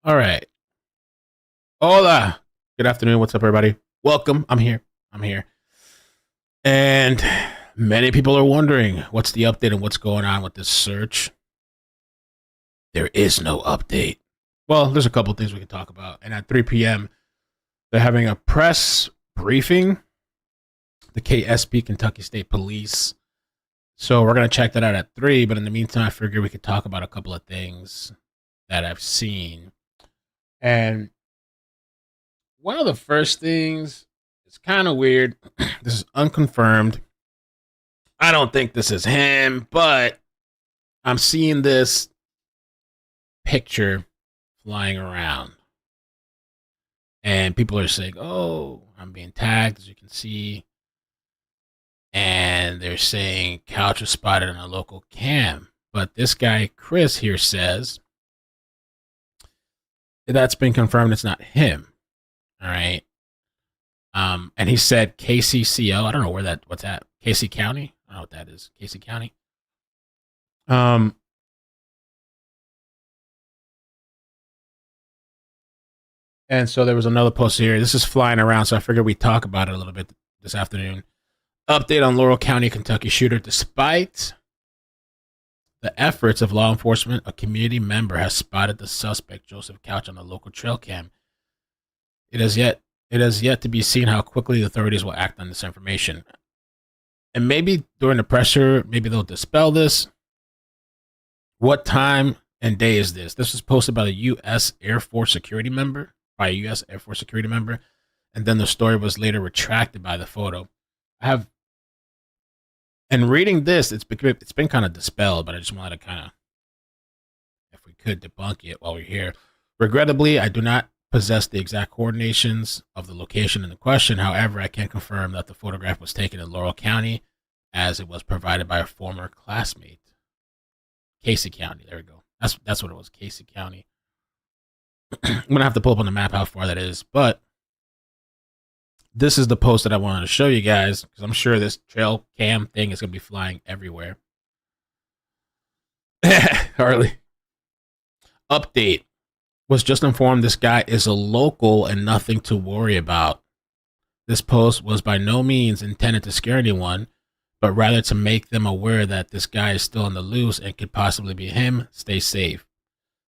All right. Hola. Good afternoon. What's up, everybody? Welcome. I'm here. I'm here. And many people are wondering what's the update and what's going on with this search. There is no update. Well, there's a couple things we can talk about. And at 3 p.m., they're having a press briefing, the KSP, Kentucky State Police. So we're going to check that out at 3. But in the meantime, I figured we could talk about a couple of things that I've seen. And one of the first things, it's kind of weird. This is unconfirmed. I don't think this is him, but I'm seeing this picture flying around. And people are saying, oh, I'm being tagged, as you can see. And they're saying couch was spotted on a local cam. But this guy, Chris, here says that's been confirmed it's not him. All right. And he said KCCO. I don't know what's that? Casey County? I don't know what that is. Casey County. Um, and so there was another post here. This is flying around, so I figured we'd talk about it a little bit this afternoon. Update on Laurel County, Kentucky shooter. Despite the efforts of law enforcement, a community member has spotted the suspect, Joseph Couch, on a local trail cam. It has yet to be seen how quickly the authorities will act on this information. And maybe during the pressure, maybe they'll dispel this. What time and day is this? This was posted by the U.S. Air Force security member, and then the story was later retracted by the photo. And reading this, it's been kind of dispelled, but I just wanted to kind of, if we could, debunk it while we're here. Regrettably, I do not possess the exact coordinations of the location in the question. However, I can confirm that the photograph was taken in Laurel County, as it was provided by a former classmate. Casey County. There we go. That's what it was. Casey County. I'm gonna have to pull up on the map how far that is, but this is the post that I wanted to show you guys because I'm sure this trail cam thing is gonna be flying everywhere. Harley. Update. Was just informed this guy is a local and nothing to worry about. This post was by no means intended to scare anyone, but rather to make them aware that this guy is still on the loose and could possibly be him. Stay safe.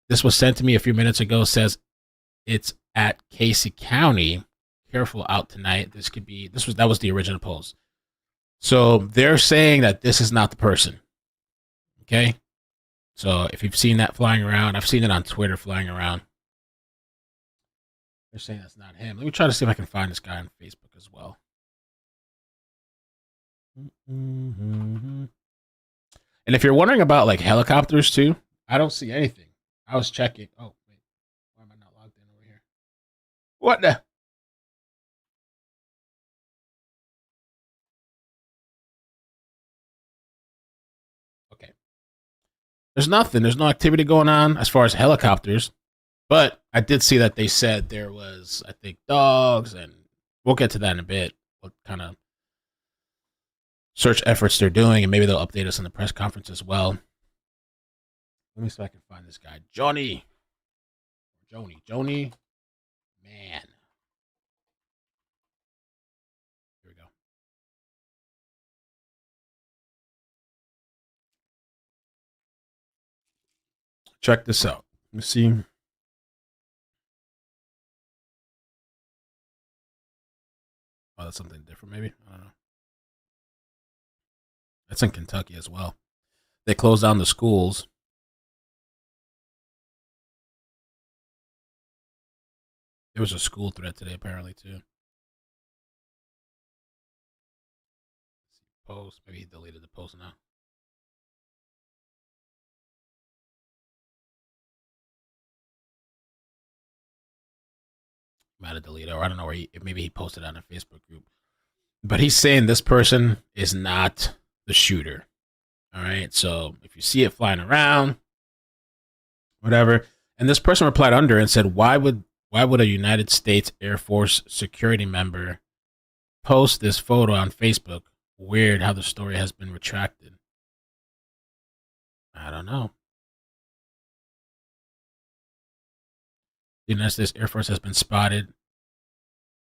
This was sent to me a few minutes ago. Says it's at Casey County. Careful out tonight. That was the original post. So they're saying that this is not the person. Okay. So if you've seen that flying around, I've seen it on Twitter flying around. They're saying that's not him. Let me try to see if I can find this guy on Facebook as well. Mm-hmm. And if you're wondering about like helicopters too, I don't see anything. I was checking. Oh, wait. Why am I not logged in over here? What the? Okay. There's nothing. There's no activity going on as far as helicopters. But I did see that they said there was, I think, dogs, and we'll get to that in a bit. What kind of search efforts they're doing, and maybe they'll update us in the press conference as well. Let me see if I can find this guy. Joni, man. Here we go. Check this out. Let me see. Oh, that's something different, maybe. I don't know. That's in Kentucky as well. They closed down the schools. There was a school threat today, apparently, too. Post. Maybe he deleted the post now. Might have deleted, or I don't know where maybe he posted on a Facebook group. But he's saying this person is not the shooter. All right. So if you see it flying around, whatever. And this person replied under and said, why would a United States Air Force security member post this photo on Facebook? Weird how the story has been retracted. I don't know. The United States Air Force has been spotted.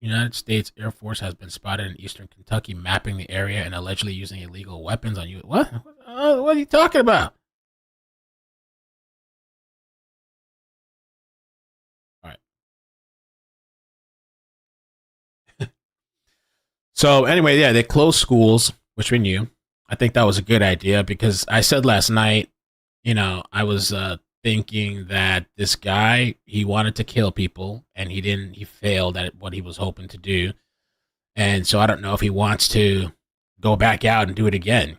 United States Air Force has been spotted in eastern Kentucky, mapping the area and allegedly using illegal weapons on you. What? What are you talking about? All right. So anyway, yeah, they closed schools, which we knew. I think that was a good idea because I said last night, I was thinking that this guy, he wanted to kill people and he failed at what he was hoping to do. And so I don't know if he wants to go back out and do it again.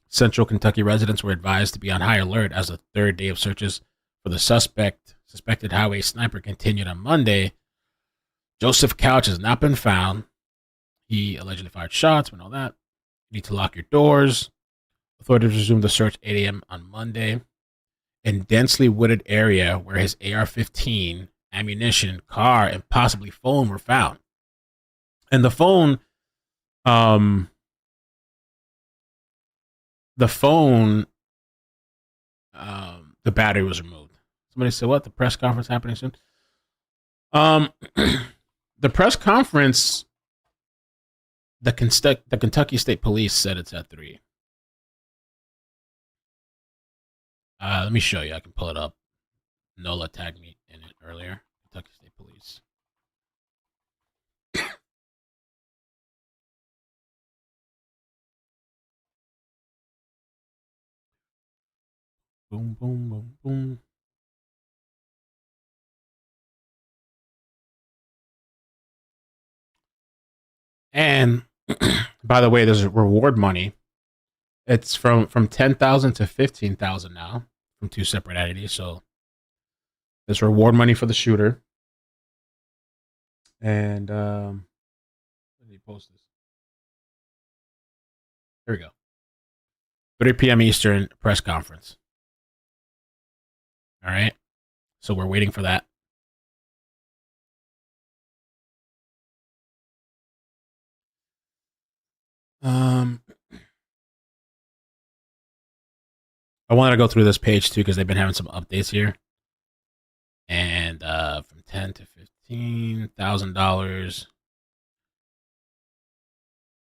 Central Kentucky residents were advised to be on high alert as the third day of searches for the suspected highway sniper continued on Monday. Joseph Couch has not been found. He allegedly fired shots, we know that. You need to lock your doors. Authorities resumed the search 8 a.m. on Monday in densely wooded area where his AR-15, ammunition, car, and possibly phone were found. And the phone, the battery was removed. Somebody said, what? The press conference happening soon? The press conference, the Kentucky State Police said it's at 3. Let me show you. I can pull it up. Nola tagged me in it earlier. Kentucky State Police. Boom, boom, boom, boom. And by the way, there's reward money. It's from 10,000 to 15,000 now from 2 separate entities. So there's reward money for the shooter. And where did he post this? Here we go. 3 p.m. Eastern press conference. All right. So we're waiting for that. I wanted to go through this page too because they've been having some updates here. And from $10,000 to $15,000.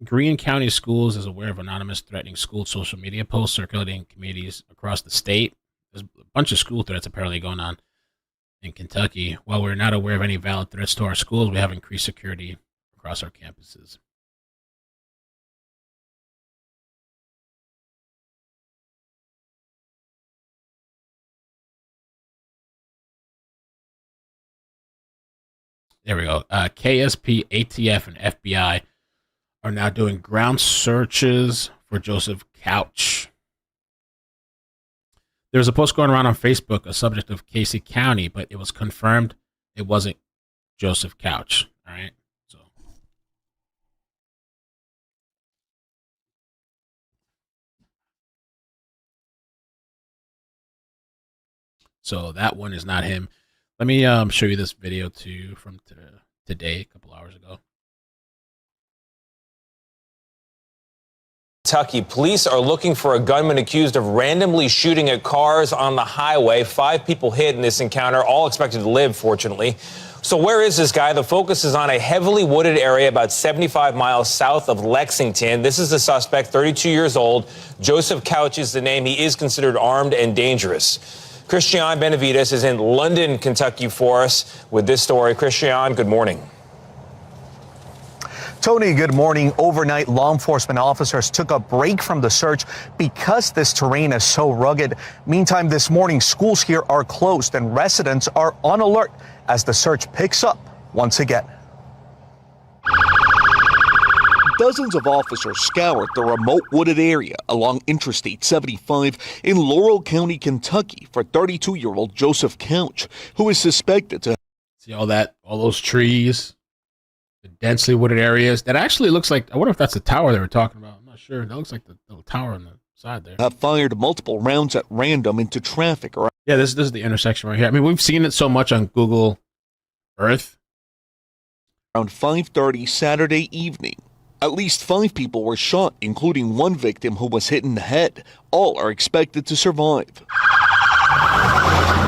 Greene County Schools is aware of anonymous threatening school social media posts circulating communities across the state. There's a bunch of school threats apparently going on in Kentucky. While we're not aware of any valid threats to our schools, we have increased security across our campuses. There we go. KSP, ATF, and FBI are now doing ground searches for Joseph Couch. There's a post going around on Facebook, a subject of Casey County, but it was confirmed it wasn't Joseph Couch. All right. So that one is not him. Let me show you this video too from today, a couple hours ago. Kentucky police are looking for a gunman accused of randomly shooting at cars on the highway. 5 people hit in this encounter, all expected to live, fortunately. So where is this guy? The focus is on a heavily wooded area about 75 miles south of Lexington. This is the suspect, 32 years old. Joseph Couch is the name. He is considered armed and dangerous. Christian Benavides is in London, Kentucky for us with this story. Christian, good morning. Tony, good morning. Overnight, law enforcement officers took a break from the search because this terrain is so rugged. Meantime, this morning, schools here are closed and residents are on alert as the search picks up once again. Dozens of officers scoured the remote wooded area along Interstate 75 in Laurel County, Kentucky for 32-year-old Joseph Couch, who is suspected to see all those trees, the densely wooded areas. That actually looks like, I wonder if that's the tower they were talking about. I'm not sure. That looks like the little tower on the side there. have fired multiple rounds at random into traffic. Yeah, this is the intersection right here. I mean, we've seen it so much on Google Earth. Around 5:30 Saturday evening. At least 5 people were shot, including one victim who was hit in the head. All are expected to survive.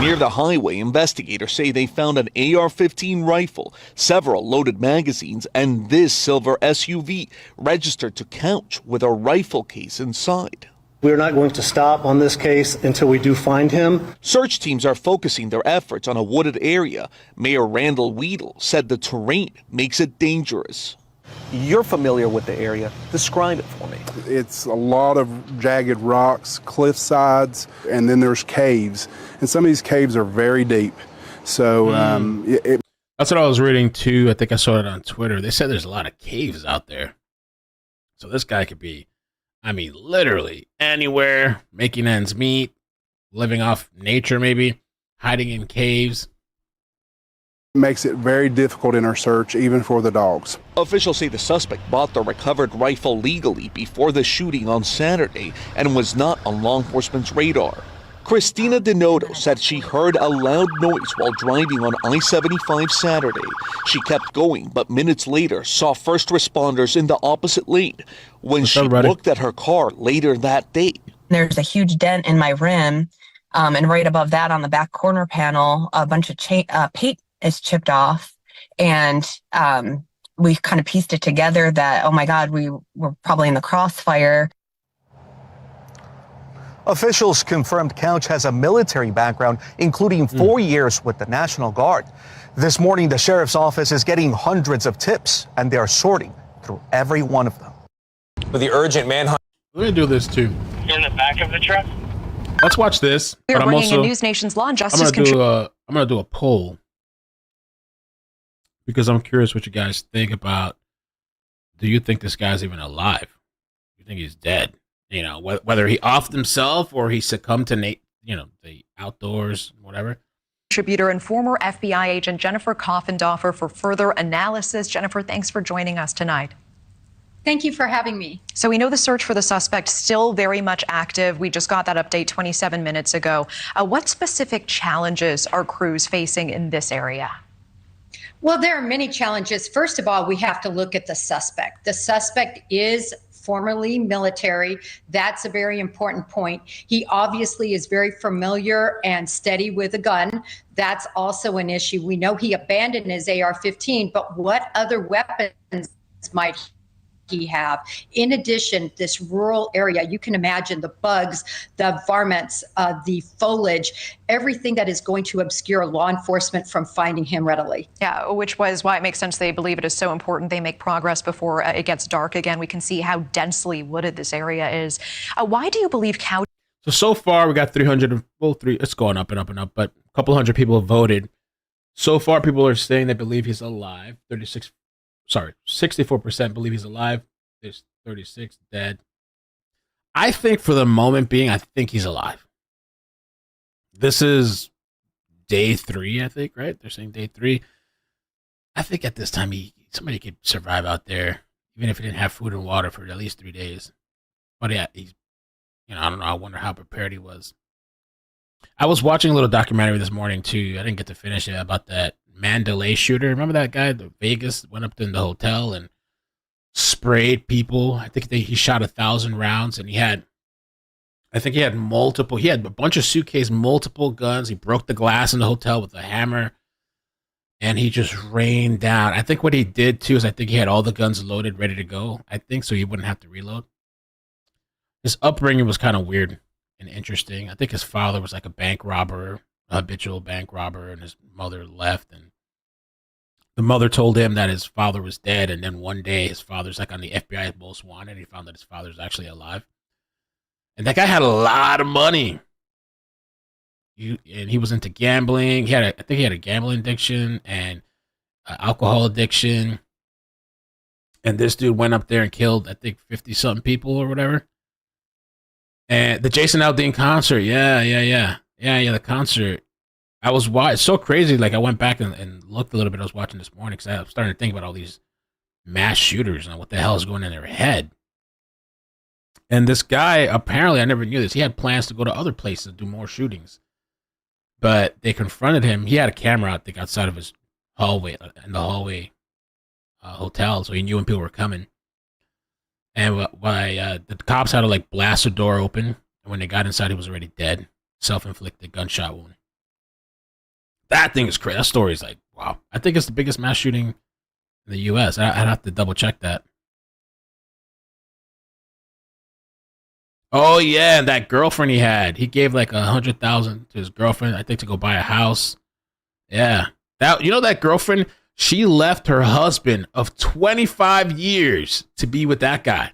Near the highway, investigators say they found an AR-15 rifle, several loaded magazines, and this silver SUV registered to Couch with a rifle case inside. We're not going to stop on this case until we do find him. Search teams are focusing their efforts on a wooded area. Mayor Randall Weedle said the terrain makes it dangerous. You're familiar with the area. Describe it for me. It's a lot of jagged rocks, cliff sides, and then there's caves. And some of these caves are very deep. So that's what I was reading too. I think I saw it on Twitter. They said there's a lot of caves out there. So this guy could be, I mean, literally anywhere, making ends meet, living off nature maybe, hiding in caves. makes it very difficult in our search, even for the dogs. Officials say the suspect bought the recovered rifle legally before the shooting on Saturday and was not on law enforcement's radar. Christina Denoto said she heard a loud noise while driving on I-75 Saturday. She kept going, but minutes later saw first responders in the opposite lane. When she looked at her car later that day, there's a huge dent in my rim, and right above that on the back corner panel, a bunch of paint is chipped off, and we kind of pieced it together that, oh my God, we were probably in the crossfire. Officials confirmed Couch has a military background, including 4 years with the National Guard. This morning, the sheriff's office is getting hundreds of tips, and they're sorting through every one of them. For the urgent manhunt. We're going to do this too. You're in the back of the truck? Let's watch this. We're bringing a News Nation's Law and Justice Control. I'm going to do a poll because I'm curious what you guys think about. Do you think this guy's even alive? Do you think he's dead? You know, whether he offed himself or he succumbed to, the outdoors, whatever. Contributor and former FBI agent Jennifer Coffindoffer for further analysis. Jennifer, thanks for joining us tonight. Thank you for having me. So we know the search for the suspect still very much active. We just got that update 27 minutes ago. What specific challenges are crews facing in this area? Well, there are many challenges. First of all, we have to look at the suspect. The suspect is formerly military. That's a very important point. He obviously is very familiar and steady with a gun. That's also an issue. We know he abandoned his AR-15, but what other weapons might he have? In addition, this rural area, you can imagine the bugs, the varmints, the foliage, everything that is going to obscure law enforcement from finding him readily. Yeah, which was why it makes sense they believe it is so important they make progress before it gets dark again. We can see how densely wooded this area is. Why do you believe Couch? So far we got 300, it's going up and up and up, but a couple hundred people have voted. So far people are saying they believe he's alive. 64% believe he's alive. There's 36 dead. I think for the moment being, I think he's alive. This is day 3, I think, right? They're saying day 3. I think at this time, somebody could survive out there, even if he didn't have food and water for at least 3 days. But yeah, he's, I don't know. I wonder how prepared he was. I was watching a little documentary this morning too. I didn't get to finish it, about that Mandalay shooter. Remember that guy? The Vegas went up in the hotel and sprayed people. I think he shot 1,000 rounds, and he had multiple. He had a bunch of suitcases, multiple guns. He broke the glass in the hotel with a hammer, and he just rained down. I think what he did too is I think he had all the guns loaded, ready to go. I think so he wouldn't have to reload. His upbringing was kind of weird and interesting. I think his father was like a bank robber, a habitual bank robber, and his mother left, and the mother told him that his father was dead, and then one day his father's like on the FBI most wanted, and he found that his father's actually alive. And that guy had a lot of money. And he was into gambling. I think he had a gambling addiction and alcohol addiction. And this dude went up there and killed, I think, 50-something people or whatever. And the Jason Aldean concert, yeah, the concert. It's so crazy. Like I went back and looked a little bit. I was watching this morning because I was starting to think about all these mass shooters and what the hell is going in their head. And this guy, apparently, I never knew this. He had plans to go to other places and do more shootings, but they confronted him. He had a camera, I think, outside of his hallway, in the hallway hotel, so he knew when people were coming. And the cops had to blast the door open, and when they got inside, he was already dead, self-inflicted gunshot wound. That thing is crazy. That story is like, wow. I think it's the biggest mass shooting in the U.S. I'd have to double check that. Oh yeah, and that girlfriend he had, he gave like $100,000 to his girlfriend, I think, to go buy a house. Yeah, that girlfriend, she left her husband of 25 years to be with that guy.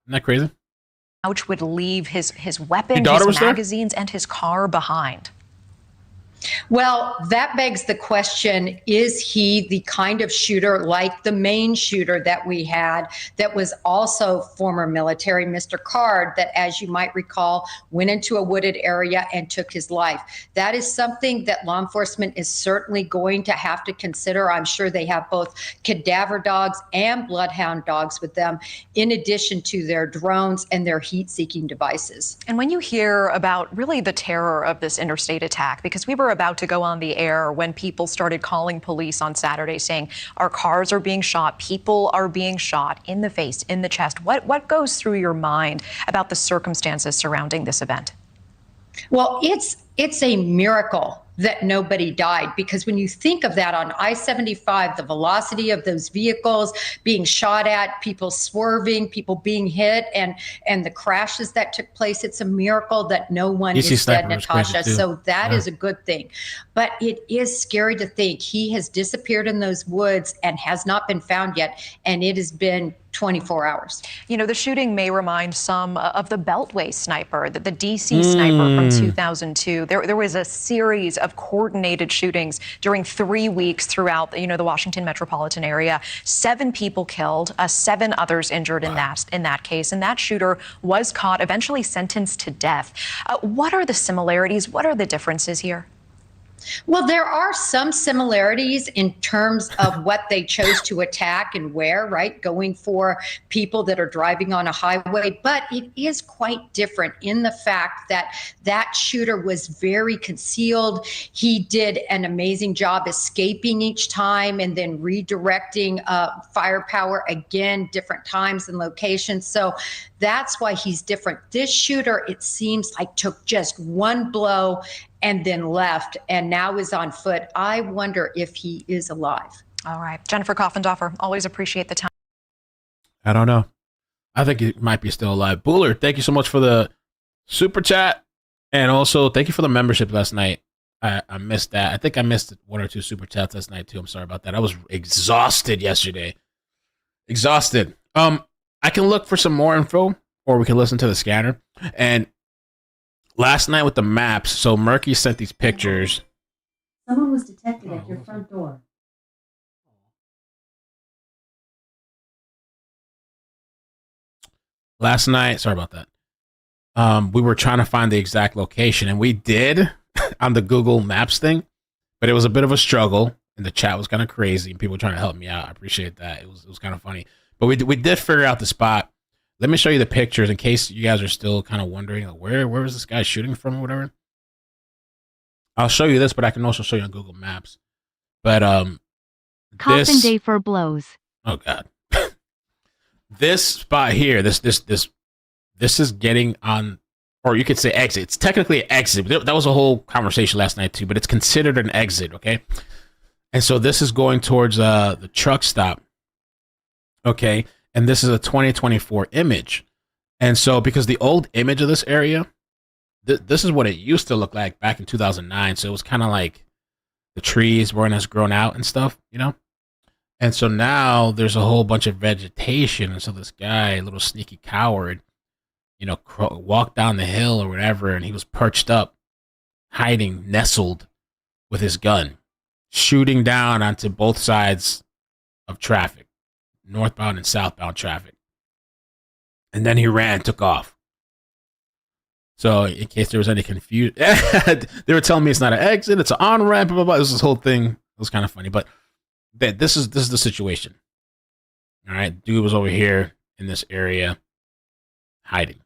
Isn't that crazy? Ouch would leave his weapons, his magazines, and his car behind. Well, that begs the question, is he the kind of shooter like the main shooter that we had that was also former military, Mr. Card, that, as you might recall, went into a wooded area and took his life? That is something that law enforcement is certainly going to have to consider. I'm sure they have both cadaver dogs and bloodhound dogs with them, in addition to their drones and their heat-seeking devices. And when you hear about really the terror of this interstate attack, because we were about to go on the air when people started calling police on Saturday saying our cars are being shot, people are being shot in the face, in the chest. What goes through your mind about the circumstances surrounding this event? Well, it's a miracle that nobody died, because when you think of that on I-75, the velocity of those vehicles being shot at, people swerving, people being hit, and the crashes that took place, it's a miracle that no one is dead, Natasha. So that is a good thing. But it is scary to think he has disappeared in those woods and has not been found yet, and it has been 24 hours. You know, the shooting may remind some of the Beltway sniper, the DC sniper from 2002. There was a series of coordinated shootings during 3 weeks throughout, the Washington metropolitan area. 7 people killed, 7 others injured in that case. And that shooter was caught, eventually sentenced to death. What are the similarities? What are the differences here? Well, there are some similarities in terms of what they chose to attack and where, right? Going for people that are driving on a highway. But it is quite different in the fact that that shooter was very concealed. He did an amazing job escaping each time and then redirecting firepower again, different times and locations. So that's why he's different. This shooter, it seems like, took just one blow and then left, and now is on foot. I wonder if he is alive. All right. Jennifer Coffendorfer, always appreciate the time. I don't know. I think he might be still alive. Buller, thank you so much for the super chat. And also, thank you for the membership last night. I missed that. I think I missed 1 or 2 super chats last night, too. I'm sorry about that. I was exhausted yesterday. Exhausted. I can look for some more info, or we can listen to the scanner. And last night with the maps, so Murky sent these pictures. Someone was detected at your front door. Last night, sorry about that. We were trying to find the exact location, and we did on the Google Maps thing, but it was a bit of a struggle, and the chat was kind of crazy, and people were trying to help me out. I appreciate that. It was kind of funny. But we did figure out the spot. Let me show you the pictures in case you guys are still kind of wondering, like, where was this guy shooting from or whatever. I'll show you this, but I can also show you on Google Maps. But Coffin Day for blows. Oh God. This spot here, this is getting on, or you could say exit. It's technically an exit. That was a whole conversation last night too, but it's considered an exit, okay? And so this is going towards the truck stop. Okay, and this is a 2024 image. And so because the old image of this area, this is what it used to look like back in 2009. So it was kind of like the trees weren't as grown out and stuff, And so now there's a whole bunch of vegetation. And so this guy, a little sneaky coward, walked down the hill or whatever, and he was perched up, hiding, nestled with his gun, shooting down onto both sides of traffic, northbound and southbound traffic. And then he ran, took off. So in case there was any confusion, they were telling me it's not an exit, it's an on-ramp, blah, blah, blah. This whole thing, it was kind of funny, but this is the situation. All right, dude was over here in this area hiding.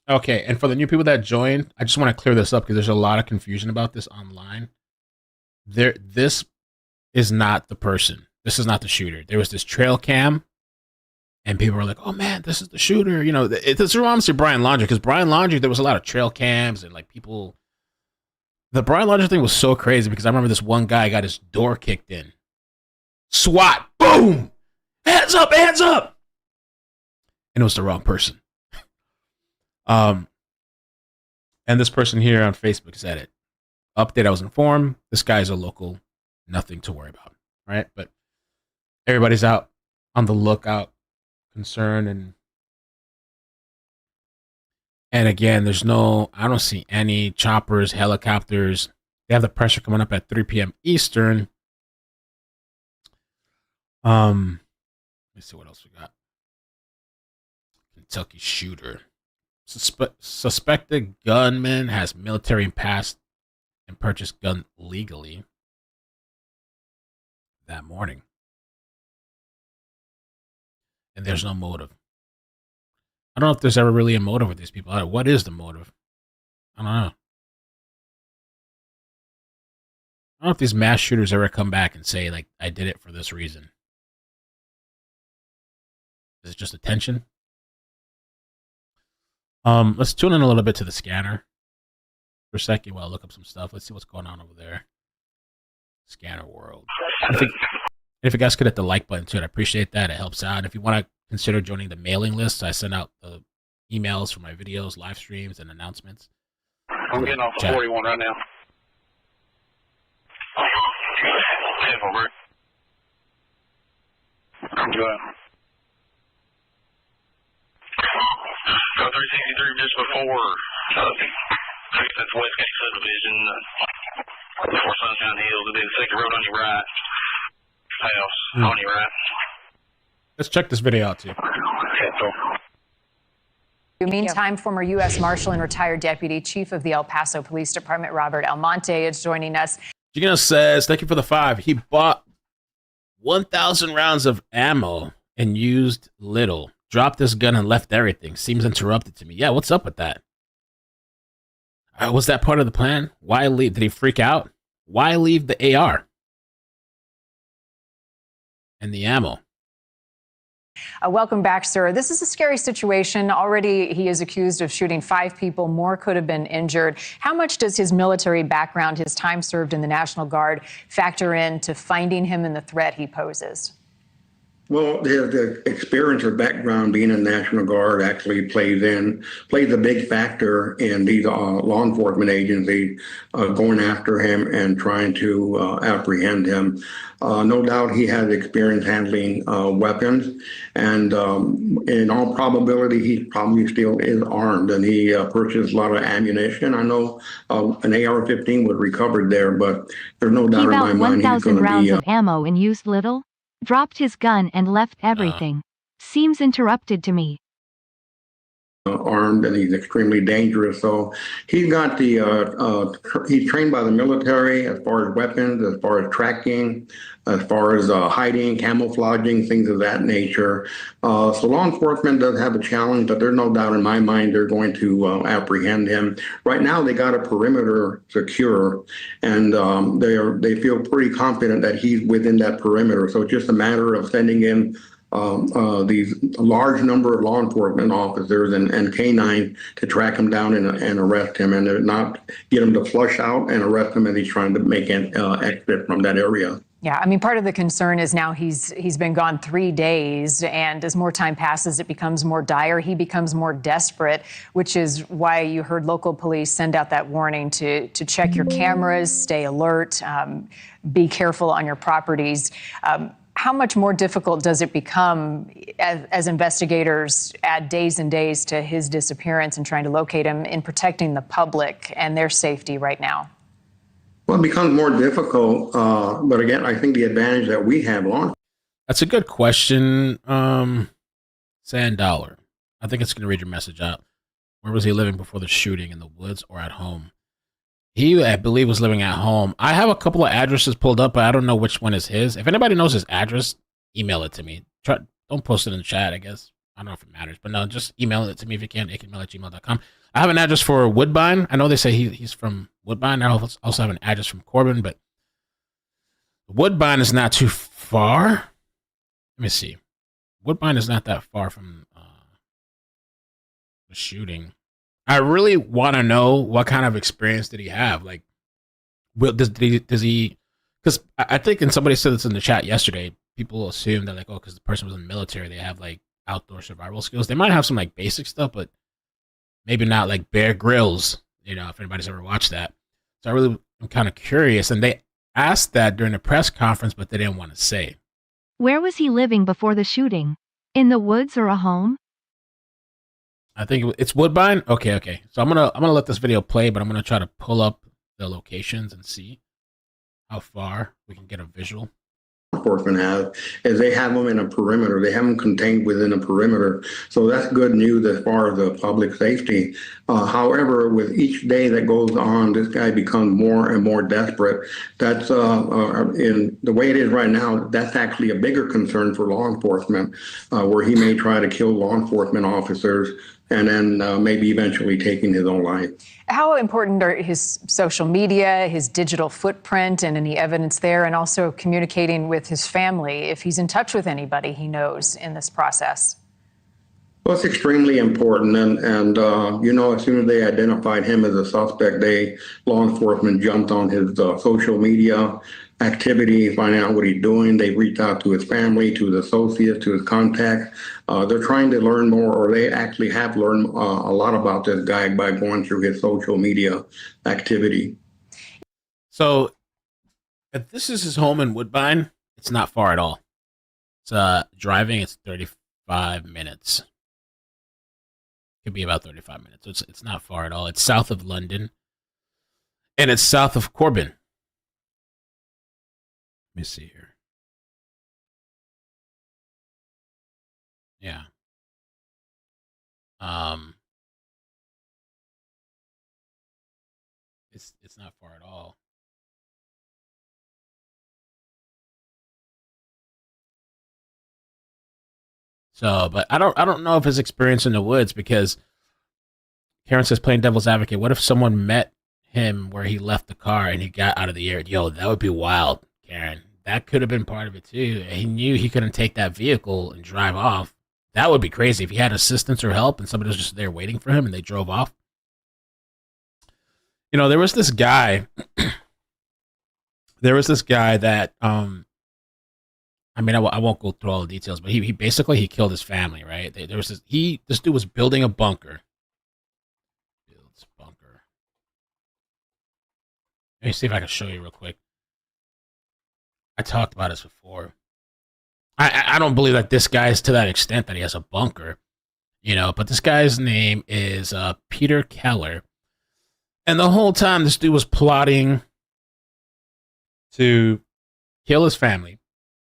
Okay, and for the new people that joined, I just want to clear this up because there's a lot of confusion about this online. This is not the person. This is not the shooter. There was this trail cam, and people were like, "Oh man, this is the shooter." You know, this reminds me of Brian Laundrie, because Brian Laundrie, there was a lot of trail cams and like people. The Brian Laundrie thing was so crazy because I remember this one guy got his door kicked in. SWAT, boom, hands up, hands up, and it was the wrong person. And this person here on Facebook said it. Update: I was informed. This guy's a local. Nothing to worry about. Right, but everybody's out on the lookout, concerned, and again, I don't see any choppers, helicopters. They have the pressure coming up at 3 p.m. Eastern. Let me see what else we got. Kentucky shooter. Suspected gunman has military pass and purchased gun legally that morning. And there's no motive. I don't know if there's ever really a motive with these people. What is the motive? I don't know. I don't know if these mass shooters ever come back and say, like, I did it for this reason. Is it just attention? Let's tune in a little bit to the scanner for a second while I look up some stuff. Let's see what's going on over there. Scanner world. If you guys could hit the like button too, I'd appreciate that. It helps out. If you want to consider joining the mailing list, I send out the emails for my videos, live streams, and announcements. I'm getting off the 41 right now. Over. Go ahead. Go 363 just before that's Westgate subdivision, before Sunshine Hills. It'll be the second road on your right. House on your right. Let's check this video out too. Meantime, former U.S. Marshal and retired Deputy Chief of the El Paso Police Department, Robert Almonte, is joining us. Gino says, thank you for the 5. He bought 1,000 rounds of ammo and used little. Dropped his gun and left everything. Seems interrupted to me. Yeah, what's up with that? Was that part of the plan? Why leave? Did he freak out? Why leave the AR? And the ammo? Welcome back, sir. This is a scary situation. Already, he is accused of shooting 5 people. More could have been injured. How much does his military background, his time served in the National Guard, factor into finding him and the threat he poses? Well, the experience or background being in the National Guard actually plays a big factor in these law enforcement agencies going after him and trying to apprehend him. No doubt he has experience handling weapons, and in all probability, he probably still is armed, and he purchased a lot of ammunition. I know an AR-15 was recovered there, but there's no doubt in my mind he's going to be... 1,000 rounds of ammo and used little? Dropped his gun and left everything. Seems interrupted to me. Armed, and he's extremely dangerous. So he's got he's trained by the military as far as weapons, as far as tracking, as far as hiding, camouflaging, things of that nature. So law enforcement does have a challenge, but there's no doubt in my mind they're going to apprehend him. Right now they got a perimeter secure, and they feel pretty confident that he's within that perimeter. So it's just a matter of sending in these large number of law enforcement officers and K9 to track him down and arrest him, and not get him to flush out and arrest him as he's trying to make an exit from that area. Yeah, I mean, part of the concern is now he's been gone 3 days, and as more time passes, it becomes more dire. He becomes more desperate, which is why you heard local police send out that warning to check your cameras, stay alert, be careful on your properties. How much more difficult does it become as investigators add days and days to his disappearance and trying to locate him in protecting the public and their safety right now? Well, it becomes more difficult, but again, I think the advantage that we have on. That's a good question, Sandollar. I think it's going to read your message out. Where was he living before the shooting, in the woods or at home? He, I believe, was living at home. I have a couple of addresses pulled up, but I don't know which one is his. If anybody knows his address, email it to me. Don't post it in the chat, I guess. I don't know if it matters, but no, just email it to me if you can, akinmail@gmail.com. I have an address for Woodbine. I know they say he's from Woodbine. I also have an address from Corbin, but Woodbine is not too far. Let me see. Woodbine is not that far from the shooting. I really want to know what kind of experience did he have. Like, does he? Because I think, and somebody said this in the chat yesterday, people assume that, like, oh, because the person was in the military, they have like outdoor survival skills. They might have some like basic stuff, but maybe not like Bear Grylls. You know, if anybody's ever watched that. So I'm kind of curious, and they asked that during the press conference, but they didn't want to say. Where was he living before the shooting? In the woods or a home? I think it's Woodbine. Okay. So I'm gonna let this video play, but I'm gonna try to pull up the locations and see how far we can get a visual. Enforcement have is they have them in a perimeter. They have them contained within a perimeter. So that's good news as far as the public safety. However, with each day that goes on, this guy becomes more and more desperate. That's in the way it is right now. That's actually a bigger concern for law enforcement, where he may try to kill law enforcement officers and then maybe eventually taking his own life. How important are his social media, his digital footprint, and any evidence there, and also communicating with his family if he's in touch with anybody he knows in this process? Well, it's extremely important, and you know, as soon as they identified him as a suspect, law enforcement jumped on his social media activity, finding out what he's doing. They reached out to his family, to his associates, to his contacts. They're trying to learn more, or they actually have learned a lot about this guy by going through his social media activity. So, if this is his home in Woodbine, it's not far at all. It's driving. It's 35 minutes. Could be about 35 minutes. So it's not far at all. It's south of London, and it's south of Corbin. Let me see here. Yeah. It's not far at all. So, but I don't know if his experience in the woods, because Karen says, playing devil's advocate, what if someone met him where he left the car and he got out of the air? Yo, that would be wild, Karen. That could have been part of it too. He knew he couldn't take that vehicle and drive off. That would be crazy if he had assistance or help and somebody was just there waiting for him and they drove off. You know, there was this guy that, I mean, I won't go through all the details, but he basically killed his family, right? There was this dude was building a bunker. Builds bunker. Let me see if I can show you real quick. I talked about this before. I don't believe that this guy is to that extent that he has a bunker, you know, but this guy's name is Peter Keller. And the whole time this dude was plotting to kill his family.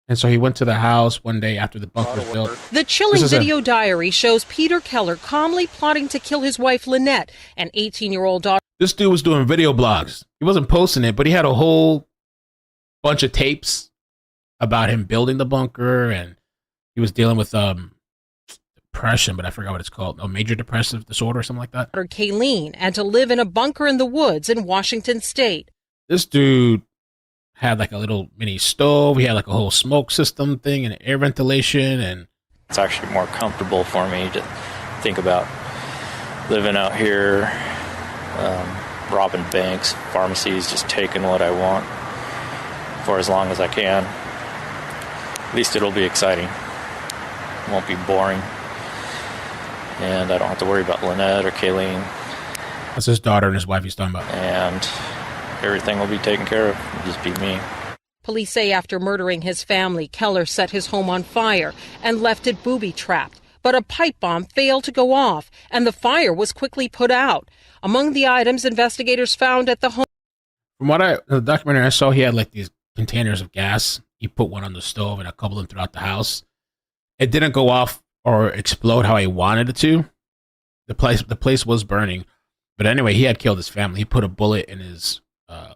And so he went to the house one day after the bunker was built. The chilling video diary shows Peter Keller calmly plotting to kill his wife, Lynette, and 18-year-old daughter. This dude was doing video blogs. He wasn't posting it, but he had a whole bunch of tapes about him building the bunker, and he was dealing with depression, but I forgot what it's called. A major depressive disorder or something like that. Kayleen, and to live in a bunker in the woods in Washington State. This dude had like a little mini stove. He had like a whole smoke system thing and air ventilation, and it's actually more comfortable for me to think about living out here, robbing banks, pharmacies, just taking what I want for as long as I can. At least it'll be exciting. It won't be boring. And I don't have to worry about Lynette or Kayleen. That's his daughter and his wife he's talking about. And everything will be taken care of. It'll just be me. Police say after murdering his family, Keller set his home on fire and left it booby-trapped. But a pipe bomb failed to go off, and the fire was quickly put out. Among the items investigators found at the home. From what the documentary I saw, he had like these containers of gas. He put one on the stove and a couple of them throughout the house. It didn't go off or explode how he wanted it to. The place was burning. But anyway, he had killed his family. He put a bullet in his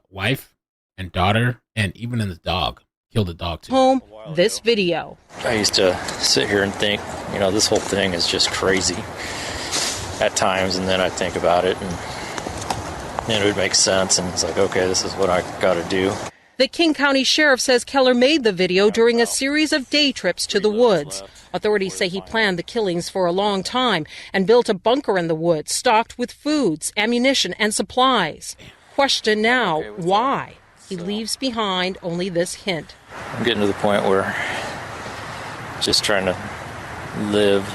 wife and daughter, and even in the dog. Killed the dog too. Home, this video. I used to sit here and think, you know, this whole thing is just crazy at times, and then I'd think about it, and it would make sense, and it's like, okay, this is what I got to do. The King County Sheriff says Keller made the video during a series of day trips to the woods. Authorities say he planned the killings for a long time and built a bunker in the woods stocked with foods, ammunition, and supplies. Question now, why? He leaves behind only this hint. I'm getting to the point where just trying to live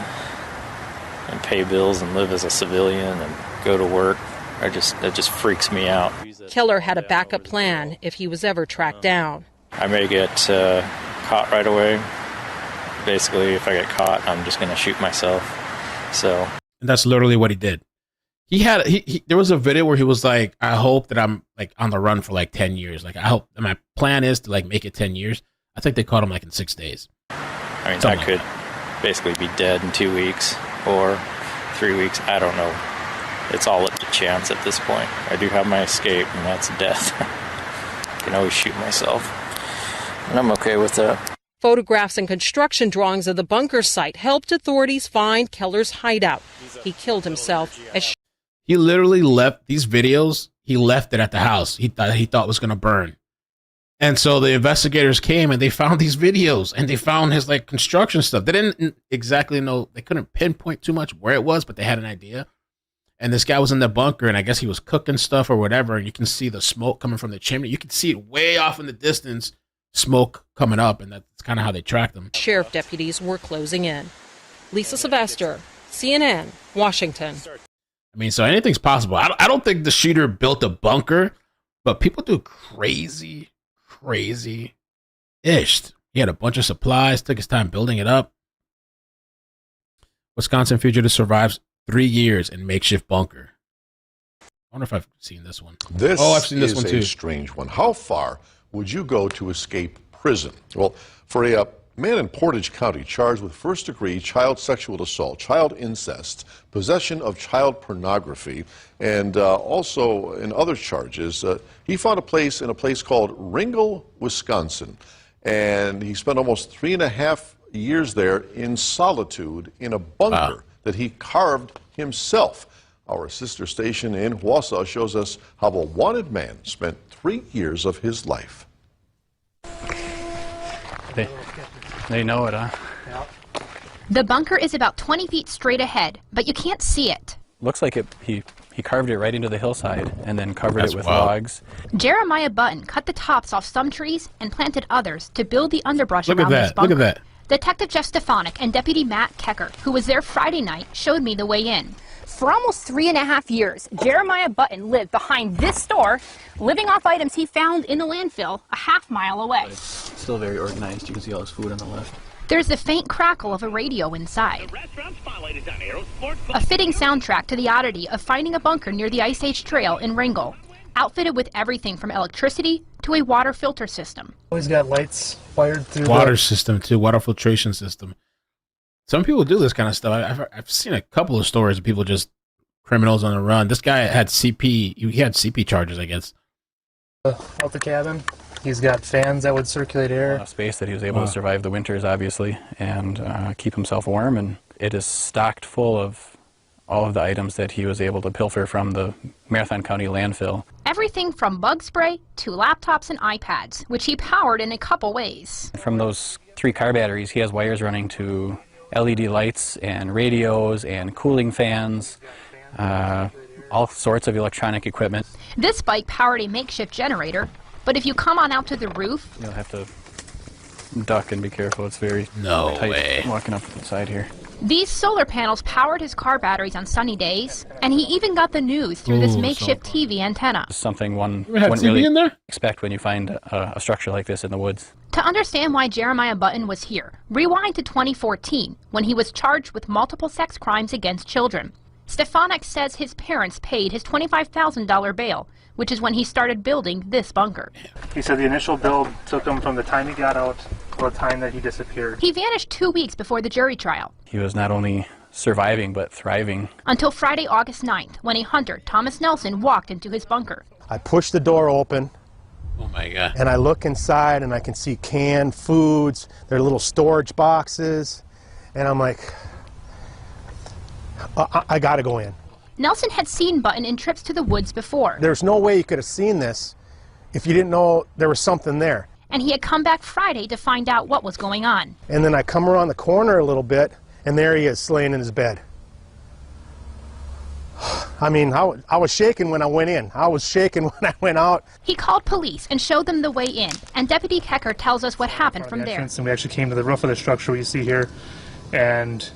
and pay bills and live as a civilian and go to work. It just freaks me out. Keller had a backup plan if he was ever tracked down. I may get caught right away. Basically, if I get caught, I'm just going to shoot myself. So, and that's literally what he did. There was a video where he was like, I hope that I'm like on the run for like 10 years. Like, I hope my plan is to like make it 10 years. I think they caught him like in 6 days. I mean, I could basically be dead in 2 weeks or 3 weeks. I don't know. It's all up to chance at this point. I do have my escape, and that's death. I can always shoot myself, and I'm okay with that. Photographs and construction drawings of the bunker site helped authorities find Keller's hideout. He killed himself. He literally left these videos. He left it at the house. He thought it was going to burn. And so the investigators came and they found these videos and they found his like construction stuff. They didn't exactly know. They couldn't pinpoint too much where it was, but they had an idea. And this guy was in the bunker, and I guess he was cooking stuff or whatever. And you can see the smoke coming from the chimney. You can see it way off in the distance, smoke coming up, and that's kind of how they tracked them. Sheriff deputies were closing in. Lisa Sylvester, CNN, Washington. I mean, so anything's possible. I don't think the shooter built a bunker, but people do crazy ish. He had a bunch of supplies, took his time building it up. Wisconsin fugitive survives 3 years in makeshift bunker. I wonder if I've seen this one. I've seen this one too. This is a strange one. How far would you go to escape prison? Well, for a man in Portage County charged with first-degree child sexual assault, child incest, possession of child pornography, and also in other charges, he found a place in a place called Ringgold, Wisconsin, and he spent almost 3.5 years there in solitude in a bunker that he carved himself. Our sister station in Wausau shows us how a wanted man spent 3 years of his life. They know it, huh? The bunker is about 20 feet straight ahead, but you can't see it. Looks like he carved it right into the hillside and then covered it with logs. Jeremiah Button cut the tops off some trees and planted others to build the underbrush around this bunker. Look at that. Detective Jeff Stefanik and Deputy Matt Kecker, who was there Friday night, showed me the way in. For almost 3.5 years, Jeremiah Button lived behind this store, living off items he found in the landfill a half-mile away. It's still very organized. You can see all his food on the left. There's the faint crackle of a radio inside. A fitting soundtrack to the oddity of finding a bunker near the Ice Age Trail in Ringgold, outfitted with everything from electricity to a water filter system. He's got lights wired through water system too, water filtration system. Some people do this kind of stuff. I've seen a couple of stories of people just criminals on the run. This guy had CP. He had CP charges, I guess. Out the cabin. He's got fans that would circulate air. Enough space that he was able to survive the winters, obviously, and keep himself warm. And it is stocked full of all of the items that he was able to pilfer from the Marathon County landfill. Everything from bug spray to laptops and iPads, which he powered in a couple ways. From those 3 car batteries, he has wires running to LED lights and radios and cooling fans, all sorts of electronic equipment. This bike powered a makeshift generator, but if you come on out to the roof, you'll have to duck and be careful. It's very tight walking up the side here. These solar panels powered his car batteries on sunny days, and he even got the news through this makeshift TV antenna. Something one wouldn't really expect when you find a structure like this in the woods. To understand why Jeremiah Button was here, rewind to 2014, when he was charged with multiple sex crimes against children. Stefanik says his parents paid his $25,000 bail, which is when he started building this bunker. He said the initial build took him from the time he got out to the time that he disappeared. He vanished 2 weeks before the jury trial. He was not only surviving, but thriving. Until Friday, August 9th, when a hunter, Thomas Nelson, walked into his bunker. I push the door open. Oh my God. And I look inside and I can see canned foods. There are little storage boxes. And I'm like, I gotta go in. Nelson had seen Button in trips to the woods before. There's no way you could have seen this if you didn't know there was something there. And he had come back Friday to find out what was going on. And then I come around the corner a little bit, and there he is, laying in his bed. I mean, I was shaking when I went in. I was shaking when I went out. He called police and showed them the way in, and Deputy Kecker tells us what happened from there. And we actually came to the roof of the structure you see here and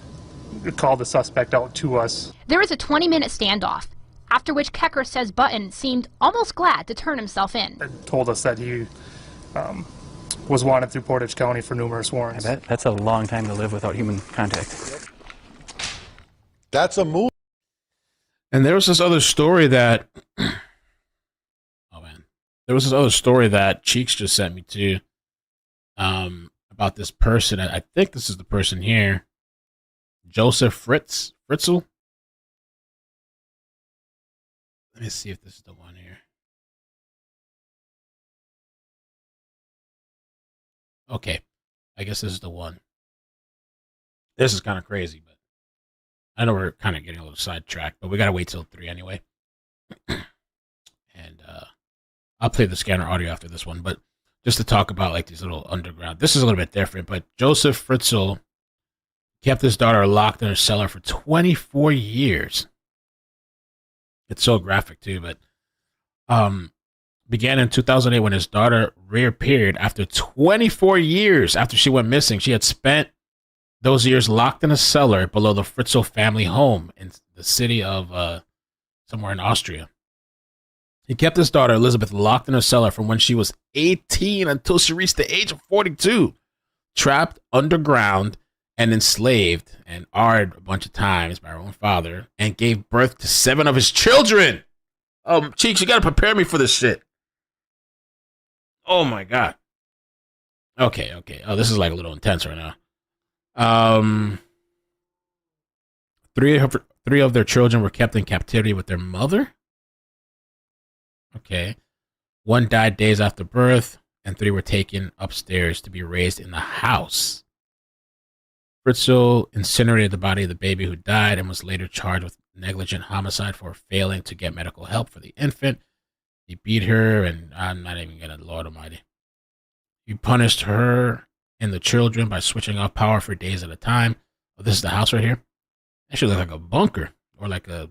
called the suspect out to us. There is a 20-minute standoff, after which Kecker says Button seemed almost glad to turn himself in. Told us that he was wanted through Portage County for numerous warrants. I bet that's a long time to live without human contact. That's a move. And there was this other story that, oh man, there was this other story that Cheeks just sent me to, about this person. I think this is the person here, Joseph Fritzl. Let me see if this is the one here. Okay, I guess this is the one. This is kind of crazy, but I know we're kind of getting a little sidetracked, but we got to wait till 3 anyway. And I'll play the scanner audio after this one, but just to talk about like these little underground. This is a little bit different, but Joseph Fritzl kept his daughter locked in her cellar for 24 years. It's so graphic too, but began in 2008 when his daughter reappeared after 24 years after she went missing. She had spent those years locked in a cellar below the Fritzl family home in the city of somewhere in Austria. He kept his daughter Elizabeth locked in her cellar from when she was 18 until she reached the age of 42, trapped underground and enslaved and arred a bunch of times by her own father, and gave birth to 7 of his children. Cheeks, you gotta prepare me for this shit. Oh my god. Okay. Oh, this is like a little intense right now. 3 of their children were kept in captivity with their mother. Okay. 1 died days after birth, and 3 were taken upstairs to be raised in the house. Fritzl incinerated the body of the baby who died and was later charged with negligent homicide for failing to get medical help for the infant. He beat her, and I'm not even gonna, Lord Almighty. He punished her and the children by switching off power for days at a time. Oh, this is the house right here. That should look like a bunker or like a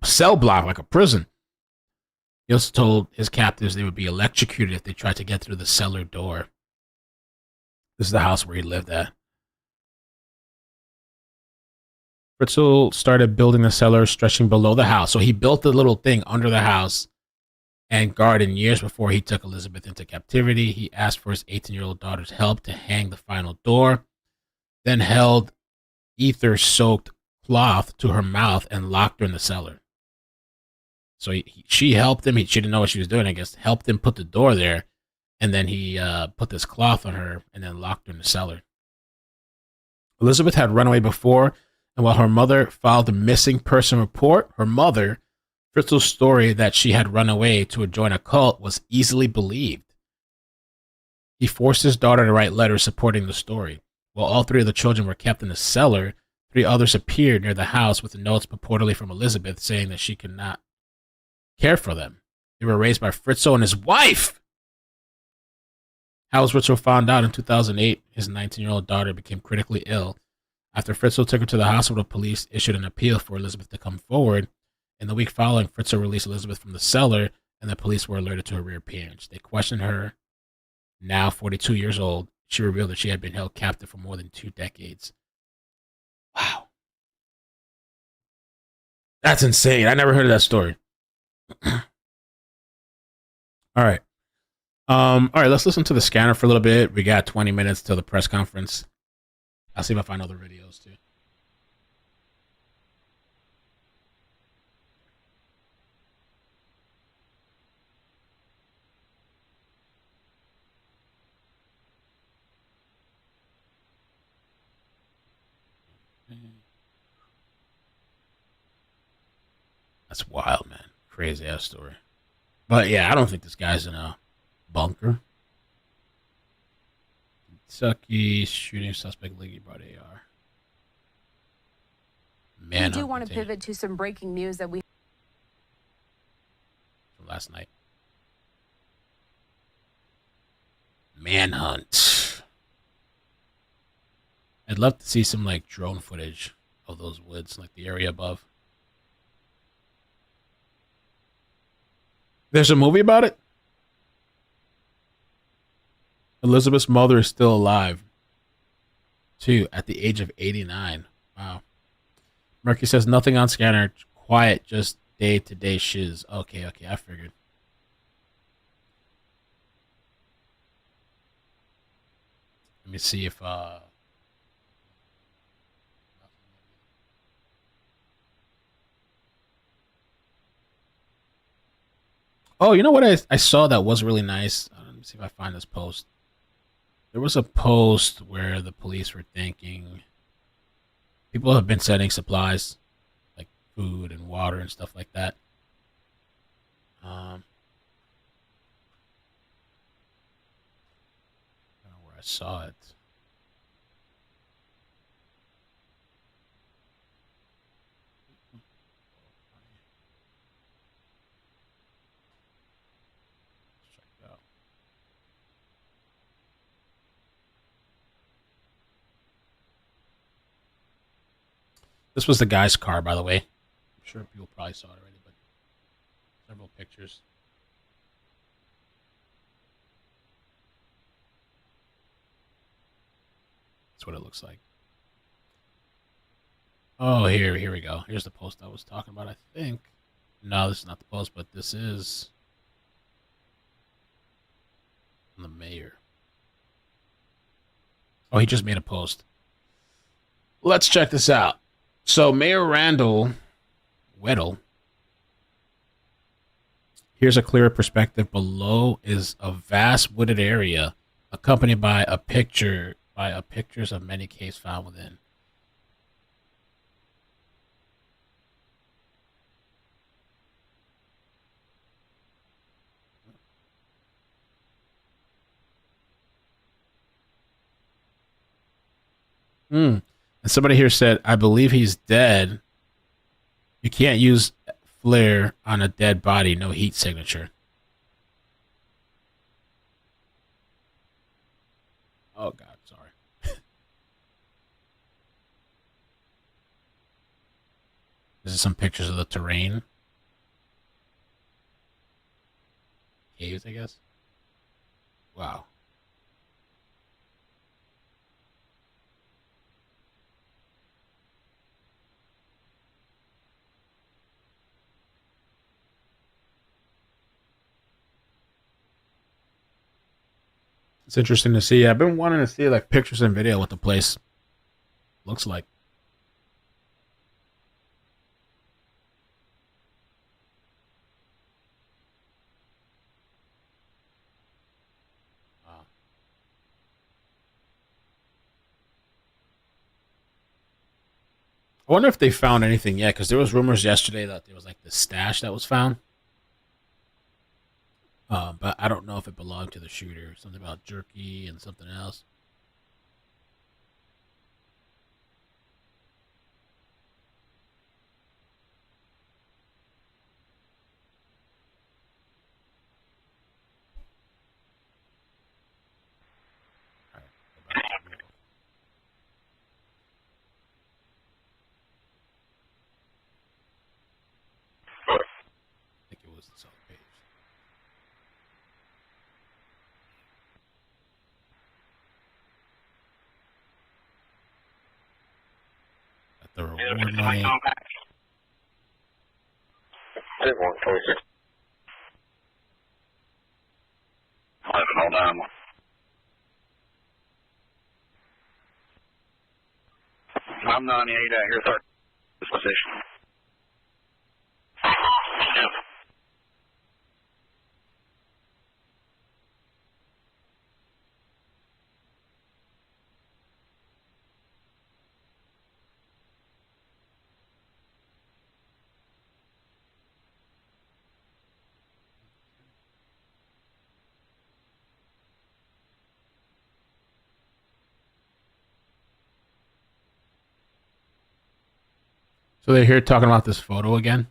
cell block, like a prison. He also told his captives they would be electrocuted if they tried to get through the cellar door. This is the house where he lived at. Fritzl started building the cellar stretching below the house. So he built the little thing under the house and garden years before he took Elizabeth into captivity. He asked for his 18-year-old daughter's help to hang the final door, then held ether-soaked cloth to her mouth and locked her in the cellar. So she helped him. She didn't know what she was doing, I guess. Helped him put the door there, and then he put this cloth on her and then locked her in the cellar. Elizabeth had run away before, and while her mother filed a missing person report, her mother, Fritzl's story that she had run away to join a cult was easily believed. He forced his daughter to write letters supporting the story. While all 3 of the children were kept in the cellar, 3 others appeared near the house with notes purportedly from Elizabeth saying that she could not care for them. They were raised by Fritzl and his wife. Howes Fritzl found out in 2008 his 19-year-old daughter became critically ill. After Fritzl took her to the hospital, police issued an appeal for Elizabeth to come forward. In the week following, Fritzl released Elizabeth from the cellar, and the police were alerted to her reappearance. They questioned her, now 42 years old. She revealed that she had been held captive for more than 2 decades. Wow. That's insane. I never heard of that story. All right. All right, let's listen to the scanner for a little bit. We got 20 minutes till the press conference. I'll see if I find other videos too. That's wild, man. Crazy ass story. But yeah, I don't think this guy's in a bunker. Kentucky shooting suspect league brought AR. Man, we do want to pivot to some breaking news that we from last night. manhunt. I'd love to see some like drone footage of those woods, like the area above. There's a movie about it. Elizabeth's mother is still alive, too, at the age of 89. Wow. Murky says nothing on scanner. Quiet, just day-to-day shiz. Okay, I figured. Let me see if oh, you know what I saw that was really nice? Let me see if I find this post. There was a post where the police were thanking people have been sending supplies like food and water and stuff like that. I don't know where I saw it. This was the guy's car, by the way. I'm sure people probably saw it already, but several pictures. That's what it looks like. Oh, here we go. Here's the post I was talking about, I think. No, this is not the post, but this is the mayor. Oh, he just made a post. Let's check this out. So Mayor Randall Weddle. Here's a clearer perspective. Below is a vast wooded area, accompanied by pictures of many caves found within. And somebody here said, I believe he's dead. You can't use flare on a dead body. No heat signature. Oh, God. Sorry. This is some pictures of the terrain. Caves, I guess. Wow. It's interesting to see. I've been wanting to see like pictures and video what the place looks like. Wow. I wonder if they found anything yet, because there was rumors yesterday that there was like the stash that was found. But I don't know if it belonged to the shooter. Something about jerky and something else. I think it was the south page. The reward money. 26. 1109. I'm 98 out here, third position. Yep. So they're here talking about this photo again.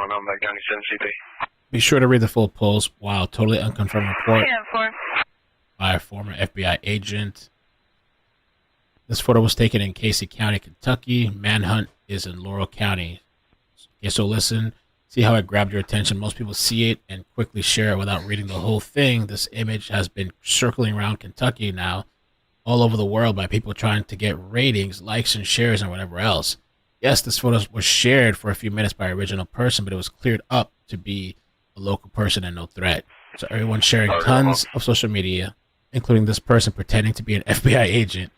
on, I'm back down to 7CP. Be sure to read the full post. Wow, totally unconfirmed report 10-4. by a former FBI agent. This photo was taken in Casey County, Kentucky. Manhunt is in Laurel County. Okay, so listen. See how it grabbed your attention? Most people see it and quickly share it without reading the whole thing. This image has been circling around Kentucky now, all over the world, by people trying to get ratings, likes, and shares, and whatever else. Yes, this photo was shared for a few minutes by an original person, but it was cleared up to be a local person and no threat. So everyone's sharing tons of social media, including this person pretending to be an FBI agent.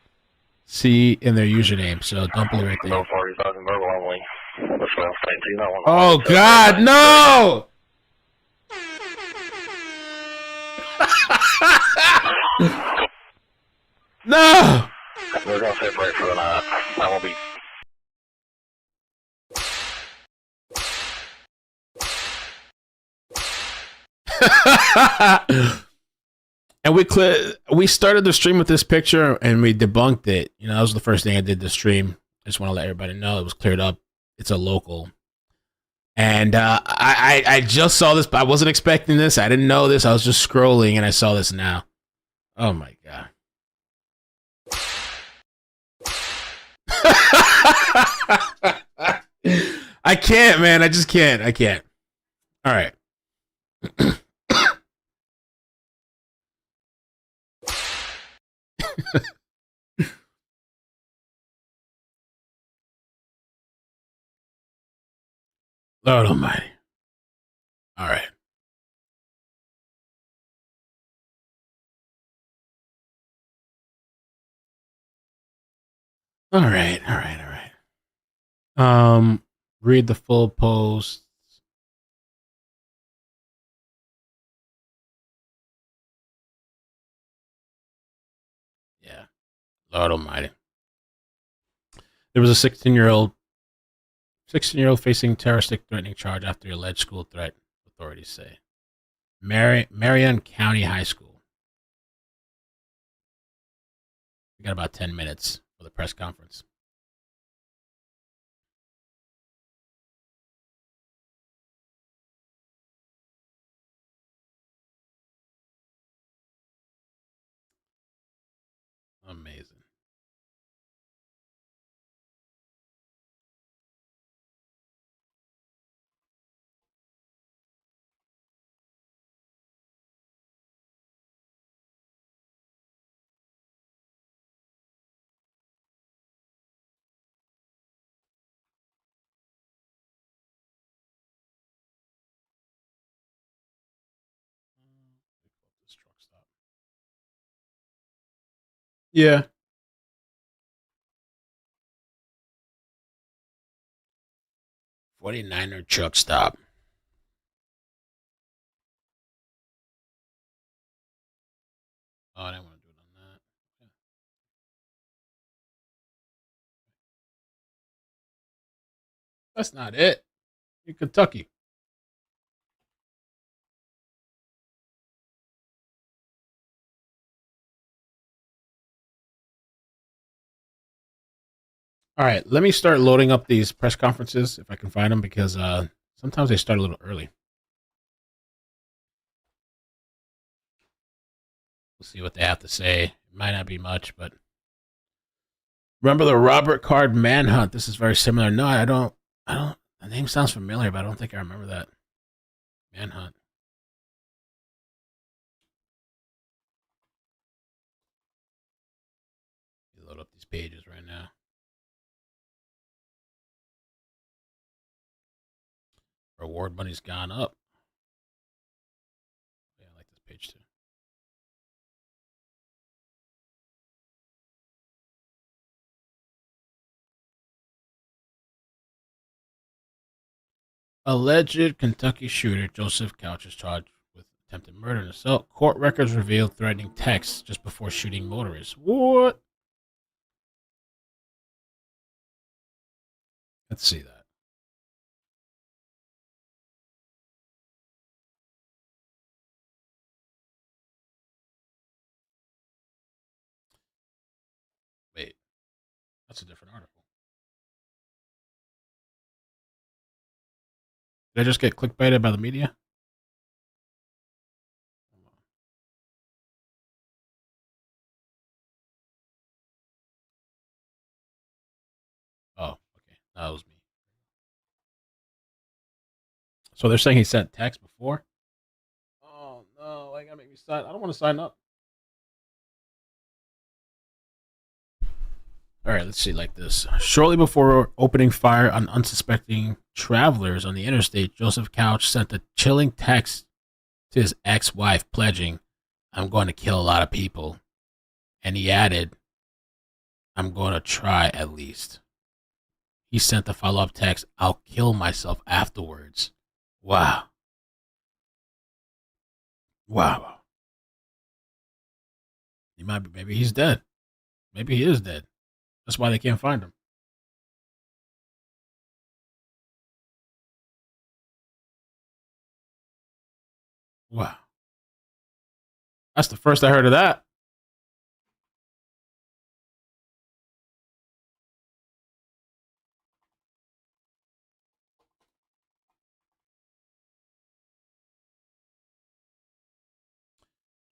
See in their username, so don't believe right there. So far, he's talking verbal only. That's what I'm saying to you. Oh, God, no! No! We're going to separate for the night. I won't be... And we started the stream with this picture and we debunked it. You know, that was the first thing I did this stream. I just want to let everybody know it was cleared up. It's a local. And I just saw this, but I wasn't expecting this. I didn't know this. I was just scrolling and I saw this now. Oh my God. I can't, man. I just can't. I can't. All right. Lord Almighty. All right. All right. All right. All right. Read the full post. Yeah. Lord Almighty. There was a 16-year-old facing terroristic threatening charge after the alleged school threat, authorities say. Marion County High School. We got about 10 minutes for the press conference. Amazing. Yeah. $49er truck stop. Oh, I didn't want to do it on that. Okay. That's not it. In Kentucky. All right, let me start loading up these press conferences if I can find them, because sometimes they start a little early. We'll see what they have to say. It might not be much, but remember the Robert Card manhunt? This is very similar. No, I don't. The name sounds familiar, but I don't think I remember that manhunt. Load up these pages right now. Reward money's gone up. Yeah, I like this page too. Alleged Kentucky shooter Joseph Couch is charged with attempted murder and assault. Court records reveal threatening texts just before shooting motorists. What? Let's see that. Wait, that's a different article. Did I just get clickbaited by the media? Oh, okay. That was me. So they're saying he sent text before? Oh, no. I gotta make me sign. I don't want to sign up. All right, let's see like this. Shortly before opening fire on unsuspecting travelers on the interstate, Joseph Couch sent a chilling text to his ex-wife pledging, "I'm going to kill a lot of people." And he added, "I'm going to try at least." He sent the follow-up text, "I'll kill myself afterwards." Wow. Wow. He might be, maybe he's dead. Maybe he is dead. That's why they can't find him. Wow. That's the first I heard of that.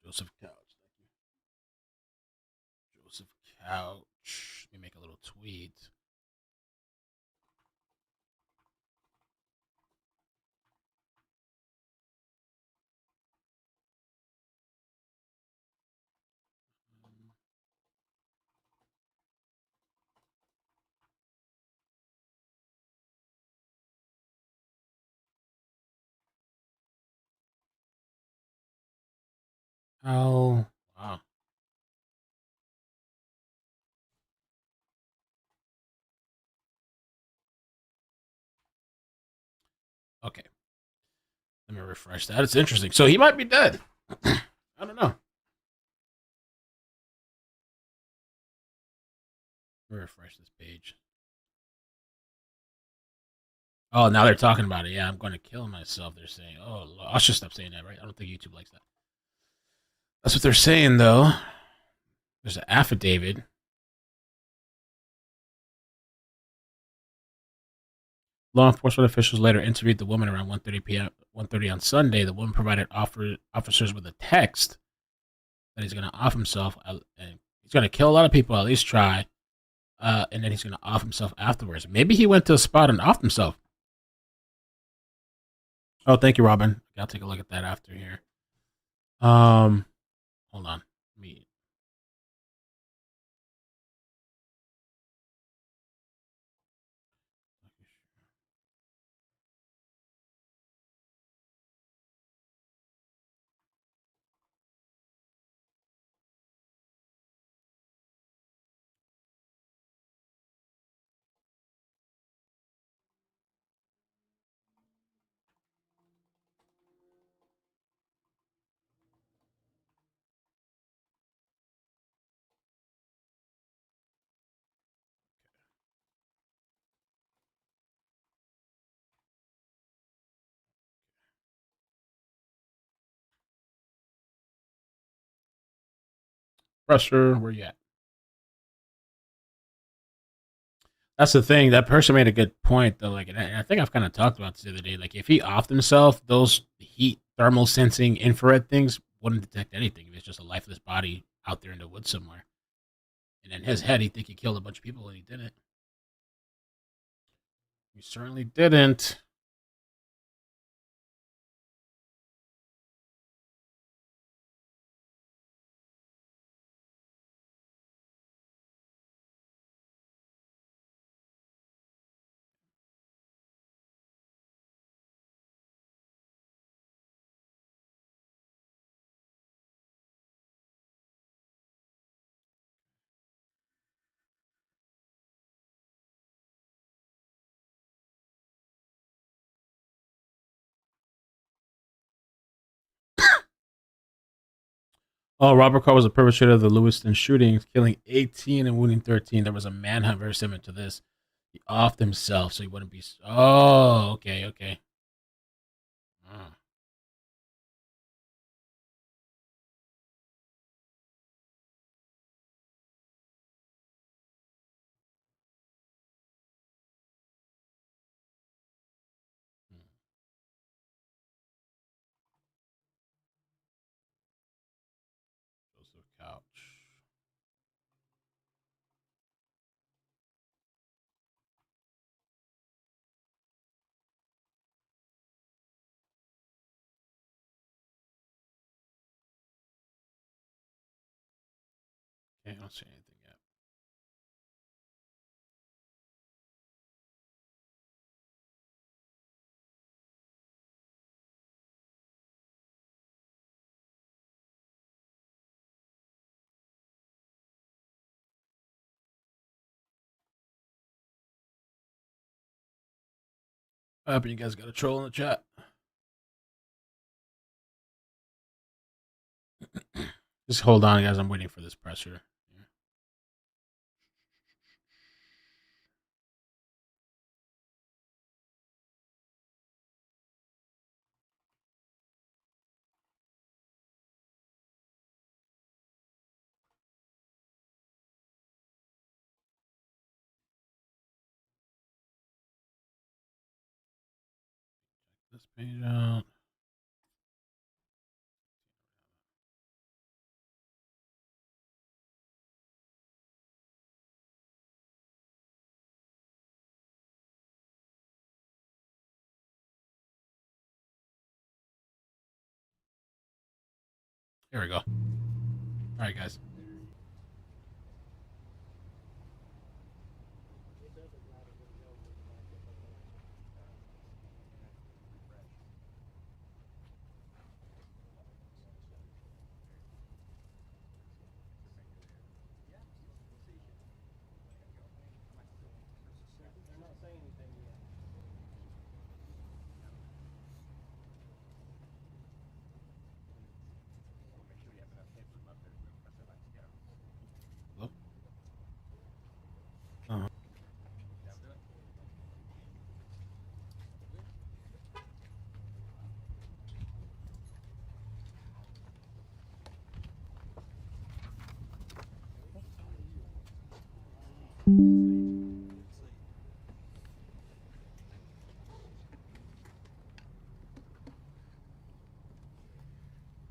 Joseph Couch. Joseph Couch. Let me make a little tweet. Oh, wow. Okay. Let me refresh that. It's interesting. So he might be dead. I don't know. Let me refresh this page. Oh, now they're talking about it. Yeah, I'm going to kill myself. They're saying, oh, I should stop saying that, right? I don't think YouTube likes that. That's what they're saying, though. There's an affidavit. Law enforcement officials later interviewed the woman around 1:30 p.m. 1:30 on Sunday. The woman provided officers with a text that he's going to off himself and he's going to kill a lot of people. At least try, and then he's going to off himself afterwards. Maybe he went to a spot and offed himself. Oh, thank you, Robin. I'll take a look at that after here. Hold on. Me. Pressure, where you at? That's the thing. That person made a good point, though. Like, and I think I've kind of talked about this the other day. Like, if he offed himself, those heat, thermal sensing, infrared things wouldn't detect anything. If it's just a lifeless body out there in the woods somewhere. And in his head, he'd think he killed a bunch of people, and he didn't. He certainly didn't. Oh, Robert Carr was a perpetrator of the Lewiston shootings, killing 18 and wounding 13. There was a manhunt very similar to this. He offed himself so he wouldn't be. Oh, okay, okay. Oh. Couch. Okay, I don't see anything yet. I hope you guys got a troll in the chat. Just hold on, guys. I'm waiting for this presser. This page out. Here we go. All right, guys.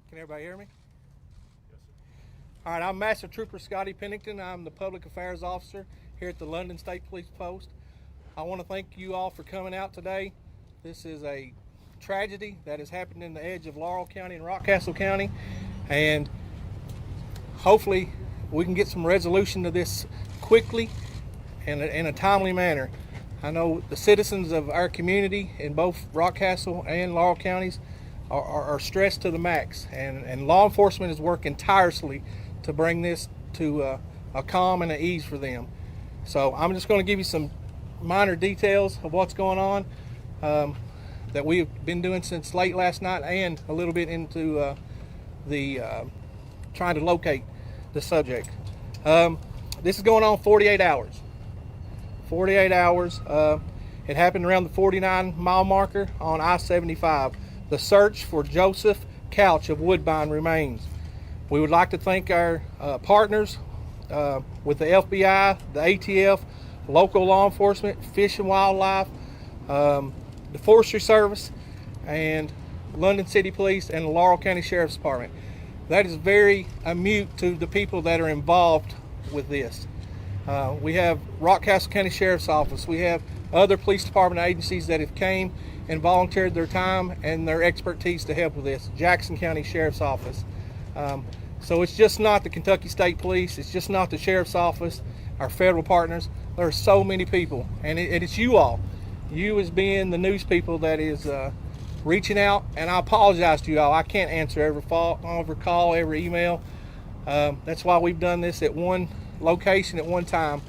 Can everybody hear me? All right, I'm Master Trooper Scotty Pennington. I'm the Public Affairs Officer here at the London State Police Post. I want to thank you all for coming out today. This is a tragedy that has happened in the edge of Laurel County and Rockcastle County, and hopefully we can get some resolution to this quickly and in a timely manner. I know the citizens of our community in both Rockcastle and Laurel counties are stressed to the max, and law enforcement is working tirelessly to bring this to a calm and an ease for them. So I'm just going to give you some minor details of what's going on that we've been doing since late last night, and a little bit into trying to locate the subject. This is going on 48 hours. 48 hours. It happened around the 49-mile marker on I-75. The search for Joseph Couch of Woodbine remains. We would like to thank our partners with the FBI, the ATF, local law enforcement, Fish and Wildlife, the Forestry Service, and London City Police and the Laurel County Sheriff's Department. That is very mute to the people that are involved with this. We have Rockcastle County Sheriff's Office. We have other police department agencies that have came and volunteered their time and their expertise to help with this. Jackson County Sheriff's Office. So it's just not the Kentucky State Police. It's just not the Sheriff's Office, our federal partners. There are so many people, and it's you all. You as being the news people that is reaching out, and I apologize to you all. I can't answer every call, every email. That's why we've done this at one location at one time.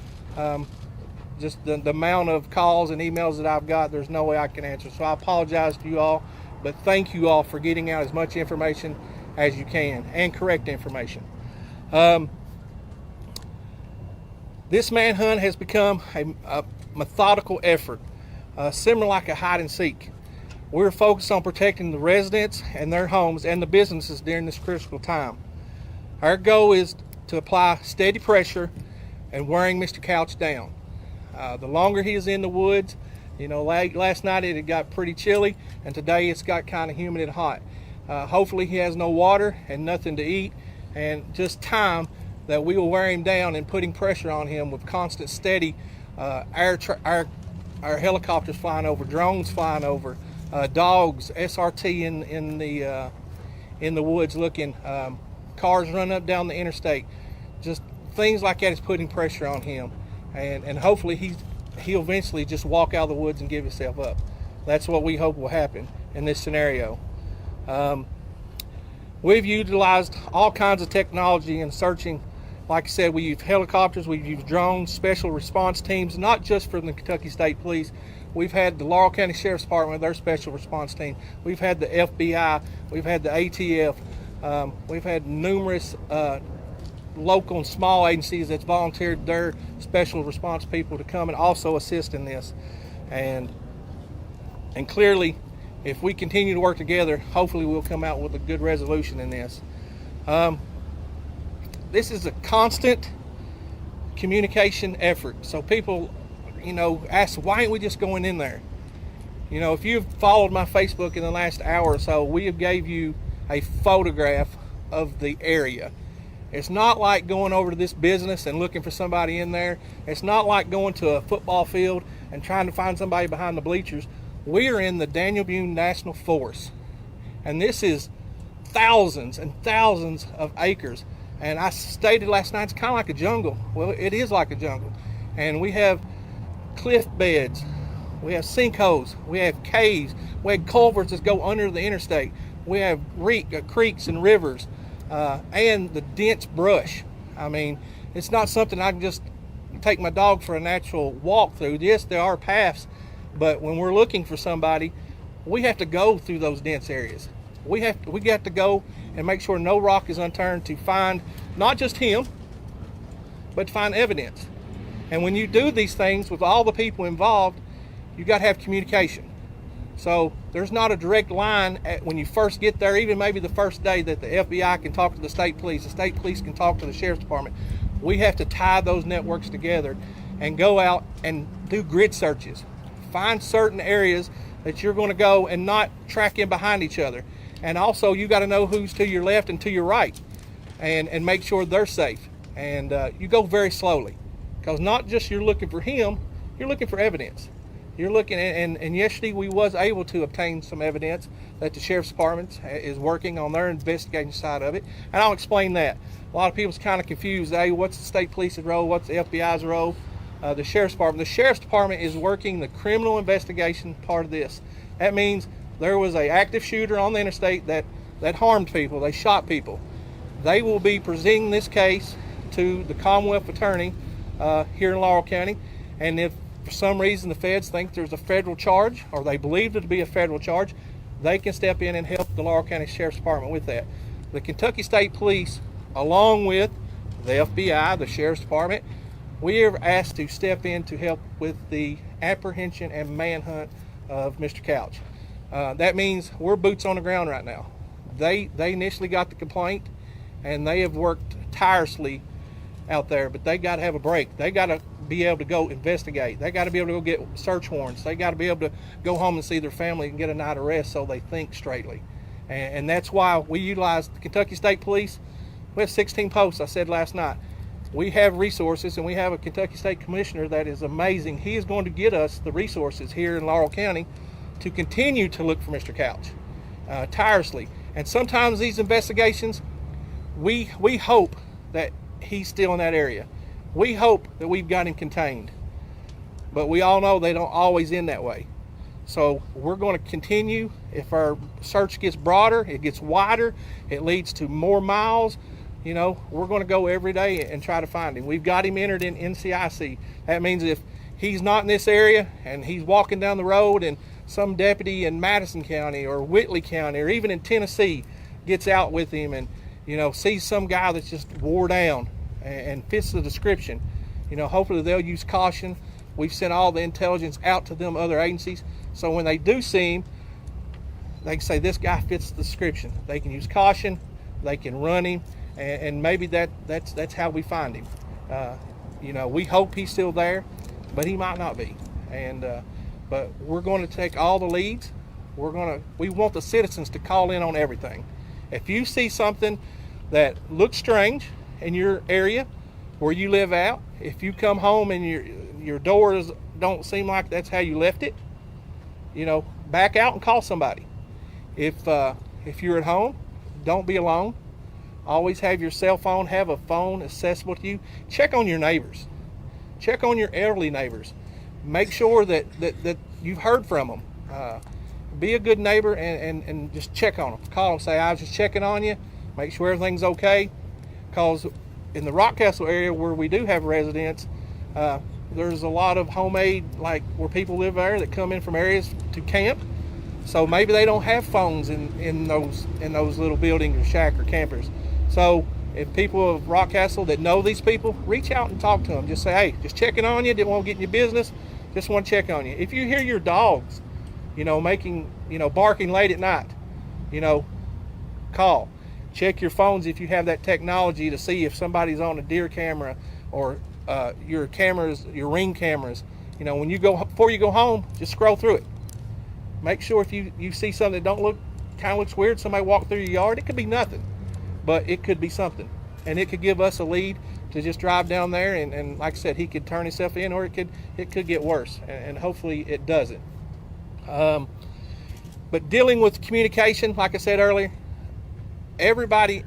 Just the amount of calls and emails that I've got, there's no way I can answer. So I apologize to you all, but thank you all for getting out as much information as you can, and correct information. This manhunt has become a methodical effort, similar like a hide and seek. We're focused on protecting the residents and their homes and the businesses during this critical time. Our goal is to apply steady pressure and wearing Mr. Couch down. The longer he is in the woods, last night it got pretty chilly, and today it's got kind of humid and hot. Hopefully he has no water and nothing to eat, and just time that we will wear him down and putting pressure on him with constant, steady our helicopters flying over, drones flying over, dogs, SRT in the woods looking, cars running up down the interstate, just things like that is putting pressure on him, and hopefully he'll eventually just walk out of the woods and give himself up. That's what we hope will happen in this scenario. We've utilized all kinds of technology in searching. Like I said, we use helicopters, we've used drones, special response teams, not just from the Kentucky State Police. We've had the Laurel County Sheriff's Department, their special response team. We've had the FBI, we've had the ATF, we've had numerous local and small agencies that's volunteered their special response people to come and also assist in this. And clearly, if we continue to work together, hopefully we'll come out with a good resolution in this. This is a constant communication effort. So people, ask, why aren't we just going in there? If you've followed my Facebook in the last hour or so, we have gave you a photograph of the area. It's not like going over to this business and looking for somebody in there. It's not like going to a football field and trying to find somebody behind the bleachers. We are in the Daniel Boone National Forest, and this is thousands and thousands of acres. And I stated last night, it's kind of like a jungle. Well, it is like a jungle. And we have cliff beds, we have sinkholes, we have caves, we have culverts that go under the interstate, we have creeks and rivers, and the dense brush. I mean, it's not something I can just take my dog for a natural walk through. Yes, there are paths, but when we're looking for somebody, we have to go through those dense areas. We have to go and make sure no rock is unturned to find not just him, but to find evidence. And when you do these things with all the people involved, you got to have communication. So there's not a direct line when you first get there, even maybe the first day, that the FBI can talk to the state police can talk to the sheriff's department. We have to tie those networks together and go out and do grid searches. Find certain areas that you're going to go and not track in behind each other. And also, you got to know who's to your left and to your right, and make sure they're safe. And you go very slowly, because not just you're looking for him, you're looking for evidence. You're looking, and yesterday we was able to obtain some evidence that the Sheriff's Department is working on their investigation side of it. And I'll explain that. A lot of people's kind of confused. Hey, what's the state police's role? What's the FBI's role? The Sheriff's Department. The Sheriff's Department is working the criminal investigation part of this. That means there was an active shooter on the interstate that harmed people. They shot people. They will be presenting this case to the Commonwealth Attorney here in Laurel County. And if for some reason the feds think there's a federal charge, or they believe it to be a federal charge, they can step in and help the Laurel County Sheriff's Department with that. The Kentucky State Police, along with the FBI, the Sheriff's Department, we are asked to step in to help with the apprehension and manhunt of Mr. Couch. That means we're boots on the ground right now. They initially got the complaint, and they have worked tirelessly out there, but they got to have a break. They got to be able to go investigate. They got to be able to go get search warrants. They got to be able to go home and see their family and get a night of rest so they think straightly. And that's why we utilize the Kentucky State Police. We have 16 posts, I said last night. We have resources, and we have a Kentucky State Commissioner that is amazing. He is going to get us the resources here in Laurel County to continue to look for Mr. Couch tirelessly. And sometimes these investigations, we hope that he's still in that area. We hope that we've got him contained. But we all know they don't always end that way. So we're going to continue. If our search gets broader, it gets wider, it leads to more miles, we're going to go every day and try to find him. We've got him entered in NCIC. That means if he's not in this area and he's walking down the road and some deputy in Madison County or Whitley County or even in Tennessee gets out with him and sees some guy that's just wore down and fits the description, hopefully they'll use caution. We've sent all the intelligence out to them other agencies, so when they do see him, they can say this guy fits the description. They can use caution, they can run him, and maybe that's how we find him. We hope he's still there, but he might not be. But we're going to take all the leads. We want the citizens to call in on everything. If you see something that look strange in your area where you live out. If you come home and your doors don't seem like that's how you left it, back out and call somebody. If you're at home, don't be alone. Always have your cell phone, have a phone accessible to you. Check on your neighbors. Check on your elderly neighbors. Make sure that you've heard from them. Be a good neighbor and just check on them. Call them, say, I was just checking on you. Make sure everything's okay. Because in the Rockcastle area where we do have residents, there's a lot of homemade, like where people live there that come in from areas to camp. So maybe they don't have phones in those little buildings or shack or campers. So if people of Rockcastle that know these people, reach out and talk to them. Just say, hey, just checking on you. Didn't want to get in your business. Just want to check on you. If you hear your dogs, barking late at night, call. Check your phones if you have that technology to see if somebody's on a deer camera or your cameras, your Ring cameras. Before you go home, just scroll through it. Make sure if you see something that kind of looks weird, somebody walk through your yard, it could be nothing, but it could be something. And it could give us a lead to just drive down there and like I said, he could turn himself in, or it could get worse, and hopefully it doesn't. But dealing with communication, like I said earlier, everybody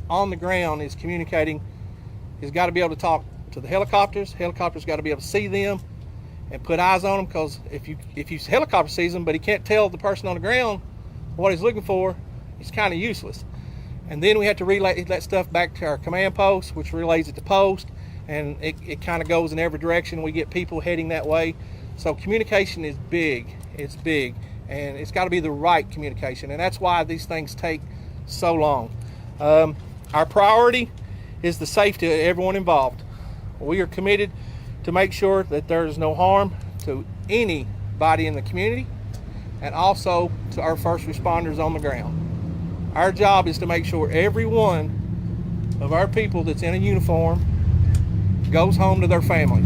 on the ground is communicating, has got to be able to talk to the helicopters. Helicopters got to be able to see them and put eyes on them, because if you helicopter sees them but he can't tell the person on the ground what he's looking for, it's kind of useless. And then we have to relay that stuff back to our command post, which relays it to post, and it kind of goes in every direction. We get people heading that way. So communication is big. It's big, and it's got to be the right communication, and that's why these things take so long. Our priority is the safety of everyone involved. We are committed to make sure that there is no harm to anybody in the community, and also to our first responders on the ground. Our job is to make sure every one of our people that's in a uniform goes home to their family.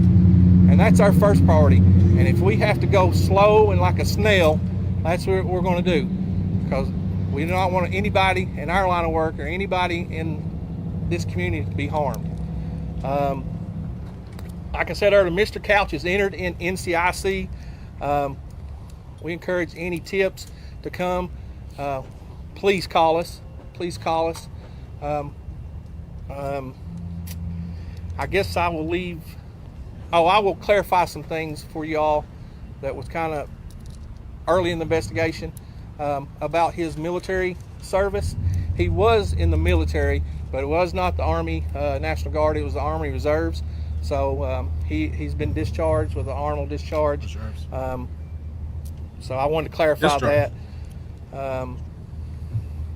And that's our first priority. And if we have to go slow and like a snail, that's what we're going to do. Because we do not want anybody in our line of work or anybody in this community to be harmed. Like I said earlier, Mr. Couch is entered in NCIC. We encourage any tips to come. Please call us. Please call us. I guess I will leave. I will clarify some things for y'all that was kind of early in the investigation about his military service. He was in the military, but it was not the Army National Guard. It was the Army Reserves. So he's been discharged with an honorable discharge. So I wanted to clarify that.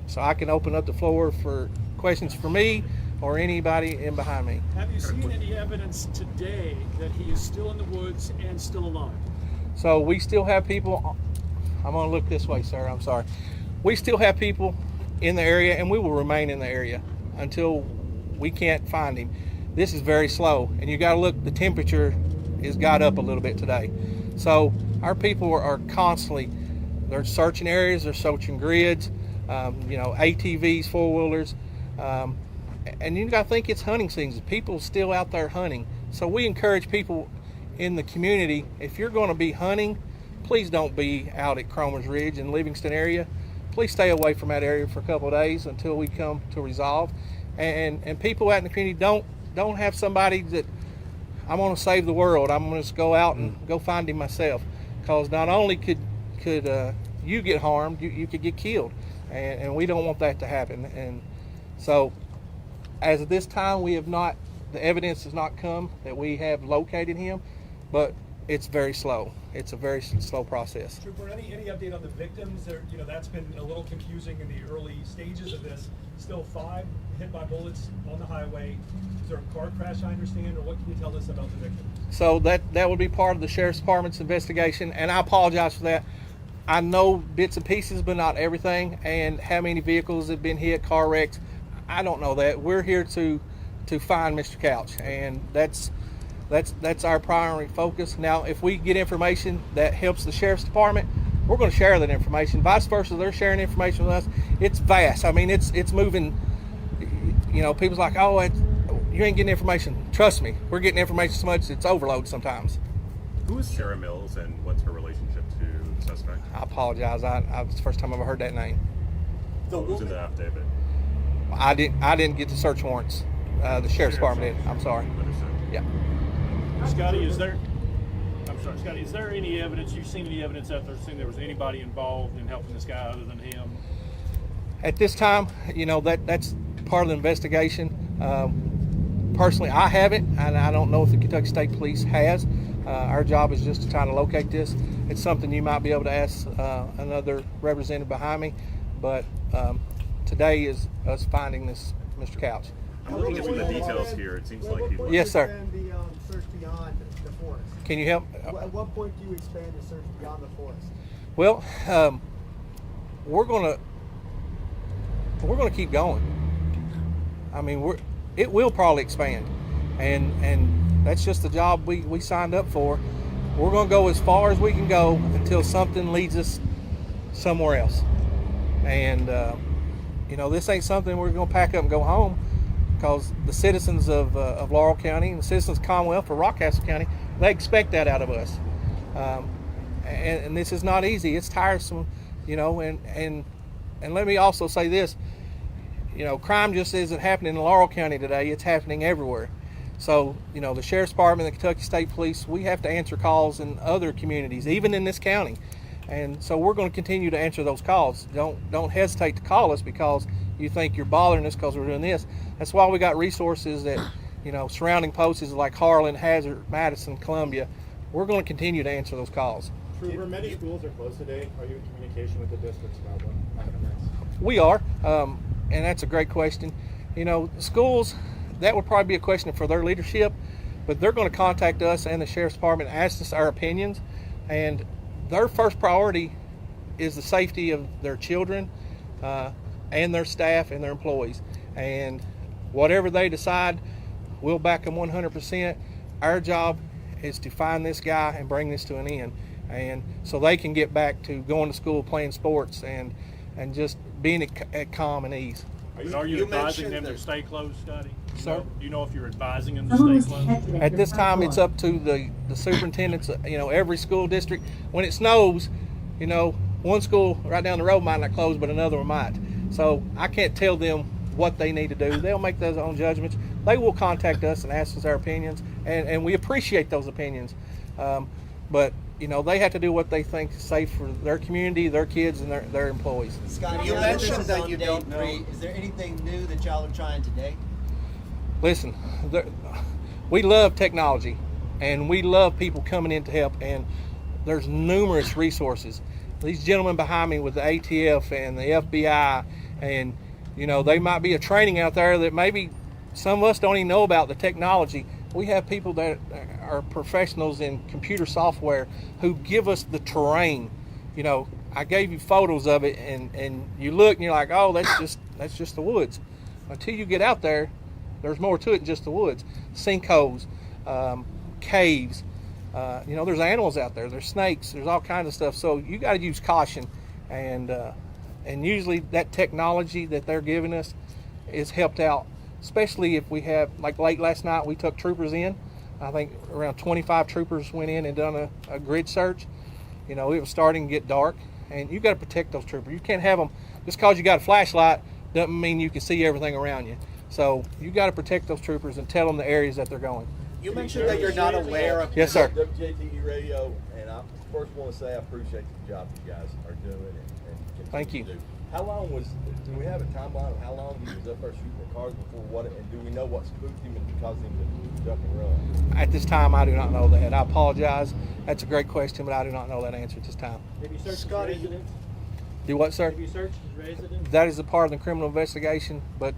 So I can open up the floor for questions for me or anybody in behind me. Have you seen any evidence today that he is still in the woods and still alive? So we still have people, I'm gonna look this way, sir, I'm sorry. We still have people in the area, and we will remain in the area until we can't find him. This is very slow, and you gotta look, the temperature has got up a little bit today. So our people are constantly, they're searching areas, they're searching grids, ATVs, four-wheelers, and you got to think it's hunting season. People still out there hunting. So we encourage people in the community, if you're going to be hunting, please don't be out at Cromer's Ridge and Livingston area. Please stay away from that area for a couple of days until we come to resolve. And people out in the community, don't have somebody that, I'm going to save the world, I'm going to just go out and go find him myself. Because not only could you get harmed, you could get killed. And we don't want that to happen. And so as of this time, the evidence has not come that we have located him, but it's very slow. It's a very slow process. Trooper, any update on the victims? That's been a little confusing in the early stages of this. Still 5 hit by bullets on the highway. Is there a car crash, I understand, or what can you tell us about the victims? So that would be part of the Sheriff's Department's investigation, and I apologize for that. I know bits and pieces, but not everything, and how many vehicles have been hit, car wrecks, I don't know that. We're here to find Mr. Couch, and that's our primary focus. Now, if we get information that helps the Sheriff's Department, we're going to share that information. Vice versa, they're sharing information with us. It's vast. I mean, it's moving you know, people's like, oh, you ain't getting information. Trust me, we're getting information so much it's overload sometimes. Who is Sarah Mills and what's her relationship to the suspect? I apologize. It's the first time I've ever heard that name. What was in the affidavit? I didn't get the search warrants. The sheriff's department did. I'm sorry. Yeah. Scotty, is there any evidence, you've seen any evidence out there saying there was anybody involved in helping this guy other than him? At this time, you know, that's part of the investigation. Personally, I haven't, and I don't know if the Kentucky State Police has. Our job is just to try to locate this. It's something you might be able to ask another representative behind me, but today is us finding this Mr. Couch. I'm looking at some of the details here. It seems like he was. Yes, sir. The search beyond the forest. Can you help? At what point do you expand the search beyond the forest? Well, we're gonna keep going. I mean, it will probably expand, and that's just the job we signed up for. We're gonna go as far as we can go until something leads us somewhere else. And you know, this ain't something we're gonna pack up and go home, because the citizens of Laurel County and the citizens of Commonwealth or Rockcastle County, they expect that out of us. And this is not easy. It's tiresome, you know. And let me also say this: you know, crime just isn't happening in Laurel County today. It's happening everywhere. So, you know, the Sheriff's Department, the Kentucky State Police, we have to answer calls in other communities, even in this county. And so we're going to continue to answer those calls. Don't hesitate to call us because you think you're bothering us because we're doing this. That's why we got resources that, you know, surrounding places like Harlan, Hazard, Madison, Columbia. We're going to continue to answer those calls. Trooper, many schools are closed today. Are you in communication with the districts about what happened next? We are, and that's a great question. You know, schools, that would probably be a question for their leadership, but they're going to contact us and the Sheriff's Department and ask us our opinions. And their first priority is the safety of their children and their staff and their employees. And whatever they decide, we'll back them 100%. Our job is to find this guy and bring this to an end, and so they can get back to going to school, playing sports, and just being at calm and ease. Are you advising them to stay closed, Scotty? Sir? Do you know if you're advising them to stay closed? At this time, it's up to the superintendents. You know, every school district. When it snows, you know, one school right down the road might not close, but another one might. So I can't tell them what they need to do. They'll make their own judgments. They will contact us and ask us our opinions, and we appreciate those opinions. But you know, they have to do what they think is safe for their community, their kids, and their employees. Scott, you mentioned that you don't know. Is there anything new that y'all are trying today? Listen, we love technology, and we love people coming in to help, and there's numerous resources. These gentlemen behind me with the ATF and the FBI, and you know, they might be a training out there that maybe some of us don't even know about the technology. We have people that are professionals in computer software who give us the terrain. You know, I gave you photos of it, and you look and you're like, oh, that's just the woods. Until you get out there, there's more to it than just the woods. Sinkholes, caves. You know, there's animals out there. There's snakes. There's all kinds of stuff. So you got to use caution, and usually that technology that they're giving us is helped out. Especially if we have, like late last night, we took troopers in. I think around 25 troopers went in and done a grid search. You know, it was starting to get dark, and you got to protect those troopers. You can't have them, just because you got a flashlight doesn't mean you can see everything around you. So you got to protect those troopers and tell them the areas that they're going. You mentioned that you're not aware of. Yes, sir. WJTE Radio, and I first want to say I appreciate the job you guys are doing and Thank you. to do. How long was? Do we have a timeline of how long he was up there shooting the cars before what? And do we know what spooked him and caused him to duck and run? At this time, I do not know that. I apologize. That's a great question, but I do not know that answer at this time. Have you searched his residence? Do what, sir? Have you searched his residence? That is a part of the criminal investigation, but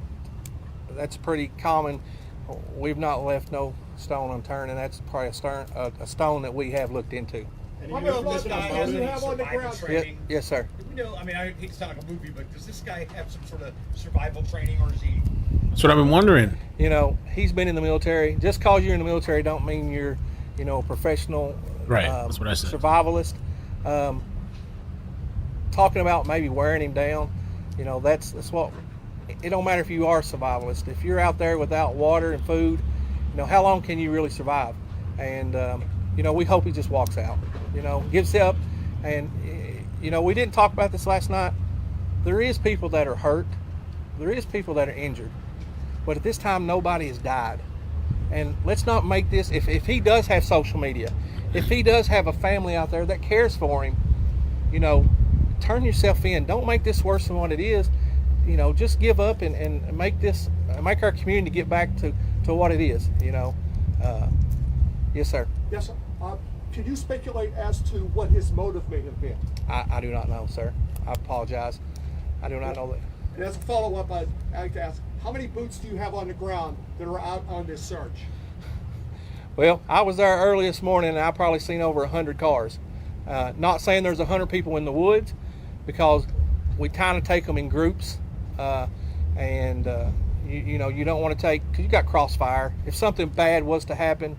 that's pretty common. We've not left no stone unturned, and that's probably a stone that we have looked into. And you have on the ground training. Yes, sir. You know, I mean, I hate to sound like a movie, but does this guy have some sort of survival training, or is he? That's what I've been wondering. You know, he's been in the military. Just because you're in the military don't mean you're, you know, a professional. Right. That's what I said. Survivalist. Talking about maybe wearing him down, you know, that's what it don't matter if you are a survivalist. If you're out there without water and food, how long can you really survive? And we hope he just walks out, gives up. And we didn't talk about this last night. There is people that are hurt. There is people that are injured. But at this time, nobody has died. And let's not make this, if he does have social media, if he does have a family out there that cares for him, turn yourself in. Don't make this worse than what it is. Just give up and make our community get back to what it is. Yes, sir. Yes, sir. Can you speculate as to what his motive may have been? I do not know, sir. I apologize. I do not know that. And as a follow-up, I'd like to ask, how many boots do you have on the ground that are out on this search? Well, I was there early this morning, and I probably seen over 100 cars. Not saying there's 100 people in the woods, because we kind of take them in groups, and you don't want to take, because you got crossfire. If something bad was to happen,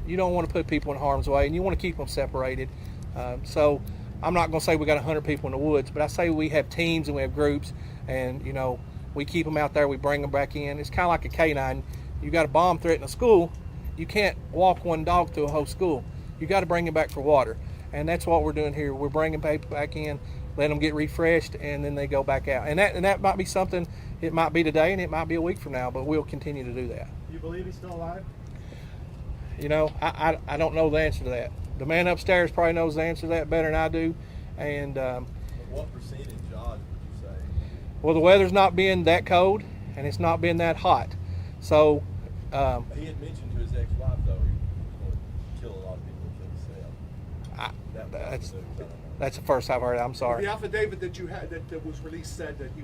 you don't want to put people in harm's way, and you want to keep them separated. So I'm not going to say we got 100 people in the woods, but I say we have teams and we have groups, and we keep them out there, we bring them back in. It's kind of like a canine. You got a bomb threat in a school, you can't walk one dog through a whole school. You got to bring them back for water, and that's what we're doing here. We're bringing people back in, let them get refreshed, and then they go back out. And that might be something. It might be today, and it might be a week from now, but we'll continue to do that. You believe he's still alive? I don't know the answer to that. The man upstairs probably knows the answer to that better than I do. And what percentage odds would you say? Well, the weather's not being that cold, and it's not been that hot. So He had mentioned to his ex-wife, though, he was going to kill a lot of people himself. That's the first I've heard. I'm sorry. The affidavit that you had that was released said that he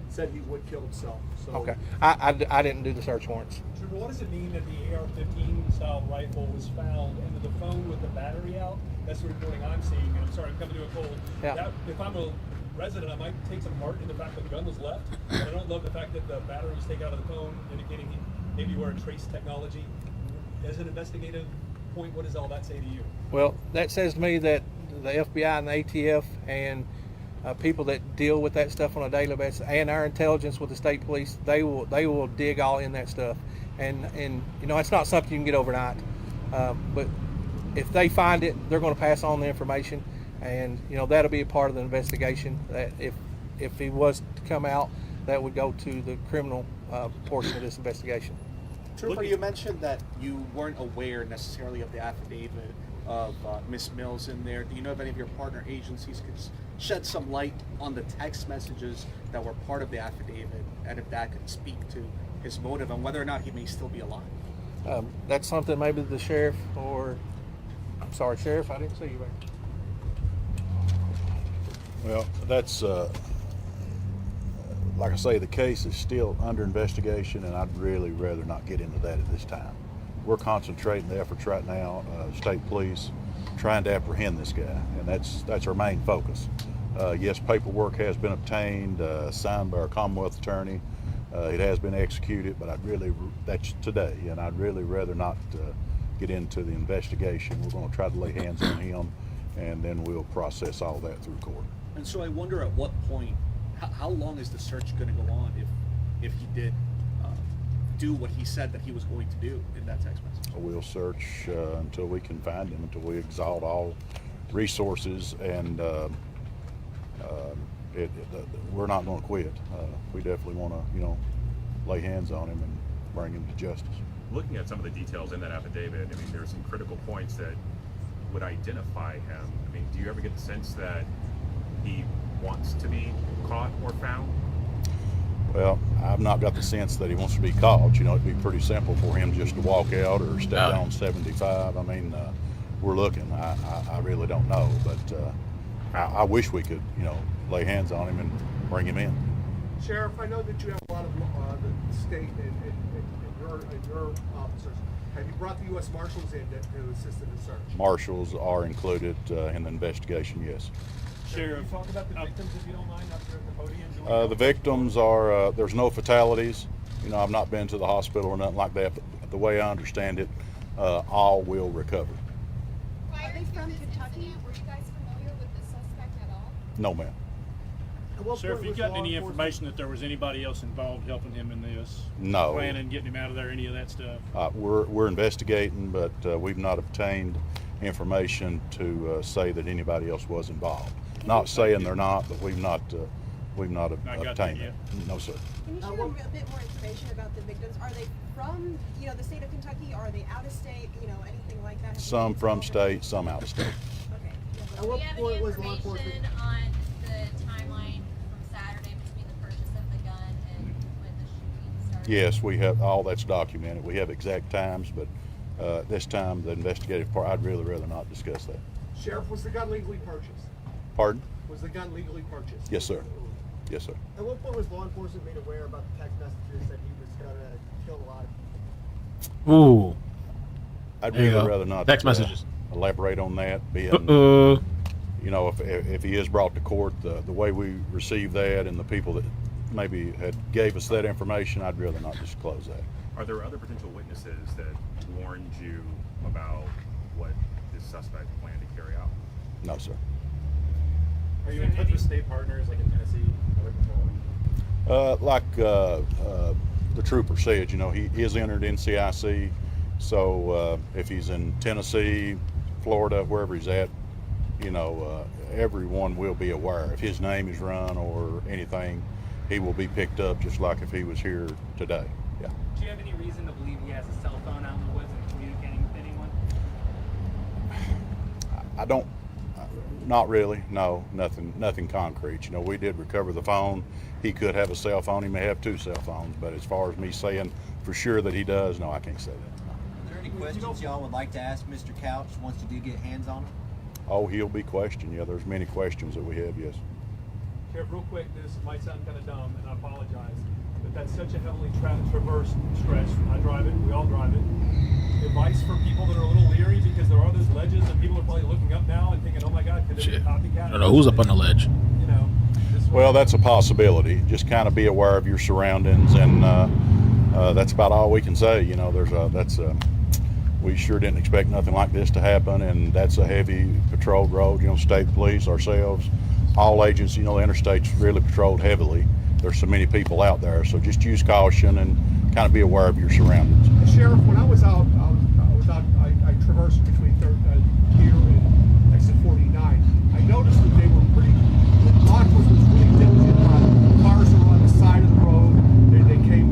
said he would kill himself. So. Okay. I didn't do the search warrants. Trooper, what does it mean that the AR-15 style rifle was found and that the phone with the battery out? That's the reporting I'm seeing, and I'm sorry, I'm coming to a cold. Yeah. If I'm a resident, I might take some heart in the fact that the gun was left. And I don't love the fact that the battery was taken out of the phone, indicating maybe we're a trace technology. As an investigative point, what does all that say to you? Well, that says to me that the FBI and the ATF and people that deal with that stuff on a daily basis, and our intelligence with the state police, they will dig all in that stuff, and it's not something you can get overnight. But if they find it, they're going to pass on the information, and that'll be a part of the investigation. That if he was to come out, that would go to the criminal portion of this investigation. Trooper, you mentioned that you weren't aware necessarily of the affidavit of Ms. Mills in there. Do you know if any of your partner agencies could shed some light on the text messages that were part of the affidavit, and if that could speak to his motive and whether or not he may still be alive? That's something maybe the sheriff or... I'm sorry, Sheriff, I didn't see you back. Well, that's... like I say, the case is still under investigation, and I'd really rather not get into that at this time. We're concentrating the efforts right now, state police, trying to apprehend this guy, and that's our main focus. Yes, paperwork has been obtained, signed by our Commonwealth attorney. It has been executed, but that's today, and I'd really rather not get into the investigation. We're going to try to lay hands on him, and then we'll process all that through court. And so I wonder at what point, how long is the search going to go on if he did do what he said that he was going to do in that text message? We'll search until we can find him, until we exhaust all resources, and we're not going to quit. We definitely want to, lay hands on him and bring him to justice. Looking at some of the details in that affidavit, I mean, there's some critical points that would identify him. I mean, do you ever get the sense that he wants to be caught or found? Well, I've not got the sense that he wants to be caught. It'd be pretty simple for him just to walk out or step down 75. I mean, we're looking. I really don't know, but I wish we could, lay hands on him and bring him in. Sheriff, I know that you have a lot of the state and your officers. Have you brought the U.S. Marshals in to assist in the search? Marshals are included in the investigation, yes. Sheriff, can you talk about the victims, if you don't mind, up there at the podium? The victims are, there's no fatalities. I've not been to the hospital or nothing like that, but the way I understand it, all will recover. Are they from Kentucky? Were you guys familiar with the suspect at all? No, ma'am. Sheriff, you got any information that there was anybody else involved helping him in this? No. Planning, getting him out of there, any of that stuff? We're investigating, but we've not obtained information to say that anybody else was involved. Not saying they're not, but we've not obtained it. No, sir. Can you share a bit more information about the victims? Are they from, the state of Kentucky? Are they out of state? Anything like that? Some from state, some out of state. Okay. Do we have any information on the timeline from Saturday between the purchase of the gun and when the shooting started? Yes, we have, all that's documented. We have exact times, but this time, the investigative part, I'd really rather not discuss that. Sheriff, was the gun legally purchased? Pardon? Was the gun legally purchased? Yes, sir. Yes, sir. At what point was law enforcement made aware about the text messages that he was going to kill a lot of people? Ooh. I'd There you really go. rather not Text messages. elaborate on that. Being, Uh-oh. if he is brought to court, the way we receive that and the people that maybe had gave us that information, I'd rather not disclose that. Are there other potential witnesses that warned you about what this suspect planned to carry out? No, sir. Are you in touch with state partners like in Tennessee? Like the trooper said, he is entered NCIC. So if he's in Tennessee, Florida, wherever he's at, everyone will be aware. If his name is run or anything, he will be picked up just like if he was here today. Yeah. Do you have any reason to believe he has a cell phone out in the woods and communicating with anyone? I don't. Not really. No, nothing concrete. We did recover the phone. He could have a cell phone. He may have 2 cell phones. But as far as me saying for sure that he does, no, I can't say that. Are there any questions y'all would like to ask Mr. Couch once you do get hands on him? Oh, he'll be questioned. Yeah, there's many questions that we have. Yes. Sheriff, real quick, this might sound kind of dumb, and I apologize, but that's such a heavily traversed stretch. I drive it. We all drive it. Advice for people that are a little leery because there are those ledges, and people are probably looking up now and thinking, "Oh my God, could it be a copycat?" I don't know who's up on the ledge. Well, that's a possibility. Just kind of be aware of your surroundings, and that's about all we can say. We sure didn't expect nothing like this to happen, and that's a heavy patrolled road. State police, ourselves, all agents. The interstate's really patrolled heavily. There's so many people out there, so just use caution and kind of be aware of your surroundings. Sheriff, when I was out, I traversed between here and exit 49. I noticed that they were law enforcement was really diligent about cars that were on the side of the road. They came.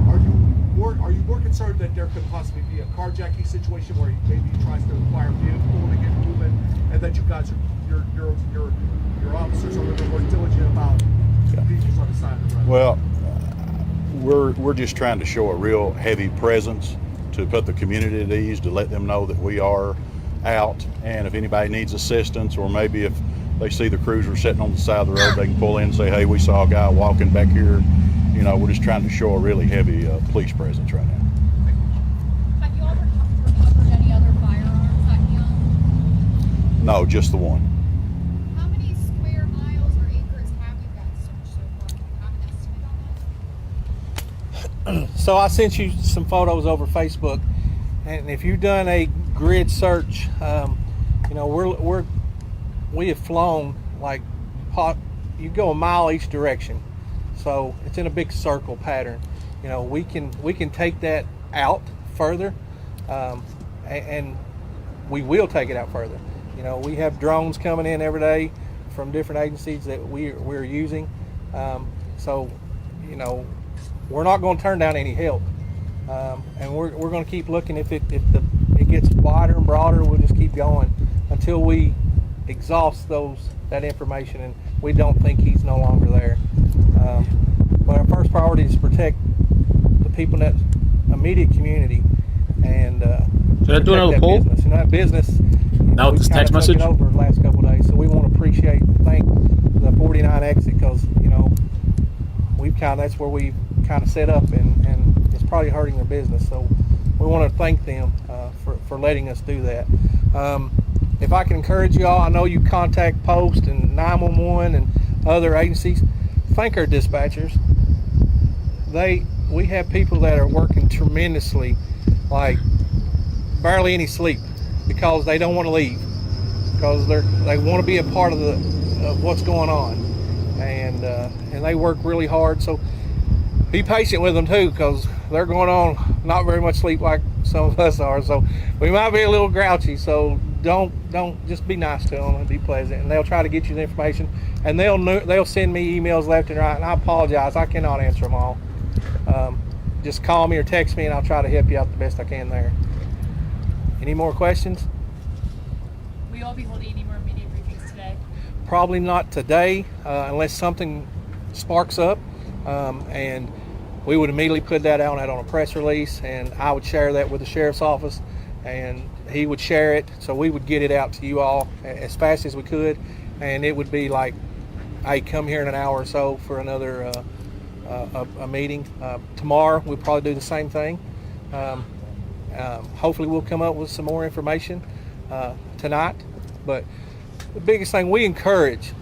Are you more concerned that there could possibly be a carjacking situation where maybe he tries to acquire a vehicle to get moving, and that you guys, your officers are a little more diligent about vehicles on the side of the road? Well, we're just trying to show a real heavy presence to put the community at ease, to let them know that we are out, and if anybody needs assistance, or maybe if they see the cruiser sitting on the side of the road, they can pull in and say, "Hey, we saw a guy walking back here." We're just trying to show a really heavy police presence right now. Have you ever recovered any other firearms that you own? No, just the one. How many square miles or acres have you guys searched so far? Do you have an estimate on that? So I sent you some photos over Facebook, and if you've done a grid search, we have flown you go a mile each direction, so it's in a big circle pattern. We can take that out further, and we will take it out further. We have drones coming in every day from different agencies that we're using, so we're not going to turn down any help, and we're going to keep looking. If it gets wider and broader, we'll just keep going until we exhaust that information and we don't think he's no longer there. But our first priority is to protect the people in that immediate community, and should I do another poll? Business. That business. Now with this text message. Over the last couple of days, so we want to appreciate and thank the 49 exit, because that's where we kind of set up, and it's probably hurting their business. So we want to thank them for letting us do that. If I can encourage y'all, I know you contact Post and 911 and other agencies. Thank our dispatchers. We have people that are working tremendously, like barely any sleep, because they don't want to leave, because they want to be a part of what's going on, and and they work really hard. So be patient with them too, because they're going on not very much sleep like some of us are. So we might be a little grouchy. So don't just be nice to them and be pleasant, and they'll try to get you the information, and they'll send me emails left and right. And I apologize, I cannot answer them all. Just call me or text me, and I'll try to help you out the best I can there. Any more questions? Will you all be holding any more media briefings today? Probably not today, unless something sparks up, and we would immediately put that out on a press release, and I would share that with the sheriff's office, and he would share it, so we would get it out to you all as fast as we could, and it would be like, hey, come here in an hour or so for another a meeting. Tomorrow we'll probably do the same thing. Hopefully we'll come up with some more information tonight, but the biggest thing, we encourage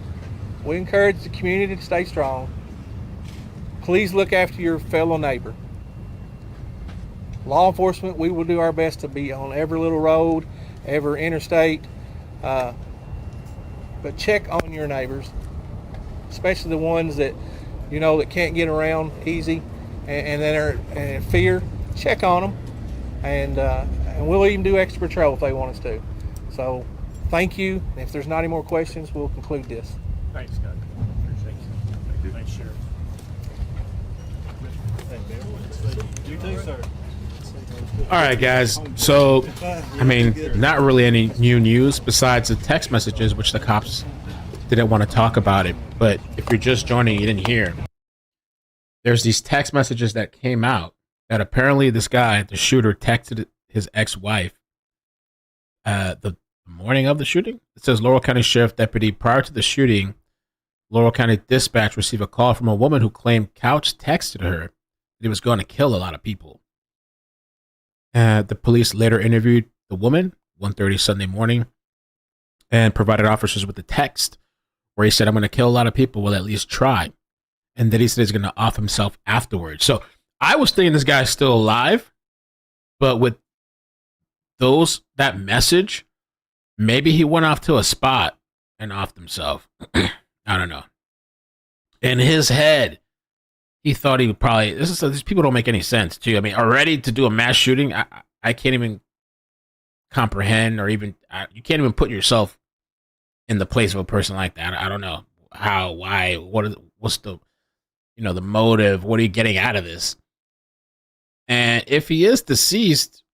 the community to stay strong. Please look after your fellow neighbor. Law enforcement, we will do our best to be on every little road, every interstate, but check on your neighbors, especially the ones that that can't get around easy and that are in fear. Check on them, and we'll even do extra patrol if they want us to. So thank you. If there's not any more questions, we'll conclude this. Thanks, Scott. Appreciate it. Thanks, Sheriff. You too, sir. All right, guys. So, I mean, not really any new news besides the text messages, which the cops didn't want to talk about it. But if you're just joining, you didn't hear. There's these text messages that came out that apparently this guy, the shooter, texted his ex-wife the morning of the shooting. It says, Laurel County Sheriff Deputy, prior to the shooting, Laurel County Dispatch received a call from a woman who claimed Couch texted her that he was going to kill a lot of people. The police later interviewed the woman, 1:30 Sunday morning, and provided officers with the text where he said, I'm going to kill a lot of people, well, at least try. And then he said he's going to off himself afterwards. So I was thinking this guy's still alive, but with that message, maybe he went off to a spot and offed himself. I don't know. In his head, he thought he would probably, these people don't make any sense too. I mean, already to do a mass shooting, I can't even comprehend, or even, you can't even put yourself in the place of a person like that. I don't know how, why, what's the, the motive, what are you getting out of this? And if he is deceased,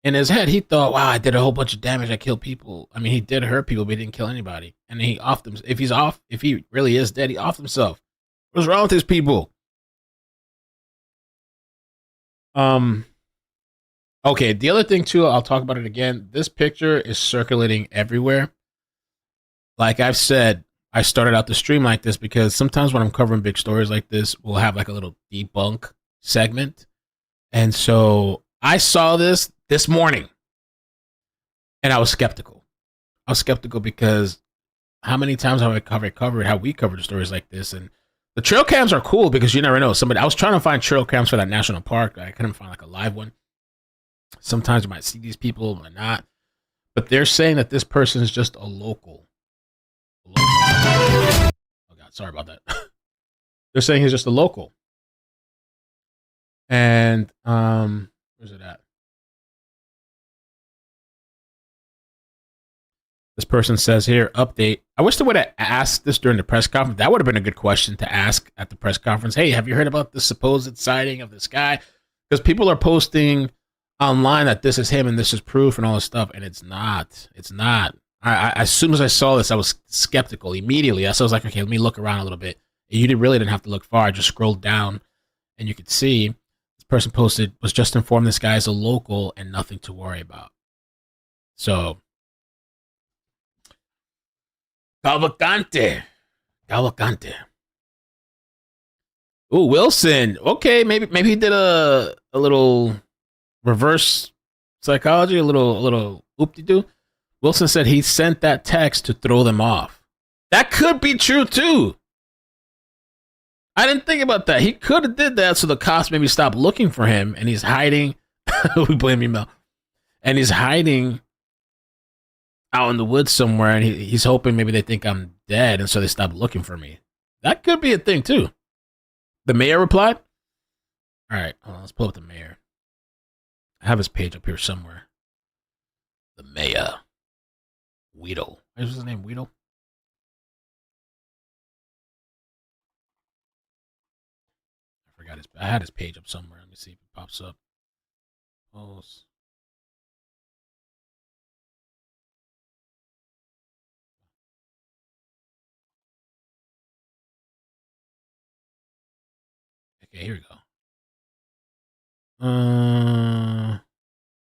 in his head, he thought, wow, I did a whole bunch of damage, I killed people. I mean, he did hurt people, but he didn't kill anybody. And he offed him. If he really is dead, he offed himself. What's wrong with these people? Okay, the other thing too, I'll talk about it again. This picture is circulating everywhere. Like I've said, I started out the stream like this because sometimes when I'm covering big stories like this, we'll have like a little debunk segment. And so I saw this morning and I was skeptical. I was skeptical because how many times have I covered how we covered stories like this? And the trail cams are cool because you never know. I was trying to find trail cams for that national park. I couldn't find like a live one. Sometimes you might see these people and not. But they're saying that this person is just a local. Oh, God, sorry about that. They're saying he's just a local. And, where's it at? This person says here, update. I wish they would have asked this during the press conference. That would have been a good question to ask at the press conference. Hey, have you heard about the supposed sighting of this guy? Because people are posting online that this is him and this is proof and all this stuff, and it's not. It's not. As soon as I saw this, I was skeptical immediately. So I was like, okay, let me look around a little bit. You really didn't have to look far. I just scrolled down, and you could see this person posted, was just informed this guy is a local and nothing to worry about. So, Cavalcante. Ooh, Wilson. Okay, maybe he did a little reverse psychology, a little oop-de-doo. Wilson said he sent that text to throw them off. That could be true too. I didn't think about that. He could have did that so the cops maybe stopped looking for him, and he's hiding. We blame email. And he's hiding out in the woods somewhere, and he's hoping maybe they think I'm dead, and so they stop looking for me. That could be a thing too. The mayor replied. All right, hold on, let's pull up the mayor. I have his page up here somewhere. The mayor, Weedle. What was his name? Weedle. I forgot his. I had his page up somewhere. Let me see if it pops up. Post. Okay, here we go.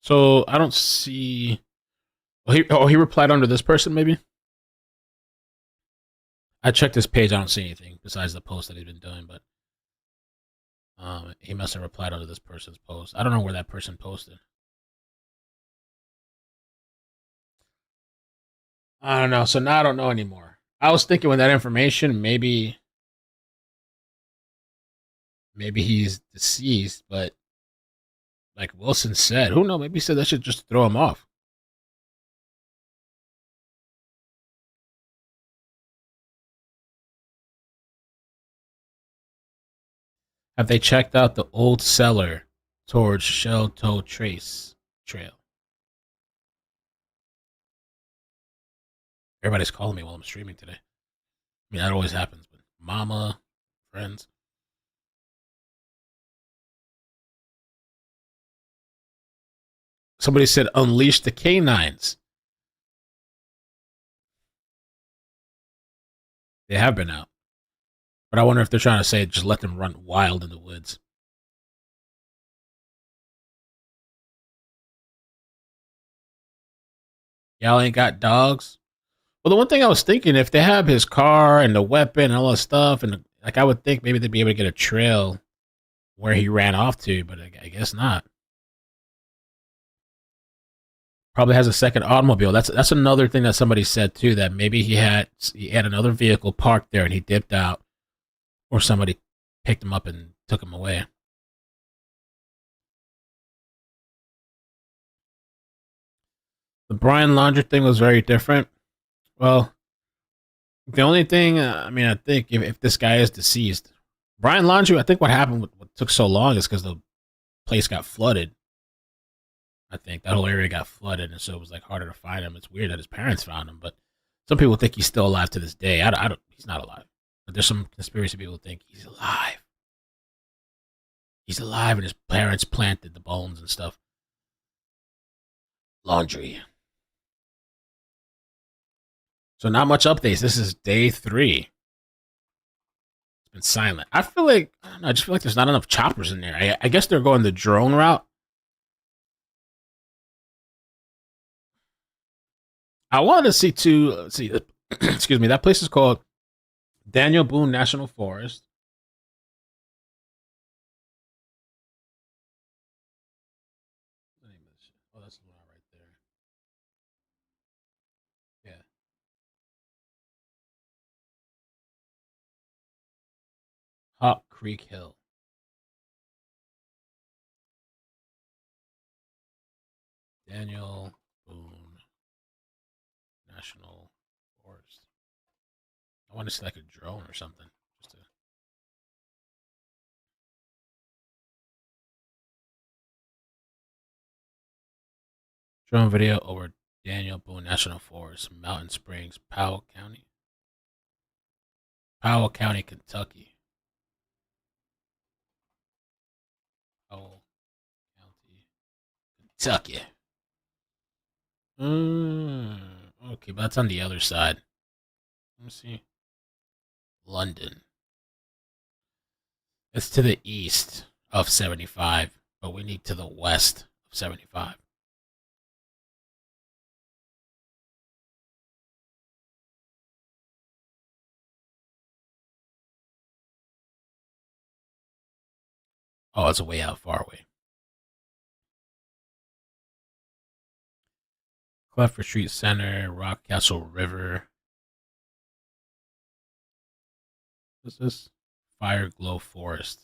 So I don't see. He replied under this person maybe. I checked his page. I don't see anything besides the post that he's been doing, but he must have replied under this person's post. I don't know where that person posted. I don't know. So now I don't know anymore. I was thinking with that information, maybe he's deceased, but like Wilson said, who knows? Maybe he said that should just throw him off. Have they checked out the old cellar towards Shell Toe Trace Trail? Everybody's calling me while I'm streaming today. I mean, that always happens, but mama, friends. Somebody said unleash the canines. They have been out. But I wonder if they're trying to say just let them run wild in the woods. Y'all ain't got dogs? Well, the one thing I was thinking, if they have his car and the weapon and all that stuff, and like I would think maybe they'd be able to get a trail where he ran off to, but I guess not. Probably has a second automobile. That's another thing that somebody said too, that maybe he had another vehicle parked there and he dipped out, or somebody picked him up and took him away. The Brian Laundrie thing was very different. Well, the only thing, I think if this guy is deceased, Brian Laundrie, I think what happened, what took so long is because the place got flooded. I think that whole area got flooded, and so it was like harder to find him. It's weird that his parents found him, but some people think he's still alive to this day. I don't. He's not alive, but there's some conspiracy people who think he's alive. He's alive, and his parents planted the bones and stuff. Laundrie. So not much updates. This is day 3. It's been silent. I feel like I just feel like there's not enough choppers in there. I guess they're going the drone route. I wanted to see too. Let's see. Excuse me. That place is called Daniel Boone National Forest. Oh, that's the one right there. Yeah. Hawk Creek Hill. Daniel Boone National Forest. I want to see like a drone or something. Just to... Drone video over Daniel Boone National Forest, Mountain Springs, Powell County. Powell County, Kentucky. Powell County, Kentucky. Okay, but that's on the other side. Let me see. London. It's to the east of 75, but we need to the west of 75. Oh, it's a way out, far away. Cleffer Street Center, Rockcastle River. What's this? Fire Glow Forest.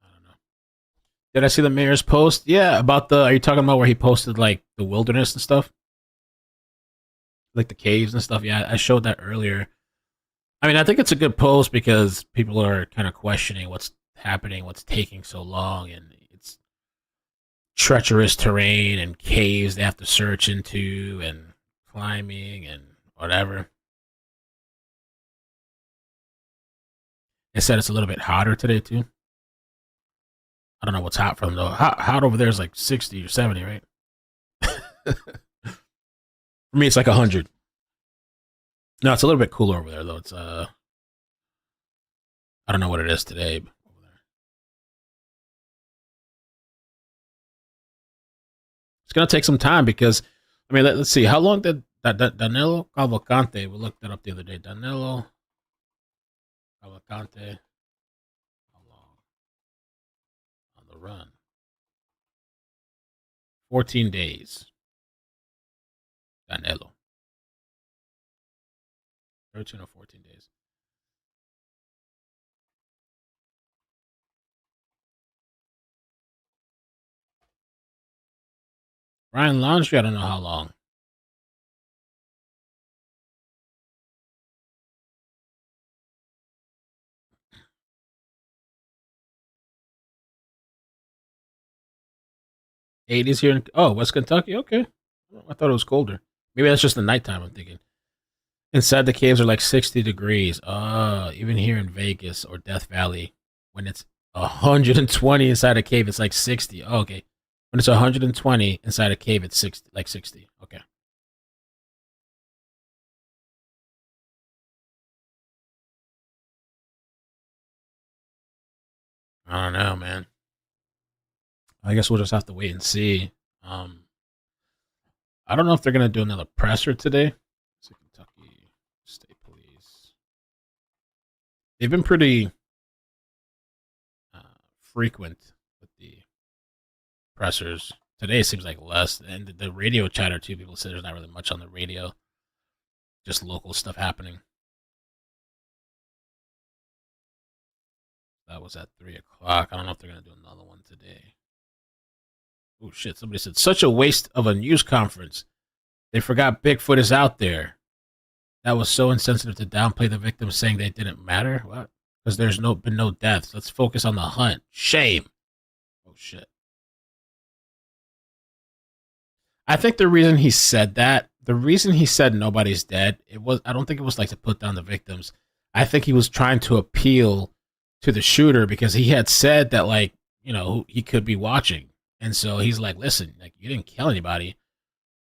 I don't know. Did I see the mayor's post? Yeah, about the. Are you talking about where he posted like the wilderness and stuff, like the caves and stuff? Yeah, I showed that earlier. I mean, I think it's a good post because people are kind of questioning what's happening, what's taking so long, and it's treacherous terrain and caves they have to search into and climbing and whatever. They said it's a little bit hotter today too. I don't know what's hot for them though. Hot over there is like 60 or 70, right? For me, it's like 100. No, it's a little bit cooler over there though. It's I don't know what it is today. But over there. It's gonna take some time because I mean, let's see. How long did Danilo Cavalcante? We looked that up the other day. Danilo Cavalcante. How long on the run? 14 days. Danilo. 13 or 14 days. Ryan Laundrie, I don't know how long. '80s here in West Kentucky. Okay, I thought it was colder. Maybe that's just the nighttime. I'm thinking. Inside the caves are like 60 degrees. Even here in Vegas or Death Valley, when it's 120 inside a cave, it's like 60. Oh, okay. When it's 120 inside a cave, it's 60, like 60. Okay. I don't know, man. I guess we'll just have to wait and see. I don't know if they're gonna do another presser today. It's Kentucky State Police. They've been pretty frequent with the pressers. Today it seems like less, and the radio chatter too. People say there's not really much on the radio, just local stuff happening. That was at 3:00. I don't know if they're gonna do another one today. Oh shit! Somebody said such a waste of a news conference. They forgot Bigfoot is out there. That was so insensitive to downplay the victims, saying they didn't matter. What? Because there's been no deaths. Let's focus on the hunt. Shame. Oh shit. I think the reason he said that, the reason he said nobody's dead, I don't think it was like to put down the victims. I think he was trying to appeal to the shooter because he had said that, like, you know, he could be watching. And so he's like, listen, like, you didn't kill anybody.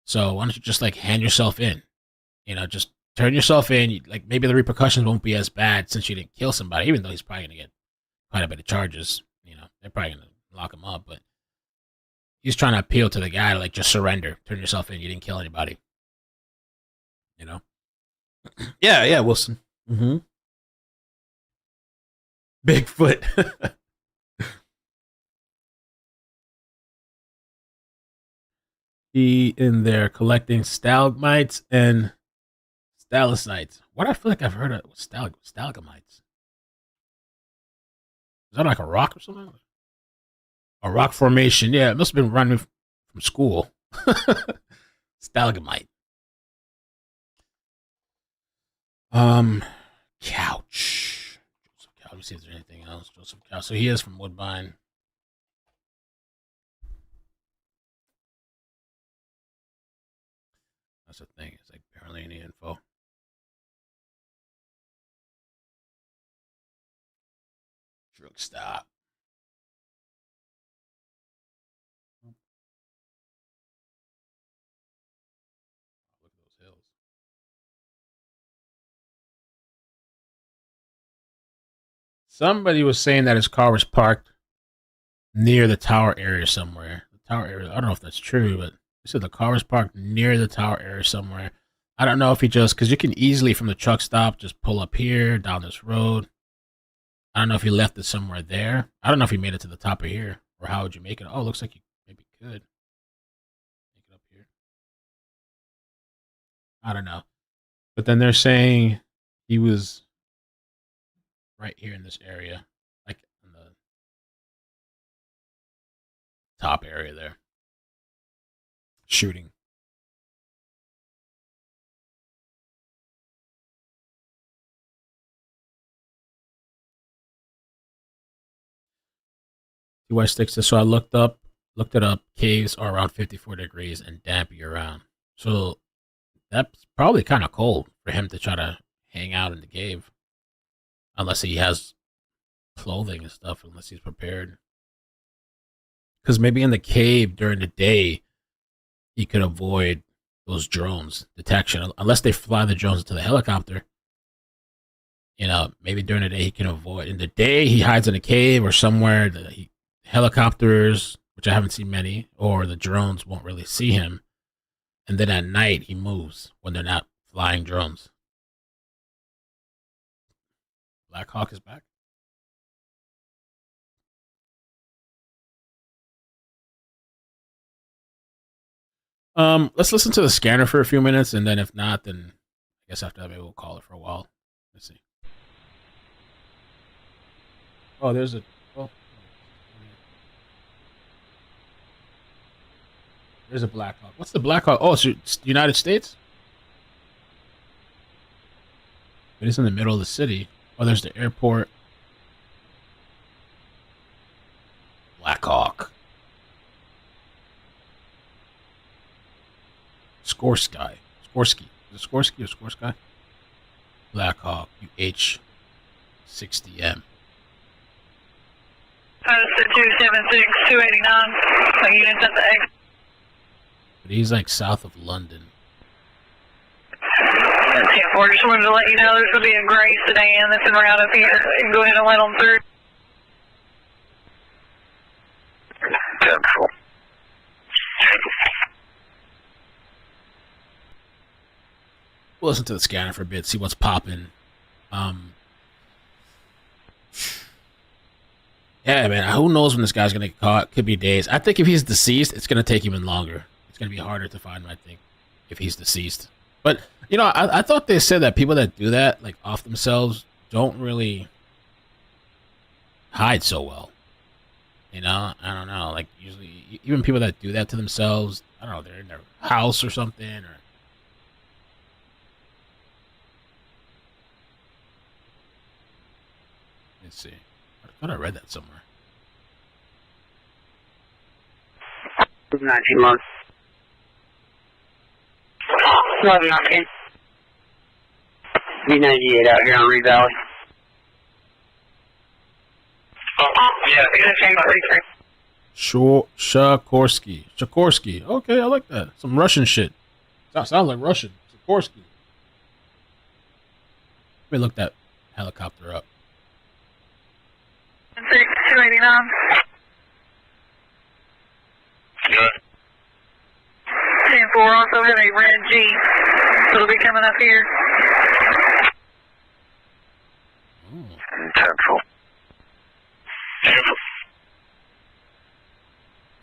So why don't you just like hand yourself in? You know, just turn yourself in. Like, maybe the repercussions won't be as bad since you didn't kill somebody, even though he's probably going to get quite a bit of charges. You know, they're probably going to lock him up, but he's trying to appeal to the guy to like, just surrender, turn yourself in. You didn't kill anybody. You know? Yeah, Wilson. Mm-hmm. Bigfoot. He in there collecting stalagmites and stalactites. What I feel like I've heard of stalagmites. Is that like a rock or something? A rock formation. Yeah, it must have been running from school. Stalagmite. Couch. Joseph Couch. Let me see if there's anything else. Joseph Couch. So he is from Woodbine. That's the thing. It's like barely any info. Drug stop. Look at those hills. Somebody was saying that his car was parked near the tower area somewhere. The tower area. I don't know if that's true, but they said the car was parked near the tower area somewhere. I don't know if he just, because you can easily from the truck stop just pull up here, down this road. I don't know if he left it somewhere there. I don't know if he made it to the top of here, or how would you make it? Oh, it looks like you maybe could make it up here. I don't know. But then they're saying he was right here in this area, like on the top area there. Shooting. See why sticks this. So I looked it up. Caves are around 54 degrees and damp year round. So that's probably kind of cold for him to try to hang out in the cave. Unless he has clothing and stuff, unless he's prepared. Because maybe in the cave during the day, he could avoid those drones detection. Unless they fly the drones into the helicopter. You know, maybe during the day he can avoid. In the day, he hides in a cave or somewhere. Helicopters, which I haven't seen many, or the drones won't really see him. And then at night, he moves when they're not flying drones. Black Hawk is back. Let's listen to the scanner for a few minutes, and then if not, then I guess after that maybe we'll call it for a while. Let's see. Oh, there's a. Oh, there's a Black Hawk. What's the Black Hawk? Oh, it's the United States. It is in the middle of the city. Oh, there's the airport. Black Hawk. Skorsky. Skorsky. Is it Skorsky or Skorsky? Black Hawk. UH-60M. 276, 289. Units at the X. But he's like south of London. 10-4, just wanted to let you know there's going to be a gray sedan that's in route up here. Go ahead and let them through. 10-4. We'll listen to the scanner for a bit, see what's popping. Yeah, man, who knows when this guy's going to get caught? Could be days. I think if he's deceased, it's going to take even longer. It's going to be harder to find him, I think, if he's deceased. But, you know, I thought they said that people that do that, like, off themselves, don't really hide so well. You know? I don't know. Like, usually, even people that do that to themselves, I don't know, they're in their house or something, or... Let's see. I thought I read that somewhere. 19 months. 11 knocking. B98 out here on Reed Valley. Yeah, same 33. Sikorsky. Okay, I like that. Some Russian shit. Sounds like Russian. Sikorsky. Let me look that helicopter up. 289. Good. 10-4 also have a red G. So it'll be coming up here. 10-4.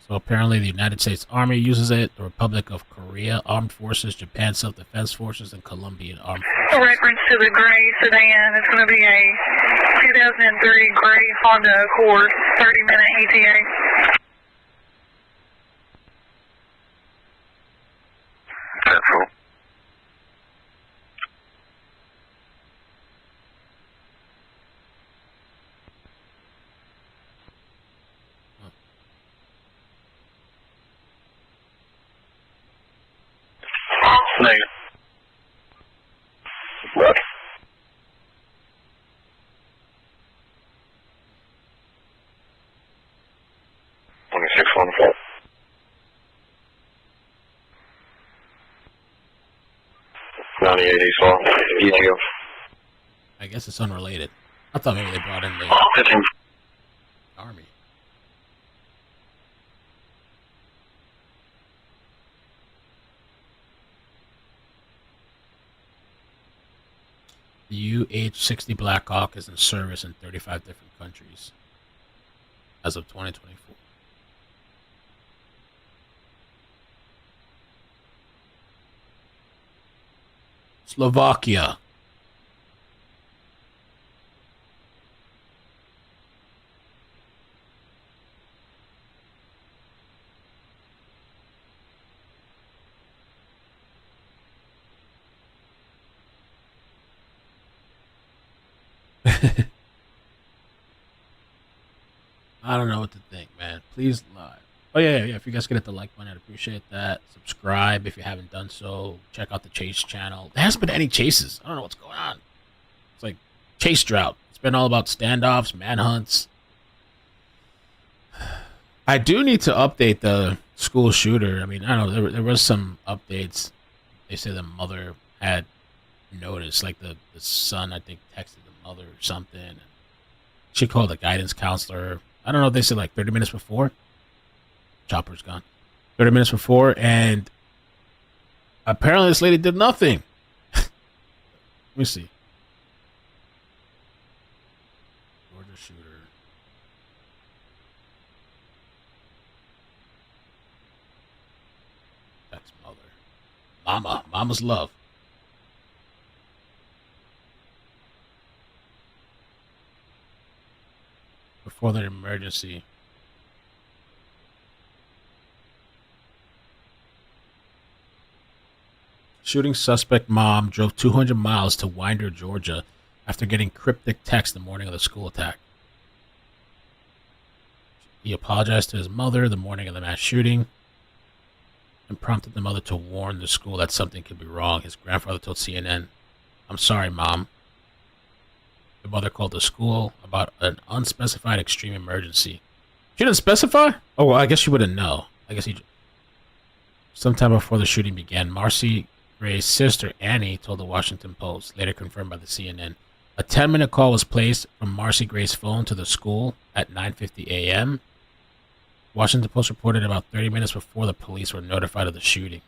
So apparently the United States Army uses it, the Republic of Korea Armed Forces, Japan Self-Defense Forces, and Colombian Armed Forces. A reference to the gray sedan, it's going to be a 2003 gray Honda Accord, 30-minute ETA. Central. Negative. What? I guess it's unrelated. I thought maybe they brought in the Army. The UH-60 Black Hawk is in service in 35 different countries as of 2024. Slovakia. I don't know what to think, man. Please like. Oh yeah. If you guys could hit the like button, I'd appreciate that. Subscribe if you haven't done so. Check out the Chase channel. There hasn't been any chases. I don't know what's going on. It's like chase drought. It's been all about standoffs, manhunts. I do need to update the school shooter. I mean, I don't know. There was some updates. They say the mother had noticed, like the son, I think, texted the mother or something. She called the guidance counselor. I don't know if they said like 30 minutes before. Chopper's gone. 30 minutes before, and apparently this lady did nothing. Let me see. Georgia shooter. Text mother. Mama's love. Before the emergency. Shooting suspect mom drove 200 miles to Winder, Georgia after getting cryptic text the morning of the school attack. He apologized to his mother the morning of the mass shooting and prompted the mother to warn the school that something could be wrong. His grandfather told CNN, "I'm sorry, Mom." The mother called the school about an unspecified extreme emergency. She didn't specify? Oh, well, I guess she wouldn't know. I guess sometime before the shooting began, Marcy Gray's sister, Annie, told the Washington Post, later confirmed by the CNN. A 10-minute call was placed from Marcy Gray's phone to the school at 9:50 a.m. Washington Post reported about 30 minutes before the police were notified of the shooting.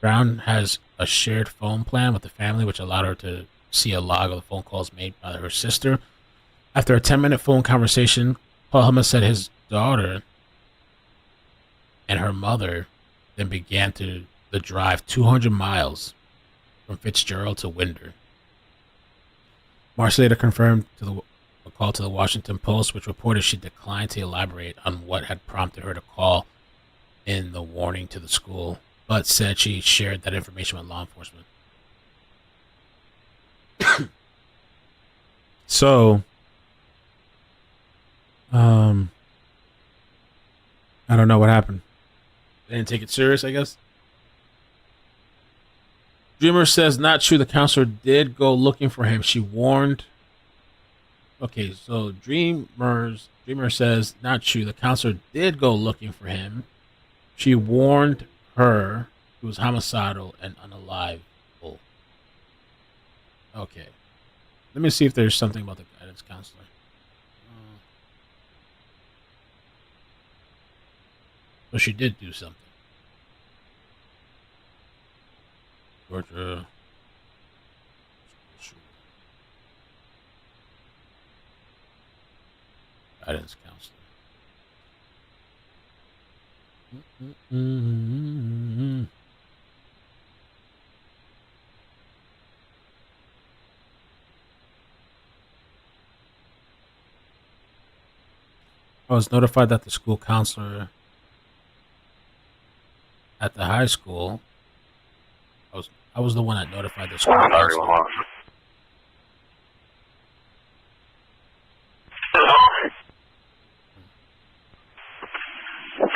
Brown has a shared phone plan with the family, which allowed her to see a log of the phone calls made by her sister. After a 10-minute phone conversation, Paul Helmuth said his daughter and her mother then began the drive 200 miles from Fitzgerald to Winder. Marcy later confirmed a call to the Washington Post, which reported she declined to elaborate on what had prompted her to call in the warning to the school, but said she shared that information with law enforcement. So, I don't know what happened. They didn't take it serious, I guess. Dreamer says not true. The counselor did go looking for him. She warned. Okay, so Dreamer says not true. The counselor did go looking for him. She warned her he was homicidal and unalivable. Okay. Let me see if there's something about the guidance counselor. So she did do something. Georgia. Guidance counselor. I was notified that the school counselor at the high school. I was the one that notified the school counselor.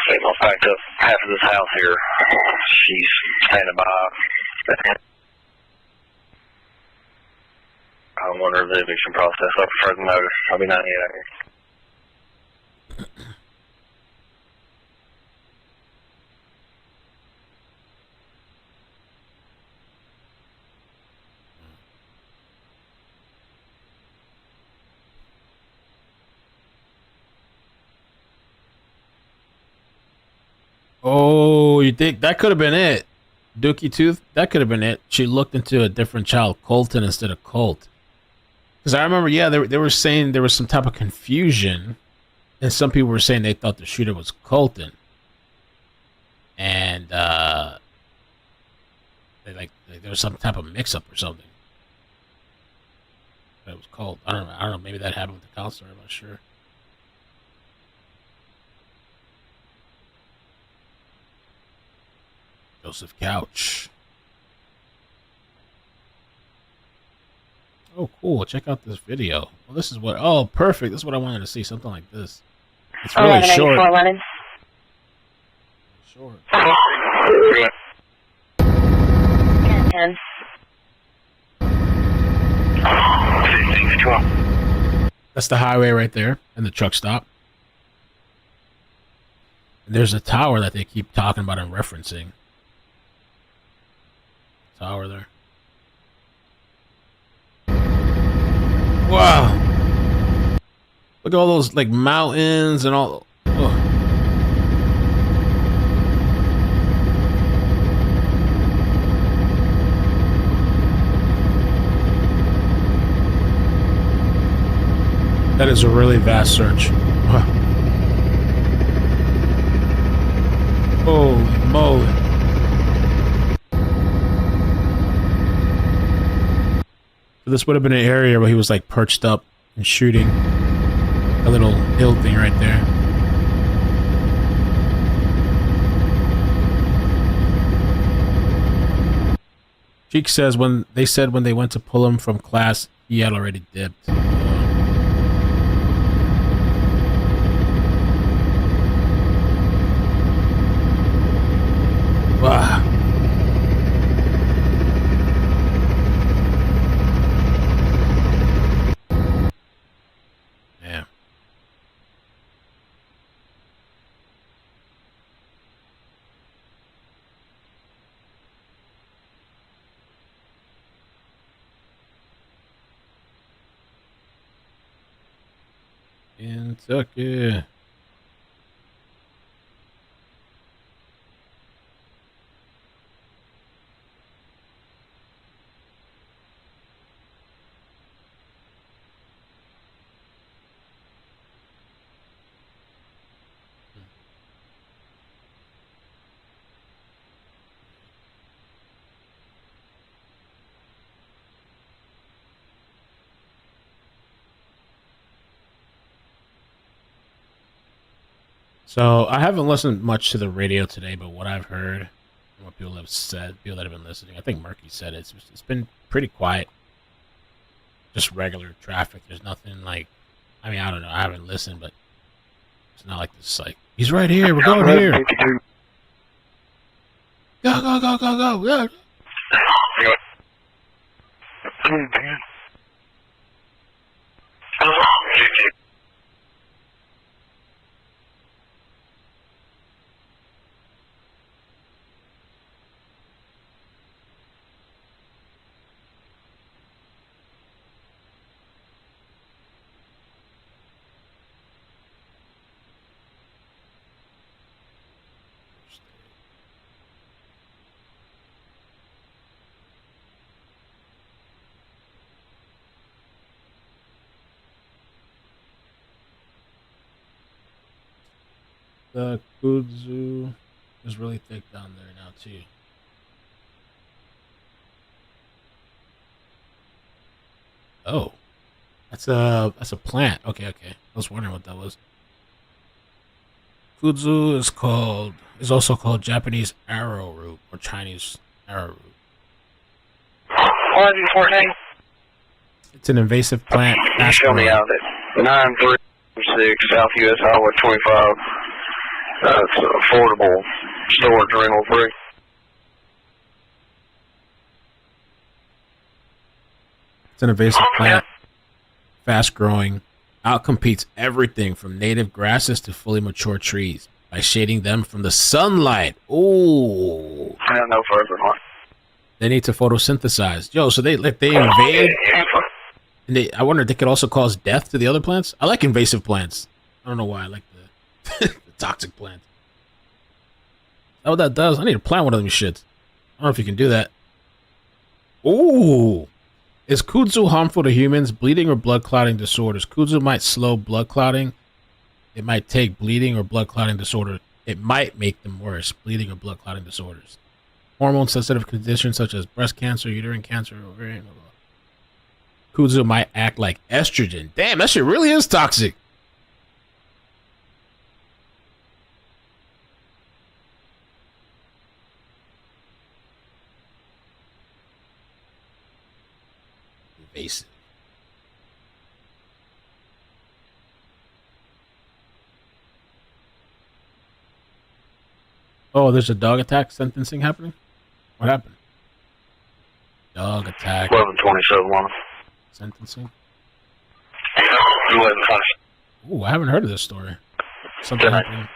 Signal packed up half of this house here. She's standing by. I'm wondering the eviction process. I prefer the notice. I'll be 98 out here. Oh, you think that could have been it? Dookie Tooth? That could have been it. She looked into a different child, Colton, instead of Colt. Because I remember, yeah, they were saying there was some type of confusion, and some people were saying they thought the shooter was Colton. And there was some type of mix-up or something. But it was Colt. I don't know. Maybe that happened with the counselor. I'm not sure. Joseph Couch. Oh, cool. Check out this video. Well, this is what. Oh, perfect. This is what I wanted to see. Something like this. It's really short. 11. Short. 10. 15, 12. That's the highway right there, and the truck stop. And there's a tower that they keep talking about and referencing. Tower there. Wow. Look at all those like mountains and all. Oh. That is a really vast search. Holy moly. So this would have been an area where he was like perched up and shooting a little hill thing right there. Cheek says when they went to pull him from class, he had already dipped. Wow. Yeah. Kentucky. So I haven't listened much to the radio today, but what I've heard, and what people have said, people that have been listening, I think Murky said it's been pretty quiet. Just regular traffic. There's nothing like, I mean, I don't know. I haven't listened, but it's not like this. Like he's right here. We're going here. Go go go go go go. The kudzu is really thick down there now too. Oh, that's a plant. Okay, okay. I was wondering what that was. Kudzu is also called Japanese arrowroot or Chinese arrowroot. 114. It's an invasive plant. Show me out at 936 South US Highway 25. It's affordable storage rental free. It's an invasive plant, fast growing, outcompetes everything from native grasses to fully mature trees by shading them from the sunlight. Ooh. No further on. They need to photosynthesize. Yo, so they invade. And I wonder if they could also cause death to the other plants. I like invasive plants. I don't know why I like the toxic plant. Oh, that does. I need to plant one of them shits. I don't know if you can do that. Ooh. Is kudzu harmful to humans? Bleeding or blood clotting disorders. Kudzu might slow blood clotting. It might take bleeding or blood clotting disorder. It might make them worse. Bleeding or blood clotting disorders. Hormone sensitive conditions such as breast cancer, uterine cancer, ovarian. Blah, blah. Kudzu might act like estrogen. Damn, that shit really is toxic. Invasive. Oh, there's a dog attack sentencing happening? What happened? Dog attack. 1127 woman. Sentencing? 1120. Ooh, I haven't heard of this story. Something happening.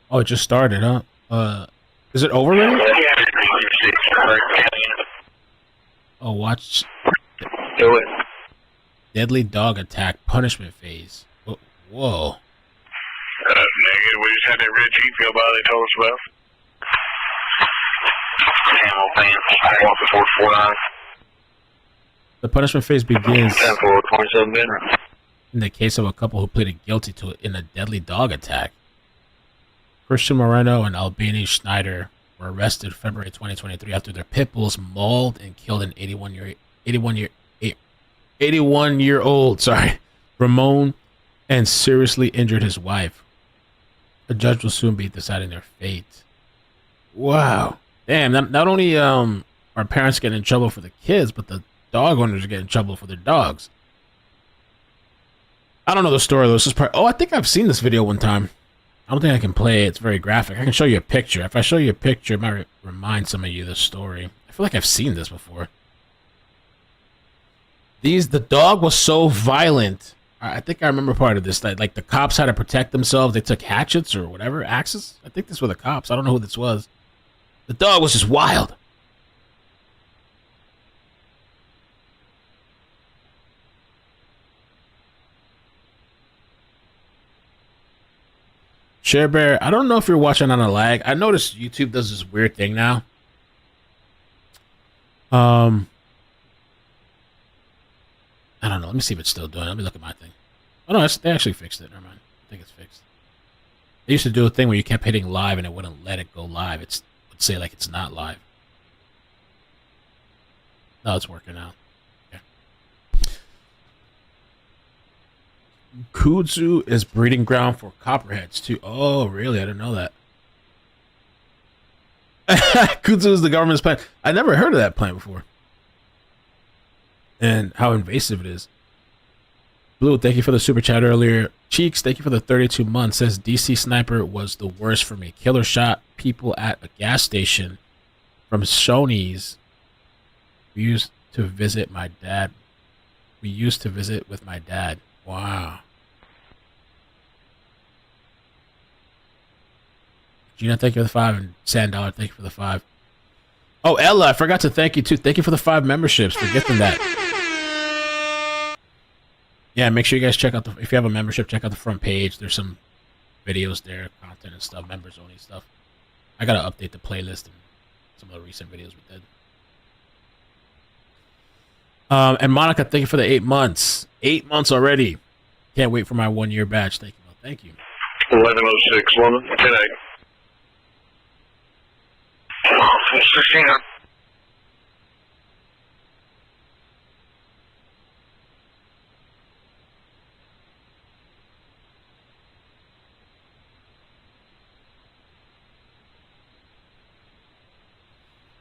Oh, it just started, huh? Is it over already? Oh, watch. Do it. Deadly dog attack punishment phase. Whoa. Negative. We just had that red Jeep go by they told us about. Ammo pants. 1449. The punishment phase begins 10-4-27 bin. in the case of a couple who pleaded guilty to it in a deadly dog attack. Christian Moreno and Albany Schneider were arrested February 2023 after their pit bulls mauled and killed an 81-year-old Ramon and seriously injured his wife. A judge will soon be deciding their fate. Wow. Damn, not only are parents getting in trouble for the kids, but the dog owners are getting in trouble for their dogs. I don't know the story though. This is I think I've seen this video one time. I don't think I can play it. It's very graphic. I can show you a picture. If I show you a picture, it might remind some of you of this story. I feel like I've seen this before. The dog was so violent. I think I remember part of this. Like the cops had to protect themselves. They took hatchets or whatever, axes. I think this were the cops. I don't know who this was. The dog was just wild. Share Bear, I don't know if you're watching on a lag. I noticed YouTube does this weird thing now. I don't know. Let me see if it's still doing it. Let me look at my thing. Oh, no, they actually fixed it. Never mind. I think it's fixed. They used to do a thing where you kept hitting live and it wouldn't let it go live. It would say like it's not live. No, it's working now. Okay. Kudzu is breeding ground for copperheads too. Oh, really? I didn't know that. Kudzu is the government's plant. I never heard of that plant before. And how invasive it is. Blue, thank you for the super chat earlier. Cheeks, thank you for the 32 months. Says DC Sniper was the worst for me. Killer shot people at a gas station from Shoney's. We used to visit my dad. We used to visit with my dad. Wow. Gina, thank you for the 5. And Sandollar, thank you for the 5. Oh, Ella, I forgot to thank you too. Thank you for the 5 memberships. For getting that. Yeah, make sure you guys check out if you have a membership, check out the front page. There's some videos there, content and stuff, members only stuff. I gotta update the playlist and some of the recent videos we did. And Monica, thank you for the 8 months. 8 months already. Can't wait for my 1-year badge. Thank you. Thank you. 1106 woman today. 16.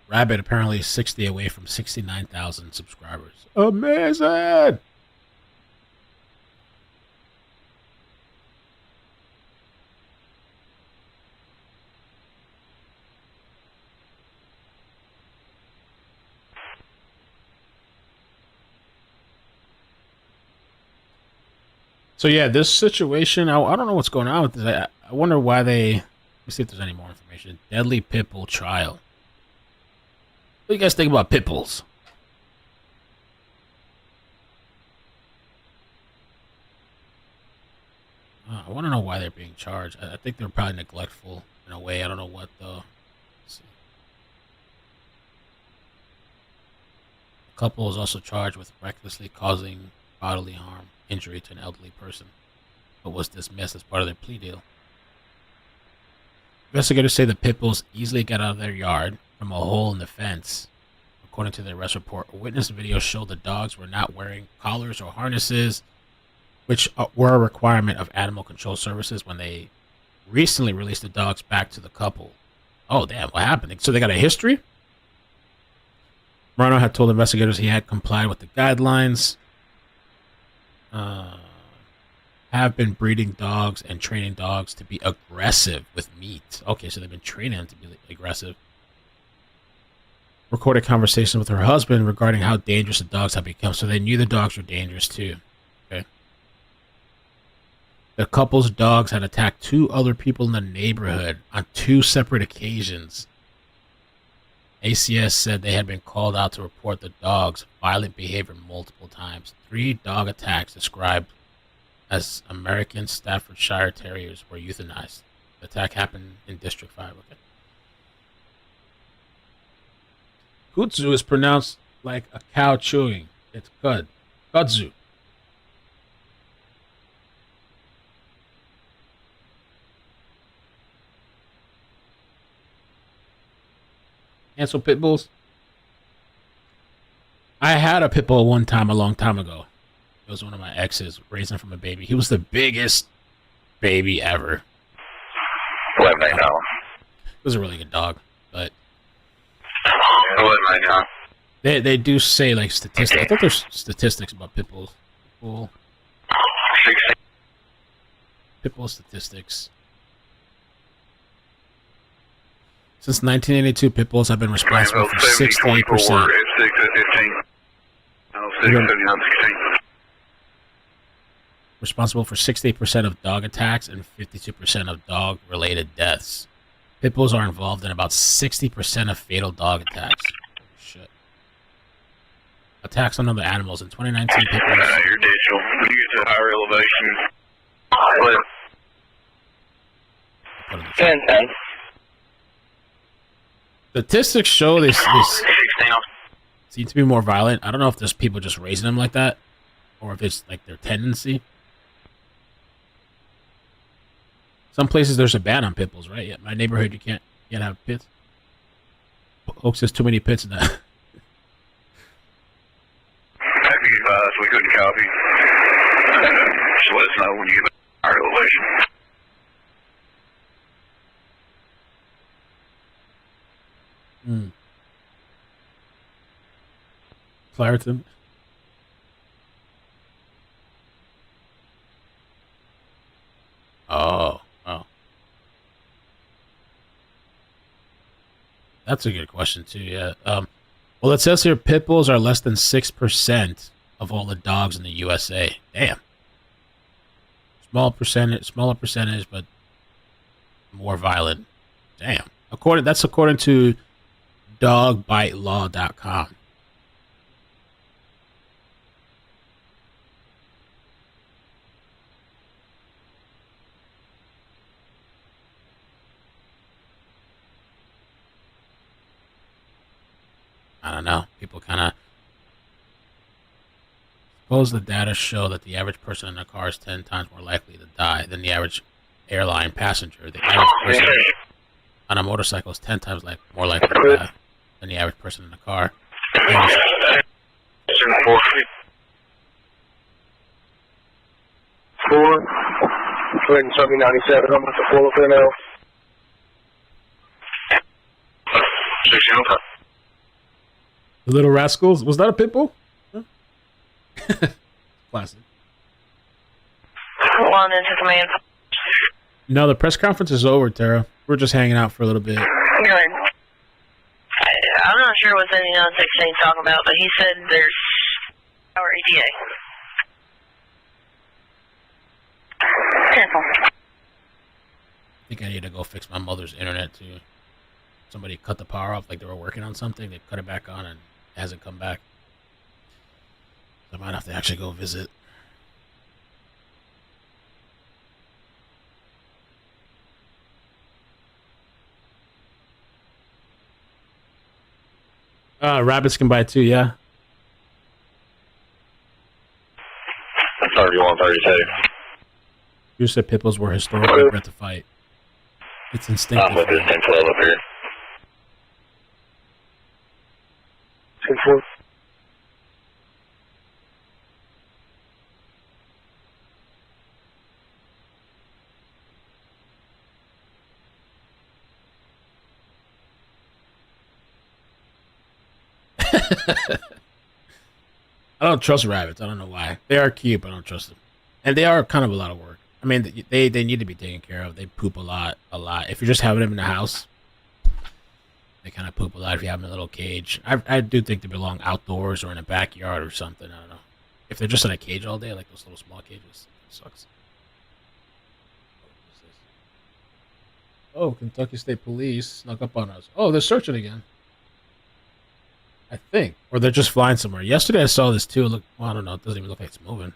Rabbit apparently is 60 away from 69,000 subscribers. Amazing! So yeah, this situation, I don't know what's going on with this. I wonder why they... Let me see if there's any more information. Deadly pit bull trial. What do you guys think about pit bulls? I want to know why they're being charged. I think they're probably neglectful in a way. I don't know what though. Let's see. The couple is also charged with recklessly causing bodily harm, injury to an elderly person, but was dismissed as part of their plea deal. Investigators say the pit bulls easily got out of their yard from a hole in the fence. According to the arrest report, a witness video showed the dogs were not wearing collars or harnesses, which were a requirement of animal control services when they recently released the dogs back to the couple. Oh, damn, what happened? So they got a history? Moreno had told investigators he had complied with the guidelines, had have been breeding dogs and training dogs to be aggressive with meat. Okay, so they've been training them to be aggressive. Recorded conversation with her husband regarding how dangerous the dogs have become, so they knew the dogs were dangerous too. Okay. The couple's dogs had attacked 2 other people in the neighborhood on 2 separate occasions. ACS said they had been called out to report the dog's violent behavior multiple times. 3 dog attacks described as American Staffordshire Terriers were euthanized. The attack happened in District 5. Okay. Kudzu is pronounced like a cow chewing. It's kud. Kudzu. Cancel pit bulls. I had a pit bull one time a long time ago. It was one of my exes, raising from a baby. He was the biggest baby ever. It was a really good dog, but they do say like statistics. I thought there's statistics about pit bulls. Pit bull statistics. Since 1982, pit bulls have been responsible for 68%. Responsible for 68% of dog attacks and 52% of dog-related deaths. Pit bulls are involved in about 60% of fatal dog attacks. Shit. Attacks on other animals in 2019. Pit bulls. You're digital. When you get to higher elevation. 10-10. Statistics show they seem to be more violent. I don't know if there's people just raising them like that, or if it's like their tendency. Some places there's a ban on pit bulls, right? Yeah, my neighborhood you can't have pits. Oaks has too many pits in that. Happy advised, we couldn't copy. Just let us know when you get higher elevation. Claritin. Oh. That's a good question too, yeah. Well, it says here pit bulls are less than 6% of all the dogs in the USA. Damn. Smaller percentage, but more violent. Damn. That's according to dogbitelaw.com. I don't know. People kind of suppose the data show that the average person in a car is 10 times more likely to die than the average airline passenger. The average person on a motorcycle is 10 times more likely to die than the average person in a car. Four. Go ahead and tell me 97. I'm about to pull up there now. 16. The Little Rascals. Was that a pit bull? Huh? Classic. One into command. No, the press conference is over, Tara. We're just hanging out for a little bit. Good. I'm not sure what 7916 is talking about, but he said there's our ETA. Careful. I think I need to go fix my mother's internet too. Somebody cut the power off like they were working on something. They cut it back on and it hasn't come back. I might have to actually go visit. Rabbits can buy too, yeah? 31, 32. You said pit bulls were historically bred to fight. It's instinctive. I'm with this 10-12 up here. 10-4. I don't trust rabbits. I don't know why. They are cute, but I don't trust them. And they are kind of a lot of work. I mean, they need to be taken care of. They poop a lot. If you're just having them in the house, they kind of poop a lot if you have them in a little cage. I do think they belong outdoors or in a backyard or something. I don't know. If they're just in a cage all day, like those little small cages, it sucks. Oh, Kentucky State Police snuck up on us. Oh, they're searching again. I think. Or they're just flying somewhere. Yesterday I saw this too. Look, well, I don't know. It doesn't even look like it's moving.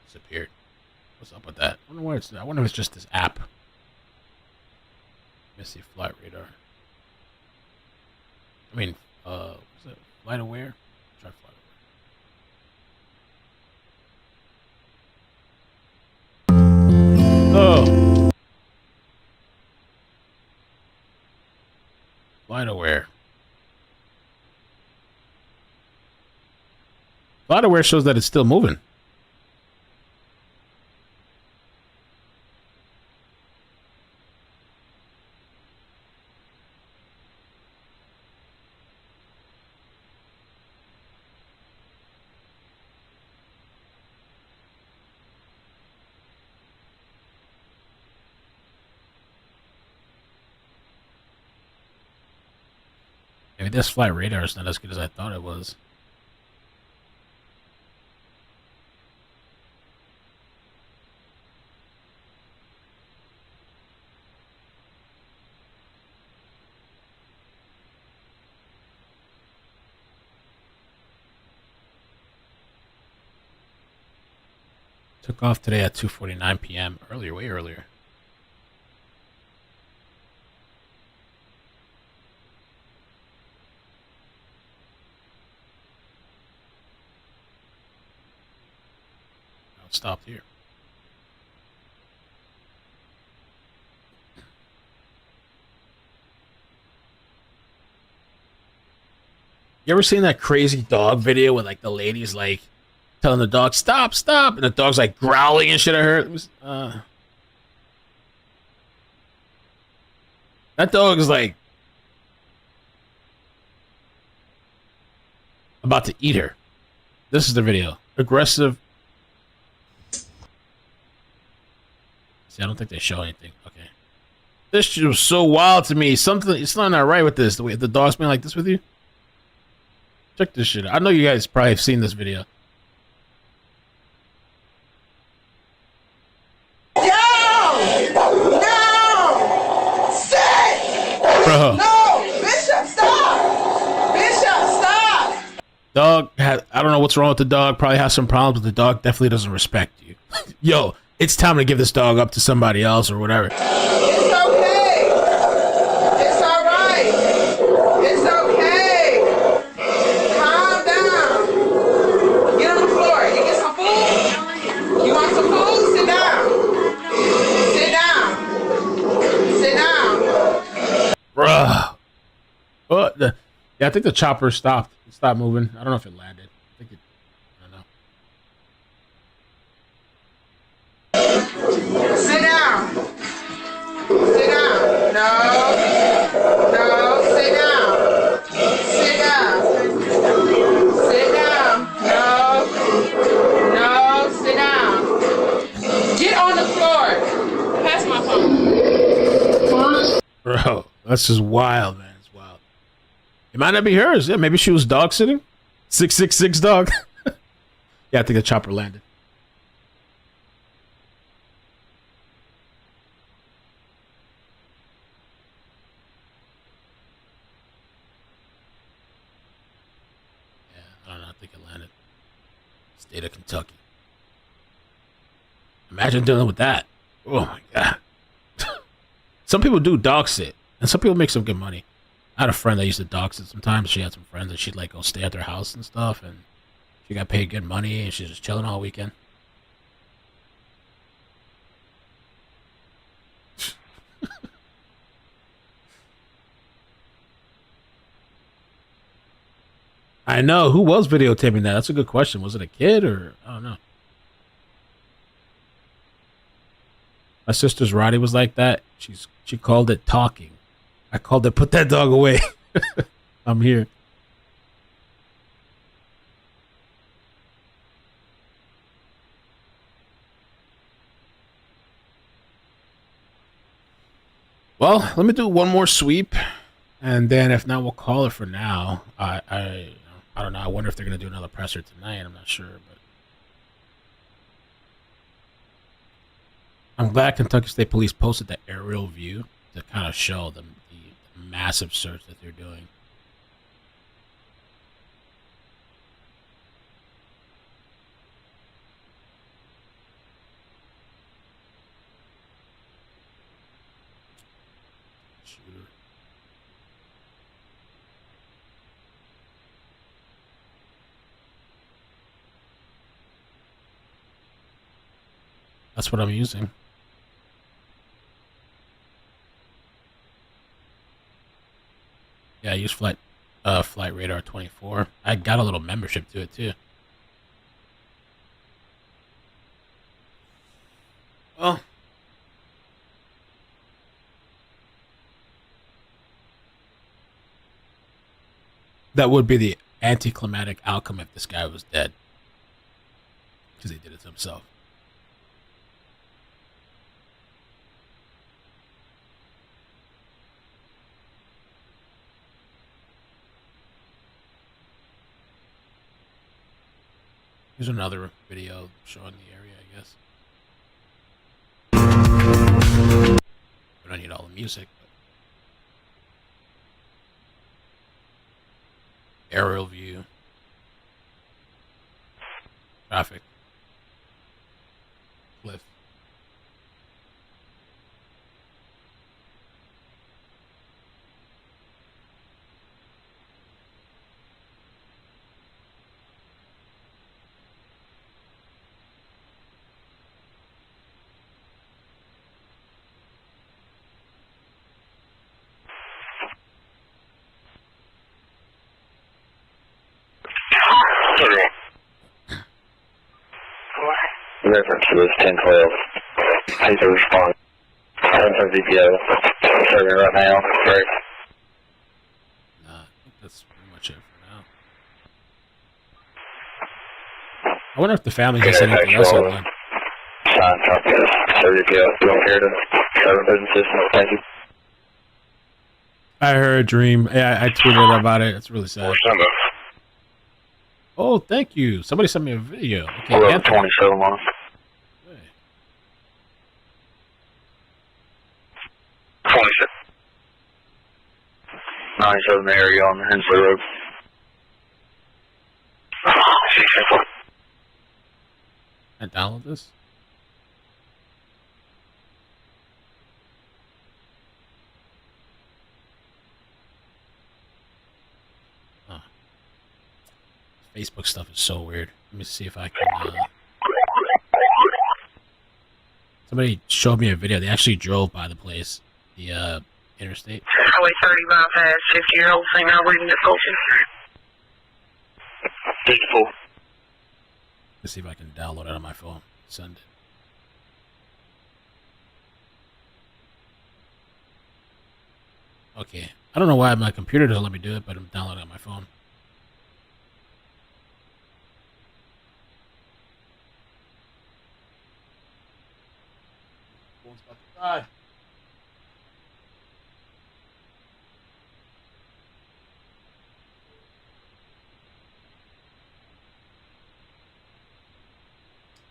Disappeared. What's up with that? I wonder where it's. I wonder if it's just this app. Let me see. Flight radar. I mean, what's it? Flight aware. Try flight aware. Oh. Flight aware. Flight aware shows that it's still moving. Maybe this flight radar is not as good as I thought it was. Took off today at 2:49 p.m. Earlier, way earlier. Stopped here. You ever seen that crazy dog video where like the lady's like telling the dog stop, stop, and the dog's like growling and shit at her? It was that dog is like about to eat her. This is the video. Aggressive. See, I don't think they show anything. Okay. This shit was so wild to me. It's not right with this. The way the dog's been like this with you. Check this shit out. I know you guys probably have seen this video. Bro. No! Bishop, stop! Bishop, stop! Dog has, I don't know what's wrong with the dog. Probably has some problems, but the dog definitely doesn't respect you. Yo, it's time to give this dog up to somebody else or whatever. It's okay. It's all right. It's okay. Calm down. Get on the floor. You get some food? You want some food? Sit down. Sit down. Sit down. Bruh. Oh, yeah, I think the chopper stopped. It stopped moving. I don't know if it landed. I think it. I don't know. Sit down. Sit down. No. No. Sit down. Sit down. Sit down. No. No. Sit down. Get on the floor. Pass my phone. Bro, that's just wild, man. It's wild. It might not be hers. Yeah, maybe she was dog sitting. 666 dog. Yeah, I think the chopper landed. I don't know. I think it landed. State of Kentucky. Imagine dealing with that. Oh my god. Some people do dog sit, and some people make some good money. I had a friend that used to dog sit sometimes. She had some friends that she'd like go stay at their house and stuff, and she got paid good money, and she's just chilling all weekend. I know. Who was videotaping that? That's a good question. Was it a kid or I don't know. My sister's Roddy was like that. She called it talking. I called it, put that dog away. I'm here. Well, let me do one more sweep, and then if not, we'll call it for now. I don't know. I wonder if they're going to do another presser tonight. I'm not sure, but I'm glad Kentucky State Police posted that aerial view to kind of show them the massive search that they're doing. Shooter. That's what I'm using. Yeah, I use Flight Radar 24. I got a little membership to it too. Well, that would be the anticlimactic outcome if this guy was dead, because he did it to himself. Here's another video showing the area, I guess. We don't need all the music, but aerial view, traffic, cliff. Reference was 1012. Please respond. I'm from VPO. Serving right now. Great. I think that's pretty much it for now. I wonder if the family has anything else online. Sign copy of VPO. You don't care to cover businesses? Thank you. I heard Dream. Yeah, I tweeted about it. It's really sad. Oh, thank you. Somebody sent me a video. Okay, we're Anthony. 27 months. 26. 97 area on Hensley Road. I download this. Facebook stuff is so weird. Let me see if I can. Somebody showed me a video. They actually drove by the place, the interstate. Highway 30 bypass, 50-year-old female reading difficulty. Beautiful. Let's see if I can download it on my phone. Send it. Okay. I don't know why my computer doesn't let me do it, but I'm downloading it on my phone. God.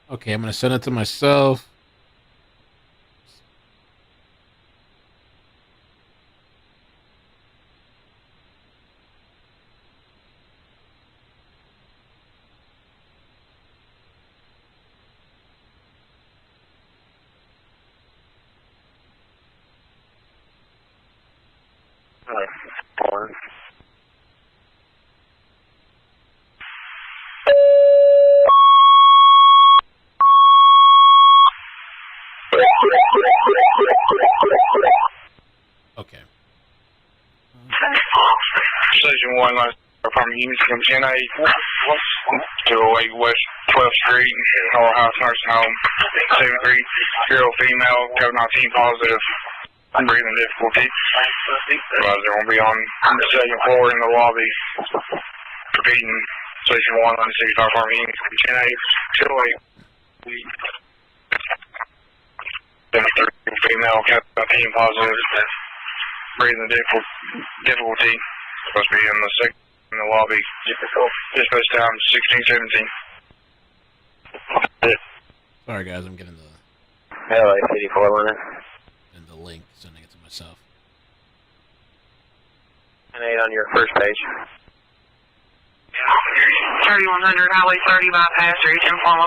Okay, I'm gonna send it to myself. Okay. Station 1, from Unison 10A, 208 West 12th Street, North House Nursing Home, 73-year-old female, COVID-19 positive. I'm breathing difficulty. Supervisor will be on the second floor in the lobby. Repeating, Station 1 on the 65 Farm Inc. 10-8, 208. Female, caffeine positive. Breathing difficulty. Supposed to be in the second in the lobby. Dispatch time 1617. Sorry, guys, I'm getting the LA City 411. and the link, sending it to myself. 10-8 on your first page. 3100 Highway 30 bypass, reach informal.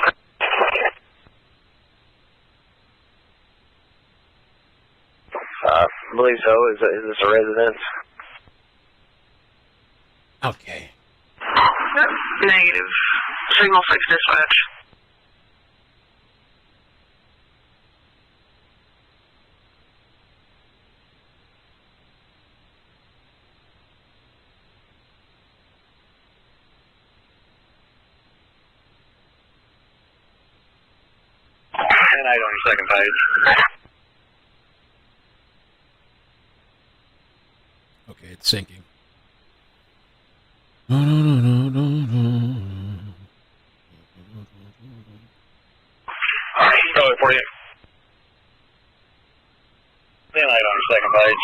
I believe so. Is this a residence? Okay. Negative. Signal 6 dispatch. And 8 on your second page. Okay, it's sinking. No, no, no, no, no, no. Go for you. Then 8 on your second page.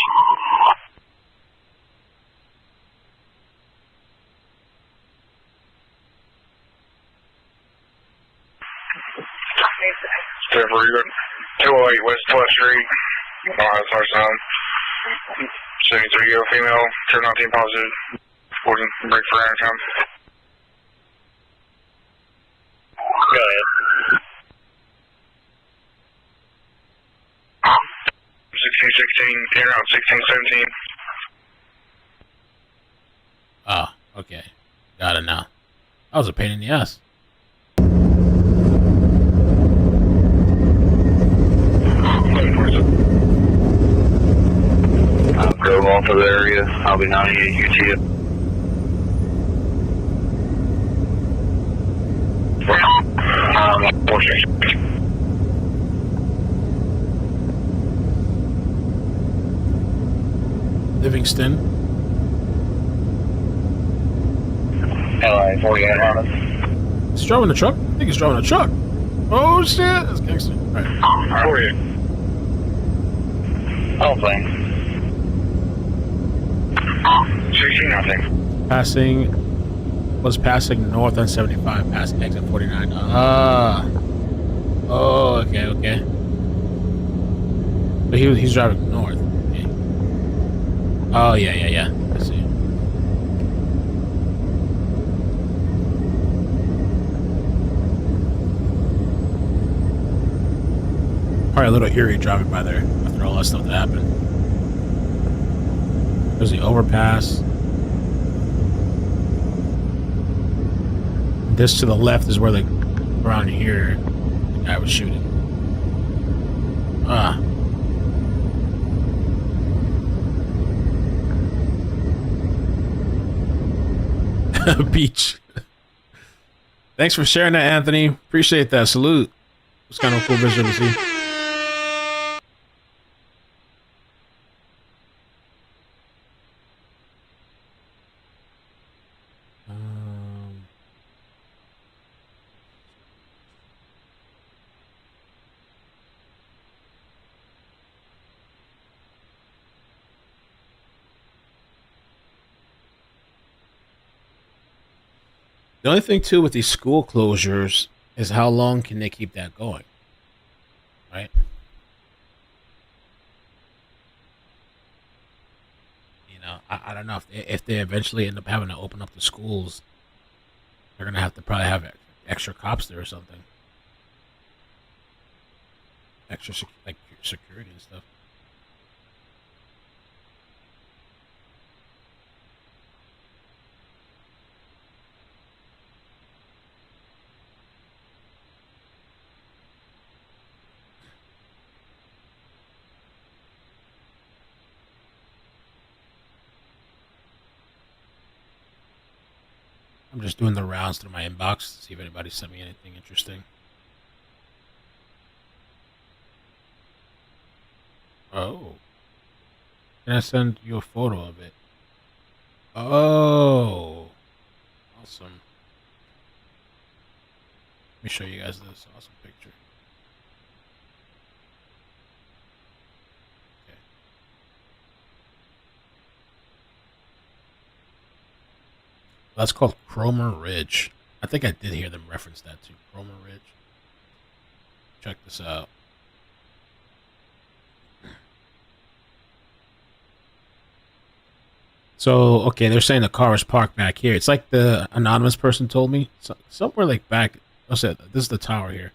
Trevor, 208 West 12th Street. That's our son. 73-year-old female, turn 19 positive. Reporting break for income. Go ahead. 1616, around 1617. Oh, okay. Got it now. That was a pain in the ass. I drove off of the area. I'll be 98 UTF. Livingston. LA 48 Honda. He's driving a truck? I think he's driving a truck. Oh shit! That's gangster. Alright. 48. Oh, plane. 16 nothing. Was passing north on 75, past exit 49. Oh, okay. But he's driving north. Okay. Oh, yeah. I see. Probably a little eerie driving by there after all that stuff that happened. There's the overpass. This to the left is where around here, the guy was shooting. Beach. Thanks for sharing that, Anthony. Appreciate that. Salute. It's kind of a cool visual to see. The only thing too with these school closures is how long can they keep that going, right? You know, I don't know if they eventually end up having to open up the schools, they're gonna have to probably have extra cops there or something, extra security and stuff. I'm just doing the rounds through my inbox to see if anybody sent me anything interesting. Oh. Can I send you a photo of it? Oh, awesome. Let me show you guys this awesome picture. Okay. That's called Cromer Ridge. I think I did hear them reference that too. Cromer Ridge. Check this out. So, okay, they're saying the car is parked back here. It's like the anonymous person told me. So, somewhere like back. What's that? This is the tower here.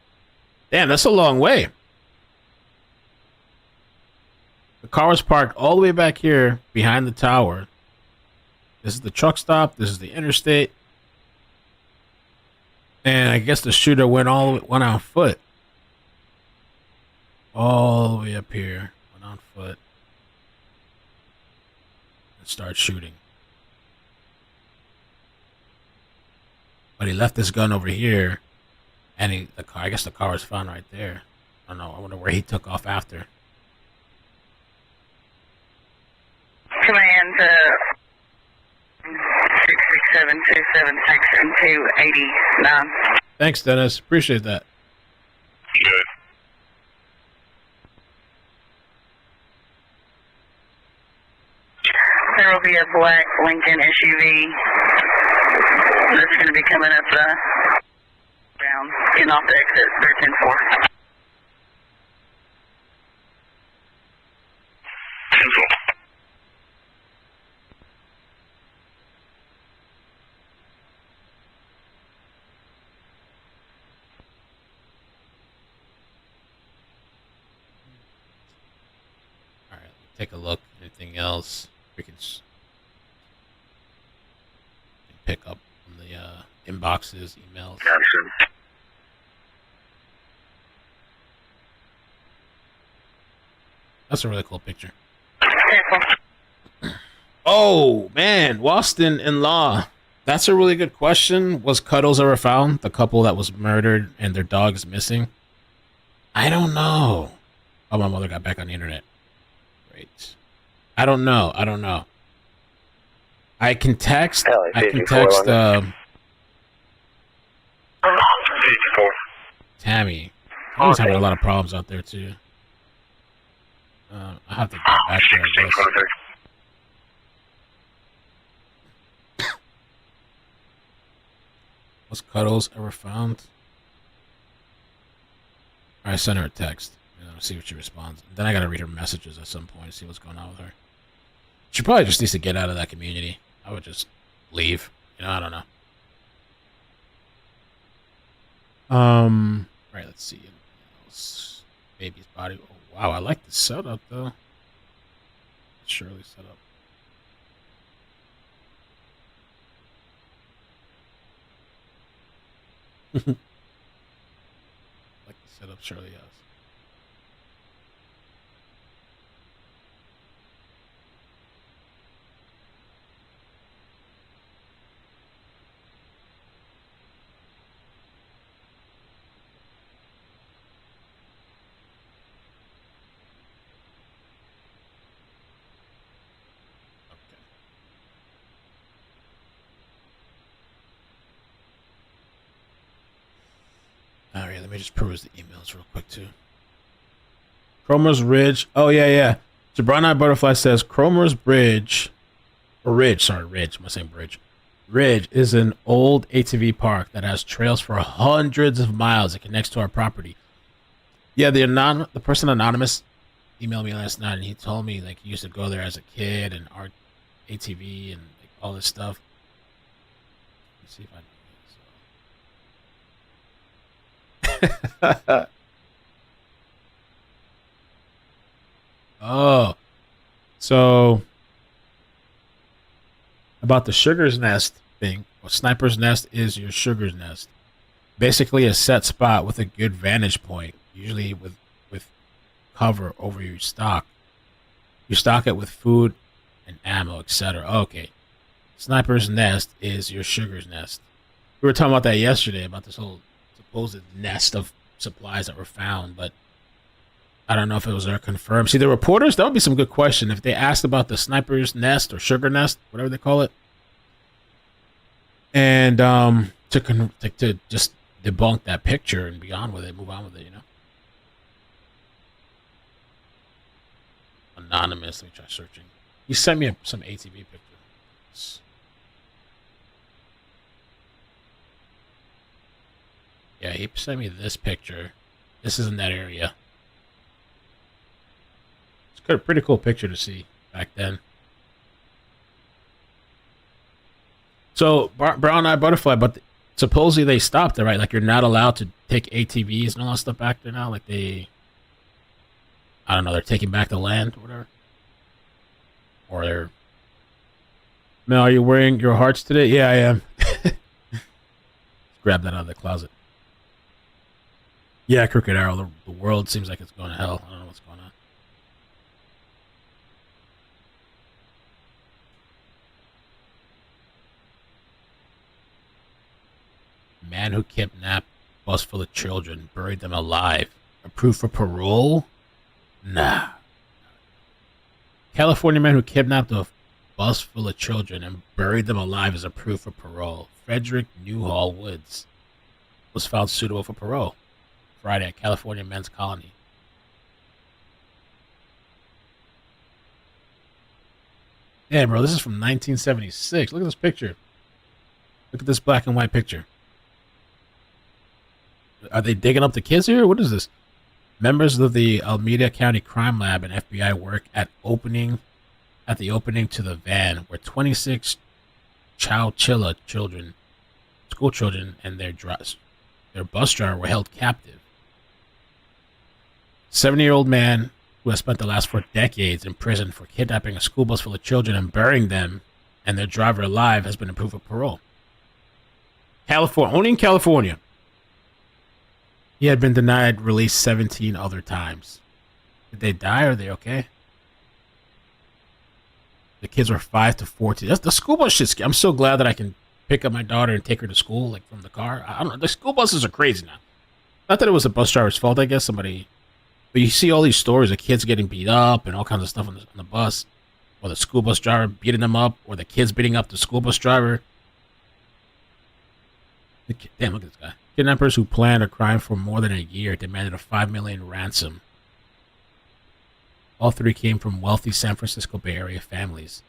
Damn, that's a long way. The car was parked all the way back here behind the tower. This is the truck stop. This is the interstate. And I guess the shooter went on foot. All the way up here. Went on foot. And started shooting. But he left this gun over here. And I guess the car was found right there. I don't know. I wonder where he took off after. Command 667-276-289. Thanks, Dennis. Appreciate that. Good. There will be a black Lincoln SUV that's going to be coming up down, getting off the exit 310-4. 10-4. All right, take a look. Anything else we can pick up from the inboxes, emails? That's a really cool picture. Oh, man. Waston in law. That's a really good question. Was Cuddles ever found? The couple that was murdered and their dog is missing? I don't know. Oh, my mother got back on the internet. Great. I don't know. I can text. Tammy. Tammy's having a lot of problems out there, too. I have to get back there, I guess. Was Cuddles ever found? I sent her a text. See what she responds. Then I gotta read her messages at some point, see what's going on with her. She probably just needs to get out of that community. I would just leave. I don't know. Right, let's see. Baby's body. Oh, wow, I like the setup though. Shirley setup. Like the setup Shirley has. All right, let me just peruse the emails real quick, too. Cromer's Ridge. Oh, yeah. Brown Eye Butterfly says Cromer's Ridge. Or Ridge, sorry, Ridge. I'm saying Bridge. Ridge is an old ATV park that has trails for hundreds of miles. It connects to our property. Yeah, the person anonymous emailed me last night, and he told me, like, he used to go there as a kid and art ATV and like, all this stuff. Let's see if I know. Oh, so about the Sugar's Nest thing. Well, Sniper's Nest is your Sugar's Nest. Basically a set spot with a good vantage point, usually with cover over your stock. You stock it with food and ammo, etc. Okay. Sniper's Nest is your Sugar's Nest. We were talking about that yesterday, about this whole supposed nest of supplies that were found, but I don't know if it was there confirmed. See, the reporters, that would be some good question. If they asked about the sniper's nest or sugar nest, whatever they call it, and to just debunk that picture and be on with it, move on with it, you know. Anonymous, let me try searching. He sent me some ATV pictures. Yeah, he sent me this picture. This is in that area. It's got a pretty cool picture to see back then. So, Brown Eye Butterfly, but supposedly they stopped it, right? Like, you're not allowed to take ATVs and all that stuff back there now. Like, I don't know, they're taking back the land or whatever. Or they're... Mel, are you wearing your hearts today? Yeah, I am. Grab that out of the closet. Yeah, Crooked Arrow, the world seems like it's going to hell. I don't know what's going on. Man who kidnapped bus full of children, buried them alive. Approved for parole? Nah. California man who kidnapped a bus full of children and buried them alive is approved for parole. Frederick Newhall Woods was found suitable for parole Friday at California Men's Colony. Yeah, bro, this is from 1976. Look at this picture. Look at this black and white picture. Are they digging up the kids here? What is this? Members of the Alameda County Crime Lab and FBI work at the opening to the van where 26 Chowchilla children, school children, and their bus driver were held captive. 70-year-old man who has spent the last 4 decades in prison for kidnapping a school bus full of children and burying them and their driver alive has been approved for parole. Only in California. He had been denied release 17 other times. Did they die or are they okay? The kids were 5 to 14. That's the school bus shit's. I'm so glad that I can pick up my daughter and take her to school, like from the car. I don't know. The school buses are crazy now. Not that it was the bus driver's fault, I guess. But you see all these stories of kids getting beat up and all kinds of stuff on the bus, or the school bus driver beating them up, or the kids beating up the school bus driver. Damn, look at this guy. Kidnappers who planned a crime for more than a year demanded a $5 million ransom. All 3 came from wealthy San Francisco Bay Area families.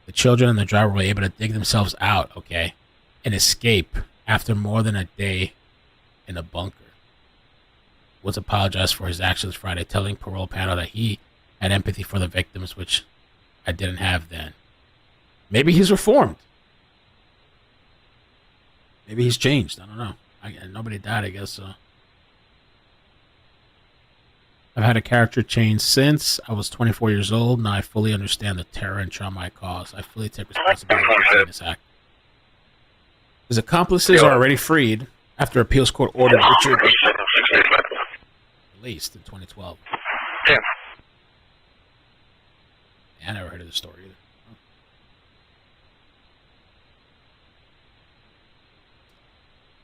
The children and the driver were able to dig themselves out, and escape after more than a day in a bunker. Woods apologized for his actions Friday, telling parole panel that he had empathy for the victims, which I didn't have then. Maybe he's reformed. Maybe he's changed. I don't know. Nobody died, I guess. I've had a character change since I was 24 years old. Now I fully understand the terror and trauma I caused. I fully take responsibility for this act. His accomplices are already freed after appeals court ordered Richard released in 2012. Yeah, I never heard of this story either.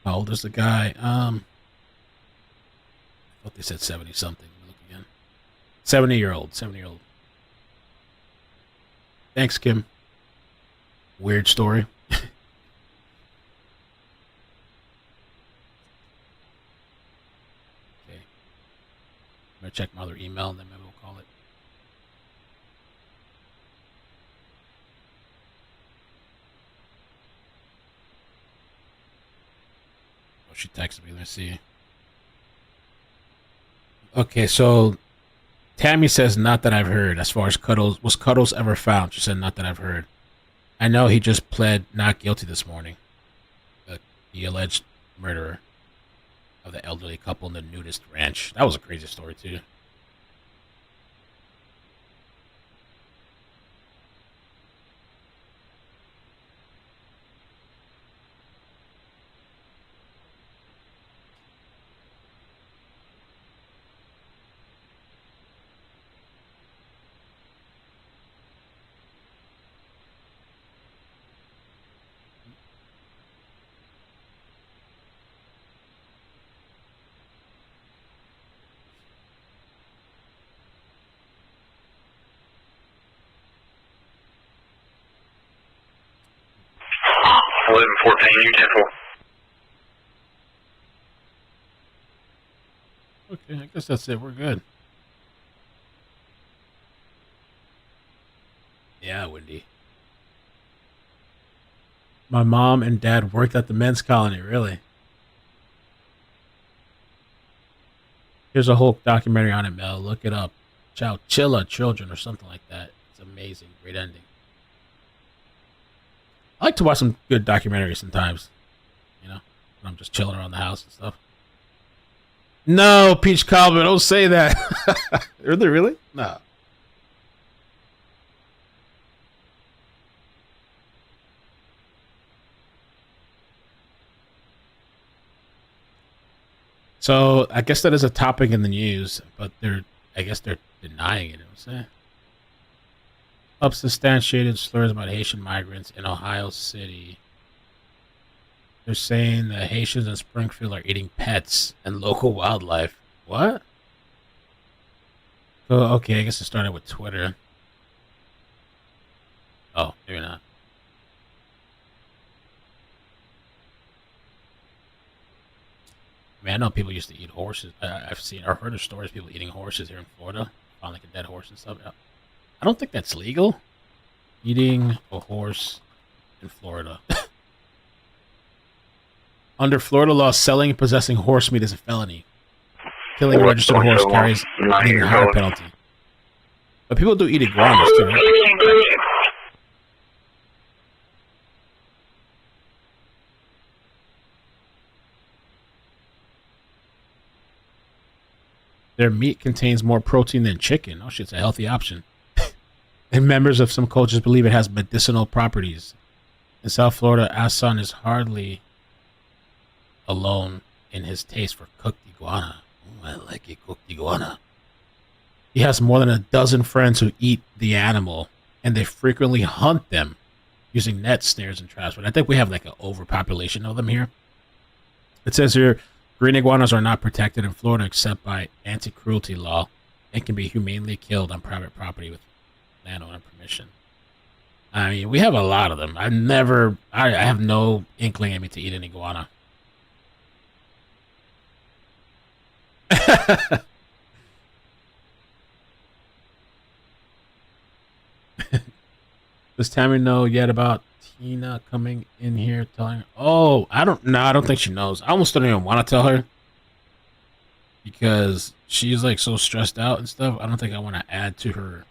How old is the guy? I thought they said 70-something. Look again. 70-year-old. 70-year-old. Thanks, Kim. Weird story. Okay. I'm going to check my other email and then maybe we'll call it. Oh, she texted me. Let me see. Okay, so Tammy says, not that I've heard. As far as Cuddles, was Cuddles ever found? She said, not that I've heard. I know he just pled not guilty this morning. The alleged murderer of the elderly couple in the nudist ranch. That was a crazy story, too. 1114, you're 10-4. Okay, I guess that's it. We're good. Yeah, Wendy. My mom and dad worked at the men's colony, really. Here's a whole documentary on it, Mel. Look it up. Chowchilla Children or something like that. It's amazing. Great ending. I like to watch some good documentaries sometimes. You know, when I'm just chilling around the house and stuff. No, Peach Cobbler, don't say that. Are they really? No. So I guess that is a topic in the news, but I guess they're denying it. Unsubstantiated slurs about Haitian migrants in Ohio City. They're saying that Haitians in Springfield are eating pets and local wildlife. What? Oh, okay, I guess it started with Twitter. Oh, maybe not. I mean, I know people used to eat horses. I've heard of stories of people eating horses here in Florida. Found like a dead horse and stuff. I don't think that's legal. Eating a horse in Florida. Under Florida law, selling and possessing horse meat is a felony. Killing a registered horse carries an even higher penalty. But people do eat iguanas too, right? Their meat contains more protein than chicken. Oh shit, it's a healthy option. And members of some cultures believe it has medicinal properties. In South Florida, Asan is hardly alone in his taste for cooked iguana. Oh, I like it, cooked iguana. He has more than a dozen friends who eat the animal, and they frequently hunt them using nets, snares, and traps. But I think we have like an overpopulation of them here. It says here, green iguanas are not protected in Florida except by anti-cruelty law and can be humanely killed on private property with landowner permission. I mean, we have a lot of them. I have no inkling in me to eat an iguana. Does Tammy know yet about Tina coming in here telling her? Oh, I don't think she knows. I almost don't even want to tell her because she's like so stressed out and stuff. I don't think I want to add to her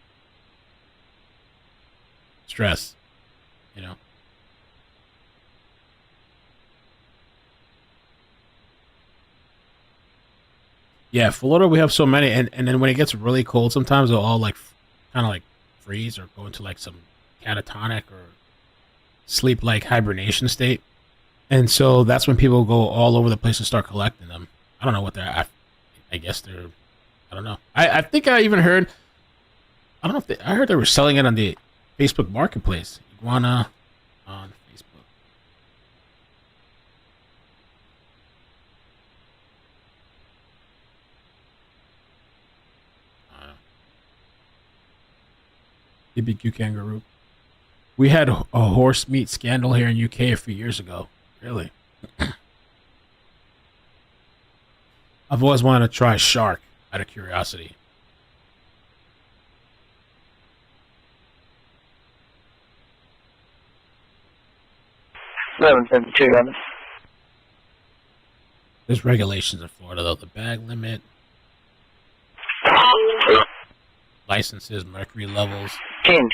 stress, you know. Yeah, Florida, we have so many, and then when it gets really cold, sometimes they'll all like kind of like freeze or go into like some catatonic or sleep like hibernation state, and so that's when people go all over the place and start collecting them. I don't know what they're. I guess they're. I don't know. I think I even heard. I don't know if I heard they were selling it on the Facebook Marketplace. Iguana on Facebook. BBQ kangaroo. We had a horse meat scandal here in UK a few years ago. Really? I've always wanted to try shark out of curiosity. There's regulations in Florida though. The bag limit, licenses, mercury levels. 10.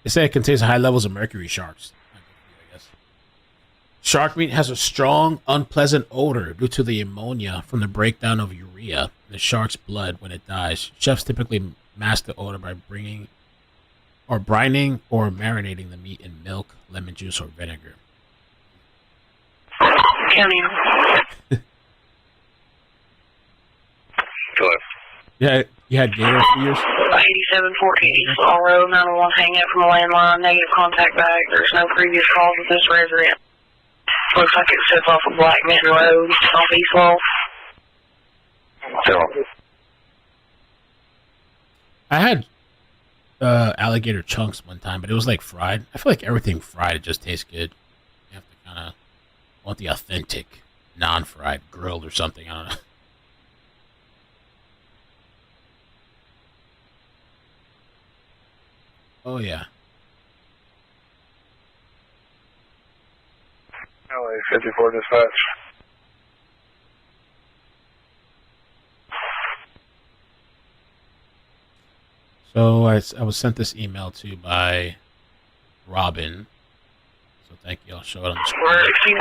They say it contains high levels of mercury sharks. I guess. Shark meat has a strong, unpleasant odor due to the ammonia from the breakdown of urea in the shark's blood when it dies. Chefs typically mask the odor by brining or marinating the meat in milk, lemon juice, or vinegar. Yeah, you had Gator for years? 8714 East Law Road, 901 hang up from a landline, negative contact back. There's no previous calls with this resident. Looks like it sits off of Black Mountain Road, off East Law. I had alligator chunks one time, but it was like fried. I feel like everything fried, it just tastes good. You have to kind of want the authentic, non-fried, grilled or something. I don't know. Oh yeah. LA 54 dispatch. So I was sent this email to by Robin. So thank you. I'll show it on the screen.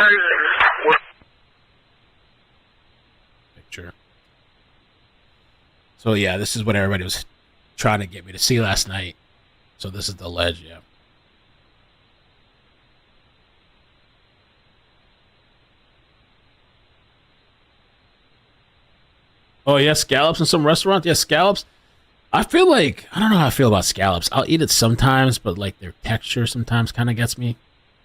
Picture. So yeah, this is what everybody was trying to get me to see last night. So this is the ledge, yeah. Oh yeah, scallops in some restaurant. Yeah, scallops. I feel like I don't know how I feel about scallops. I'll eat it sometimes, but like their texture sometimes kind of gets me.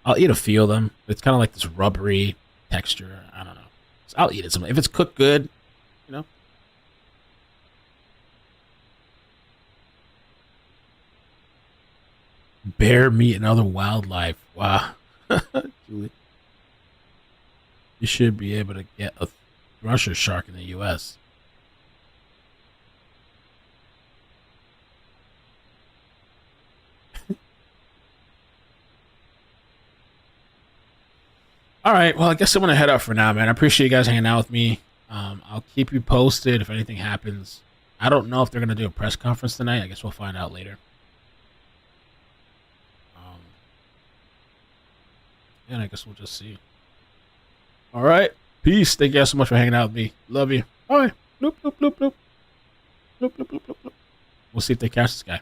I'll eat a few of them. It's kind of like this rubbery texture. I don't know. So I'll eat it some. If it's cooked good, you know. Bear meat and other wildlife. Wow. Julie. You should be able to get a thresher shark in the U.S. All right. Well, I guess I'm going to head out for now, man. I appreciate you guys hanging out with me. I'll keep you posted if anything happens. I don't know if they're going to do a press conference tonight. I guess we'll find out later. And I guess we'll just see. All right. Peace. Thank you guys so much for hanging out with me. Love you. Bye. Bloop, bloop, bloop, bloop. Bloop, bloop, bloop, bloop, bloop. We'll see if they catch this guy.